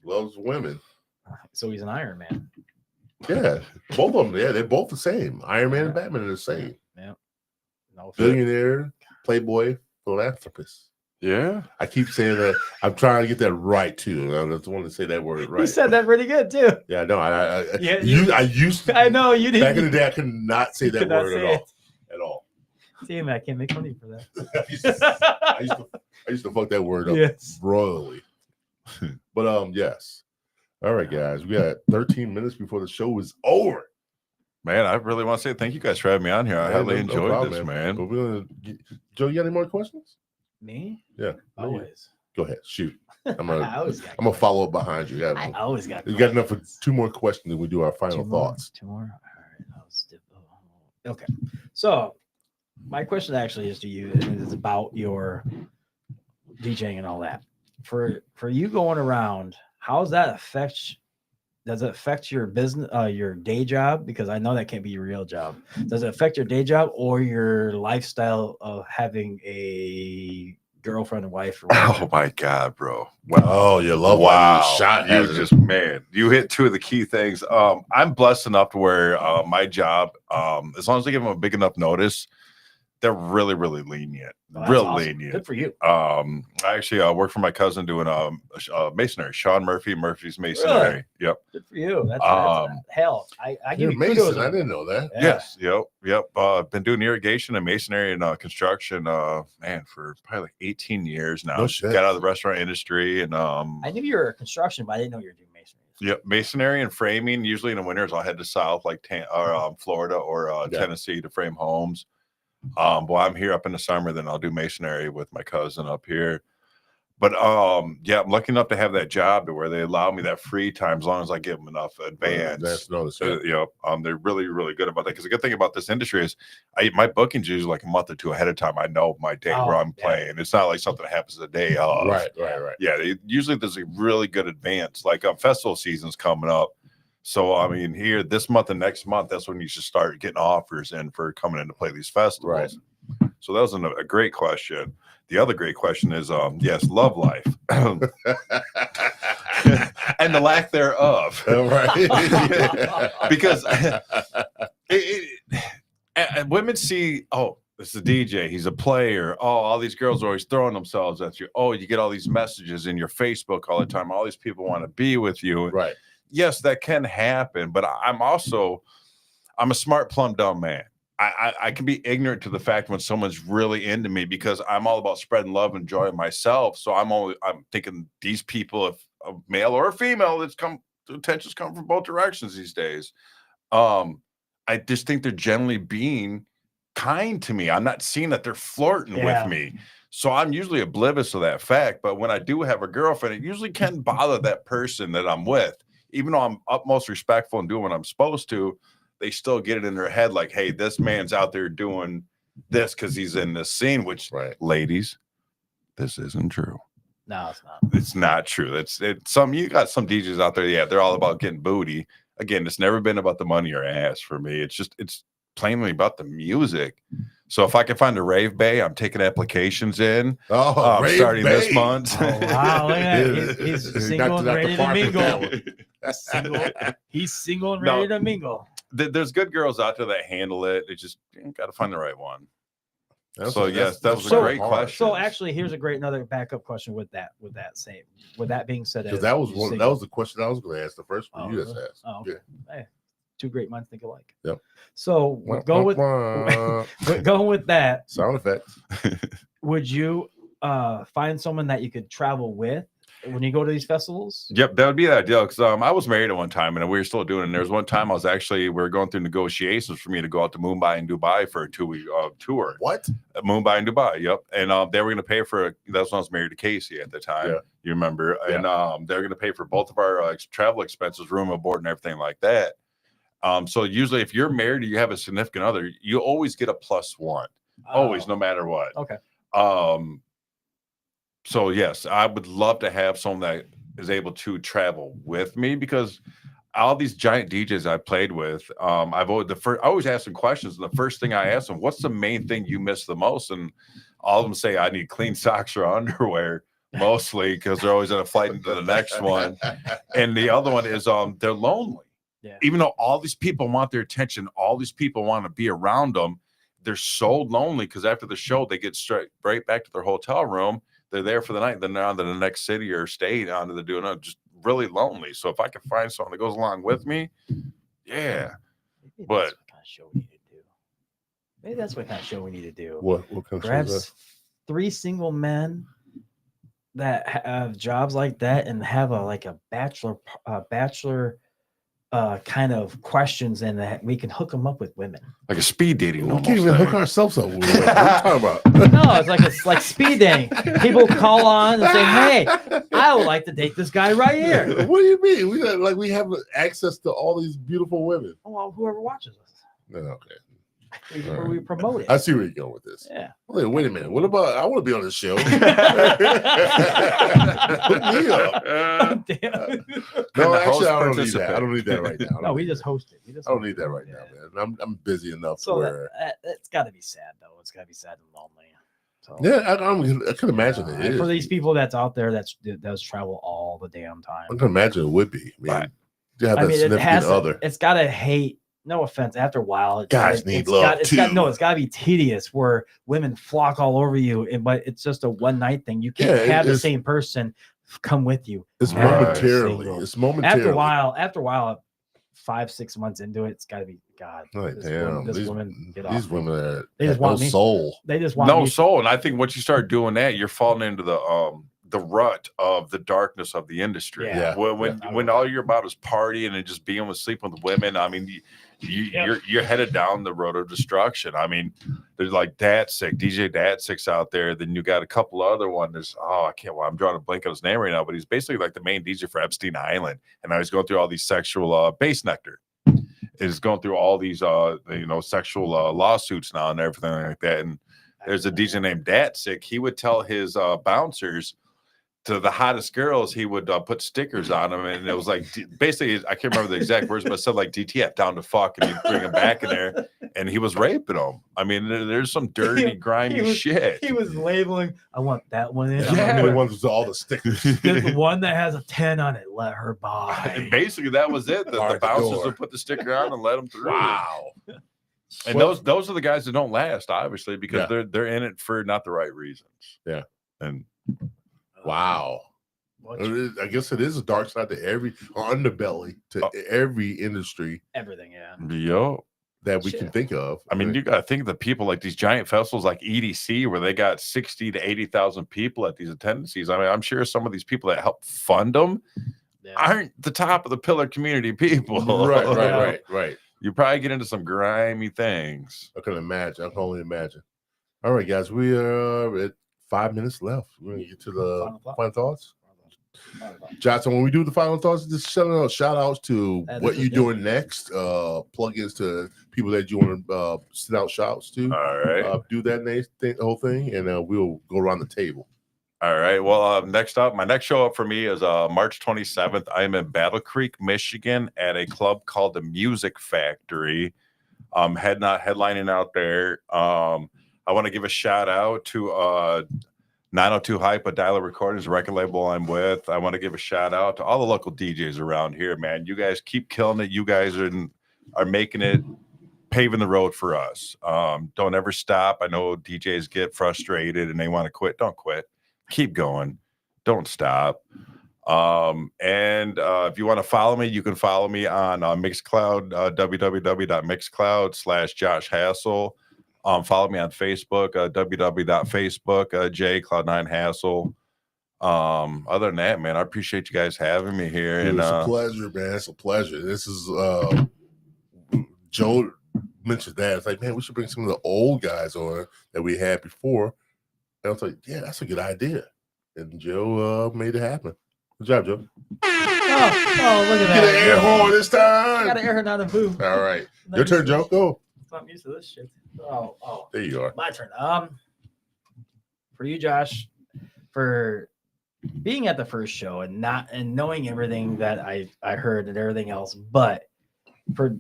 Loves women. So he's an Iron Man. Yeah, both of them. Yeah, they're both the same. Iron Man and Batman are the same. Yeah. No. Billionaire, playboy, philanthropist. Yeah. I keep saying that. I'm trying to get that right too. I just want to say that word right. You said that pretty good too. Yeah, no, Yeah, I used to. I know you Back in didn't. the day, I could not say that could not word say at all. it. At all. Damn, I can't make fun of you for that. I used to fuck that word up Yes. royally. But yes. All right, guys. We got 13 minutes before the show is over. Man, I really want to say thank you guys for having me on here. I Yeah, highly no enjoyed problem, this, But man. we're gonna Joe, you got any more questions? Me? Yeah. Always. Go ahead. Shoot. I'm I gonna always got. follow up behind you. I always got. You got enough for 2 more questions and we do our final thoughts. Two more. All right. Okay. So, my question actually is to you, and it's about your DJing and all that. For you going around, how's that affect? Does it affect your business, your day job? Because I know that can't be your real job. Does it affect your day job or your lifestyle of having a girlfriend and wife? Or whatever? Oh my God, bro. Wow. Oh, you love Wow. shot. You just, man, you hit two of the key things. I'm blessed enough to where my job, as long as I give them a big enough notice, they're really, really lenient. Well, that's Real awesome. lenient. Good for you. I actually work for my cousin doing masonry. Sean Murphy's masonry. Yep. Good for you. That's hell. I You're give you kudos. Mason. I didn't know that. Yeah. Yes. Yep. Been doing irrigation and masonry and construction, man, for probably like 18 years now. No shit. Got out of the restaurant industry and I knew you were construction, but I didn't know you were doing masonry. yep, masonry and framing. Usually in the winters, I'll head to South, like Florida or Yeah. Tennessee to frame homes. While I'm here up in the summer, then I'll do masonry with my cousin up here. But yeah, I'm lucky enough to have that job to where they allow me that free time as long as I give them enough advance. That's notice. Yeah. You know, they're really, really good about that. Because the good thing about this industry is my booking's usually like a month or two ahead of time. I know my day where I'm playing. It's not like something that happens the day of. Right. Yeah, usually there's a really good advance. Like festival season's coming up. So, I mean, here this month and next month, that's when you should start getting offers in for coming in to play these festivals. Right. So that was a great question. The other great question is, yes, love life. And the lack thereof. Right. Because women see, oh, it's a DJ, he's a player. Oh, all these girls are always throwing themselves at you. Oh, you get all these messages in your Facebook all the time. All these people want to be with you. Right. Yes, that can happen, but I'm a smart, plumb dumb man. I can be ignorant to the fact when someone's really into me because I'm all about spreading love and joy myself. So I'm thinking these people, if a male or a female, attention's come from both directions these days. I just think they're generally being kind to me. I'm not seeing that they're flirting with me. So I'm usually oblivious to that fact. But when I do have a girlfriend, it usually can bother that person that I'm with. Even though I'm utmost respectful and doing what I'm supposed to, they still get it in their head like, hey, this man's out there doing this because he's in this scene, which, ladies, this isn't true. No, it's not. It's not true. You got some DJs out there, they're all about getting booty. Again, it's never been about the money or ass for me. It's plainly about the music. So if I can find a rave bay, I'm taking applications in. Oh, starting this month. Oh, wow, look at that. He's single and ready to mingle. He's single and ready to mingle. There's good girls out there that handle it. It just got to find the right one. That was a great question. So actually, here's another backup question with that being said, because that was the question I was going to ask. The first one you just asked. Oh, okay. Yeah. Hey, two great minds think alike. Yep. So going with that sound effects. Would you find someone that you could travel with when you go to these festivals? Yep, that would be the ideal because I was married at one time and we were still doing it. And there was one time we were going through negotiations for me to go out to Mumbai and Dubai for a 2-week tour. What? Mumbai and Dubai, yep. And they were going to pay for that's when I was married to Casey at the time. Yeah. You remember? Yeah. And they were going to pay for both of our travel expenses, room and board and everything like that. So usually if you're married or you have a significant other, you always get a +1. Always, no matter what. Okay. So yes, I would love to have someone that is able to travel with me because all these giant DJs I played with, I always ask them questions, and the first thing I ask them, what's the main thing you miss the most? And all of them say, I need clean socks or underwear, mostly because they're always on a flight into the next one. And the other one is they're lonely. Yeah. Even though all these people want their attention, all these people want to be around them, they're so lonely because after the show, they get straight back to their hotel room. They're there for the night, then they're on to the next city or state on to the doing it, just really lonely. So if I can find someone that goes along with me, yeah. Maybe but that's what kind of show we need to do. Maybe that's what kind of show we need to do. What kind of show is that? 3 single men that have jobs like that and have a bachelor kind of questions, and that we can hook them up with women, like a speed dating. We can't even hook ourselves up. What are you talking about? No, it's like speed dating. People call on and say, "Hey, I would like to date this guy right here." What do you mean? We have access to all these beautiful women. Well, whoever watches us, okay. We promote it. I see where you're going with this. Yeah. Wait a minute. What about? I want to be on this show. Hook me up. No, actually, I don't need that. I don't need that right now. No, we just host it. I don't need that right now, man. I'm busy enough. So it's got to be sad, though. It's got to be sad and lonely. So, yeah, I can imagine it is. For these people that's out there that does travel all the damn time. I can imagine it would be. Right. You have that significant other. It's got to hate. No offense. After a while, guys need love too. It's got to be tedious where women flock all over you, but it's just a one night thing. You can't have the same person come with you. It's momentarily. It's momentarily. After a while, 5-6 months into it, it's got to be God. These women women they just want no soul. They just want no soul. And I think once you start doing that, you're falling into the rut of the darkness of the industry. Yeah. When all you're about is partying and just being with sleeping with women, I mean, you're headed down the road of destruction. I mean, there's like DJ Datsick's out there. Then you got a couple other ones. There's I'm drawing a blank on his name right now, but he's basically like the main DJ for Epstein Island, and now he's going through all these sexual Bass Nectar is going through all these sexual lawsuits now and everything like that. And there's a DJ named Datsick. He would tell his bouncers, to the hottest girls, he would put stickers on them, and it was like basically, I can't remember the exact words, but it said like DTF, down to fuck, and he'd bring them back in there, and he was raping them. I mean, there's some dirty, grimy shit. He was labeling. I want that one in. Yeah, the ones with all the stickers. The one that has a 10 on it. Let her buy. And basically, that was it. The bouncers would put the sticker on and let them through. Wow. And those are the guys that don't last, obviously, because they're in it for not the right reasons. Yeah. And wow. I guess it is a dark side to every underbelly to every industry. Everything, yeah. Yo. That we can think of. I mean, you got to think of the people like these giant festivals like EDC, where they got 60 to 80,000 people at these attendances. I mean, I'm sure some of these people that help fund them aren't the top of the pillar community people. Right. You probably get into some grimy things. I can imagine. I can only imagine. All right, guys, we are at 5 minutes left. We're going to get to the final thoughts. Johnson, when we do the final thoughts, just shout outs to what you're doing next, plug-ins to people that you want to send out shouts to. All right. Do that whole thing, and we'll go around the table. All right. Well, next up, my next show up for me is March 27th. I'm in Battle Creek, Michigan at a club called the Music Factory. Headlining out there. I want to give a shout out to 902 Hype, a Dialer Recordings, a record label I'm with. I want to give a shout out to all the local DJs around here, man. You guys keep killing it. You guys are making it, paving the road for us. Don't ever stop. I know DJs get frustrated and they want to quit. Don't quit. Keep going. Don't stop. And if you want to follow me, you can follow me on Mixcloud, www.mixcloud/Josh Hasel. Follow me on Facebook, www.facebook, jcloud9hassel. Other than that, man, I appreciate you guys having me here. Dude, it's a pleasure, man. It's a pleasure. This is Joe mentioned that. It's like, man, we should bring some of the old guys on that we had before. And I was like, yeah, that's a good idea. And Joe made it happen. Good job, Joe. Oh, look at that. Get an air horn this time. Got an air horn out of boo. All right. Your turn, Joe. Go. I'm not used to this shit. Oh. There you are. My turn. For you, Josh, for being at the first show and knowing everything that I heard and everything else, but for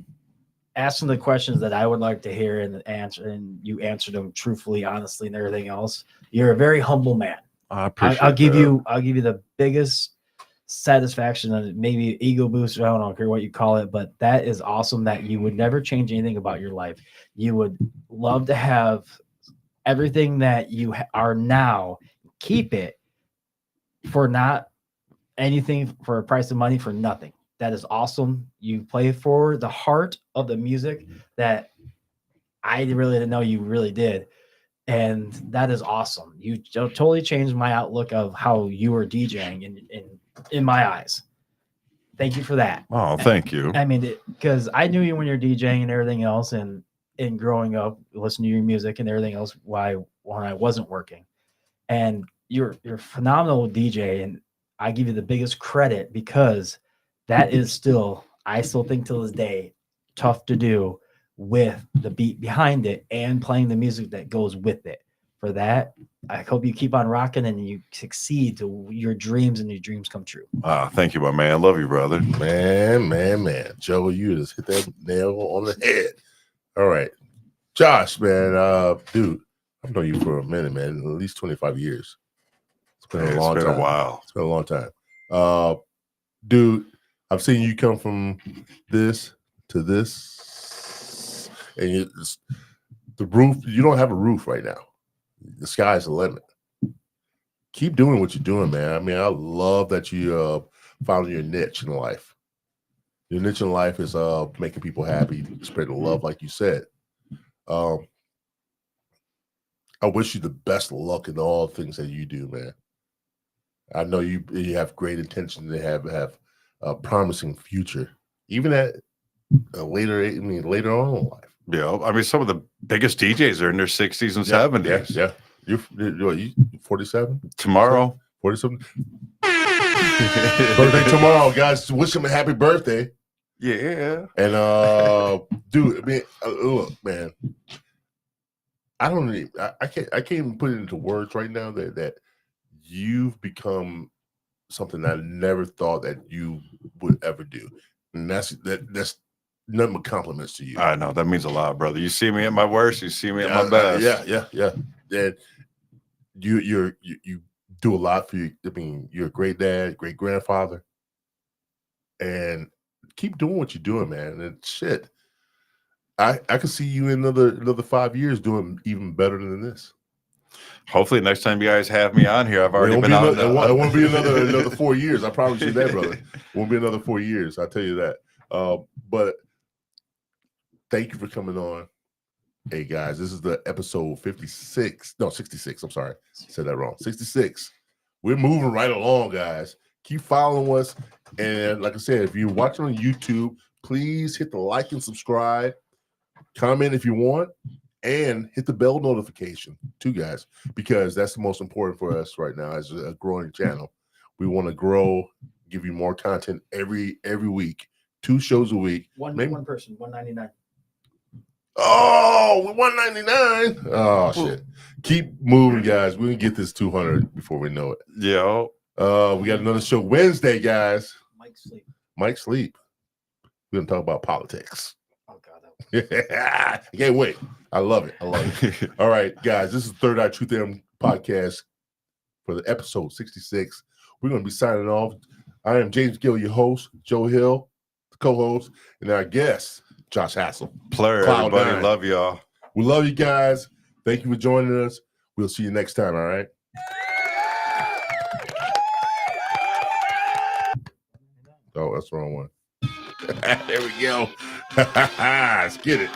asking the questions that I would like to hear and answer, and you answered them truthfully, honestly, and everything else. You're a very humble man. I appreciate I'll give you the biggest satisfaction and maybe ego boost. I don't care what you call it, but that is awesome that you would never change anything about your life. You would love to have everything that you are now, keep it for not anything, for a price of money, for nothing. That is awesome. You play for the heart of the music that I really didn't know you really did. And that is awesome. You totally changed my outlook of how you were DJing in my eyes. Thank you for that. Oh, thank you. I mean, because I knew you when you're DJing and everything else, and growing up, listening to your music and everything else when I wasn't working. And you're a phenomenal DJ, and I give you the biggest credit because that is still, I still think till this day, tough to do with the beat behind it and playing the music that goes with it. For that, I hope you keep on rocking and you succeed to your dreams and your dreams come true. Thank you, my man. I love you, brother. Man. Joe, you just hit that nail on the head. All right. Josh, man, dude, I've known you for a minute, man, at least 25 years. It's been a long time. A while. It's been a long time. Dude, I've seen you come from this to this. And the roof, you don't have a roof right now. The sky's the limit. Keep doing what you're doing, man. I mean, I love that you found your niche in life. Your niche in life is making people happy, spreading love, like you said. I wish you the best of luck in all things that you do, man. I know you have great intention to have a promising future, even at later on in life. Yeah, I mean, some of the biggest DJs are in their 60s and 70s. Yeah. You 47? Tomorrow. 47? Birthday tomorrow, guys. Wish him a happy birthday. Yeah. And dude, I mean, look, man. I can't even put it into words right now that you've become something I never thought that you would ever do. And that's nothing but compliments to you. I know that means a lot, brother. You see me at my worst, you see me at my best. Yeah. And you do a lot for you. I mean, you're a great dad, great grandfather, and keep doing what you're doing, man. And shit, I could see you in another 5 years doing even better than this. Hopefully, next time you guys have me on here, I've already been on. It won't be another 4 years. I promise you that, brother. It won't be another 4 years. I'll tell you that. But thank you for coming on. Hey guys, this is the episode 66. No, 66. I'm sorry. I said that wrong. 66. We're moving right along, guys. Keep following us. And like I said, if you're watching on YouTube, please hit the like and subscribe. Comment if you want. And hit the bell notification too, guys, because that's the most important for us right now as a growing channel. We want to grow, give you more content every week, 2 shows a week. One person, $199. Oh, $199. Oh shit! Keep moving, guys. We're gonna get this 200 before we know it. Yeah. We got another show Wednesday, guys. Mike Sleep. We're gonna talk about politics. Oh god, I can't wait. I love it. All right, guys. This is Third Eye Truth Theorem podcast for the episode 66. We're gonna be signing off. I am James Gill, your host. Joe Hill, the co-host, and our guest, Josh Hasel. Plur, everybody. Love y'all. We love you guys. Thank you for joining us. We'll see you next time. All right. Oh, that's the wrong one. There we go. Let's get it.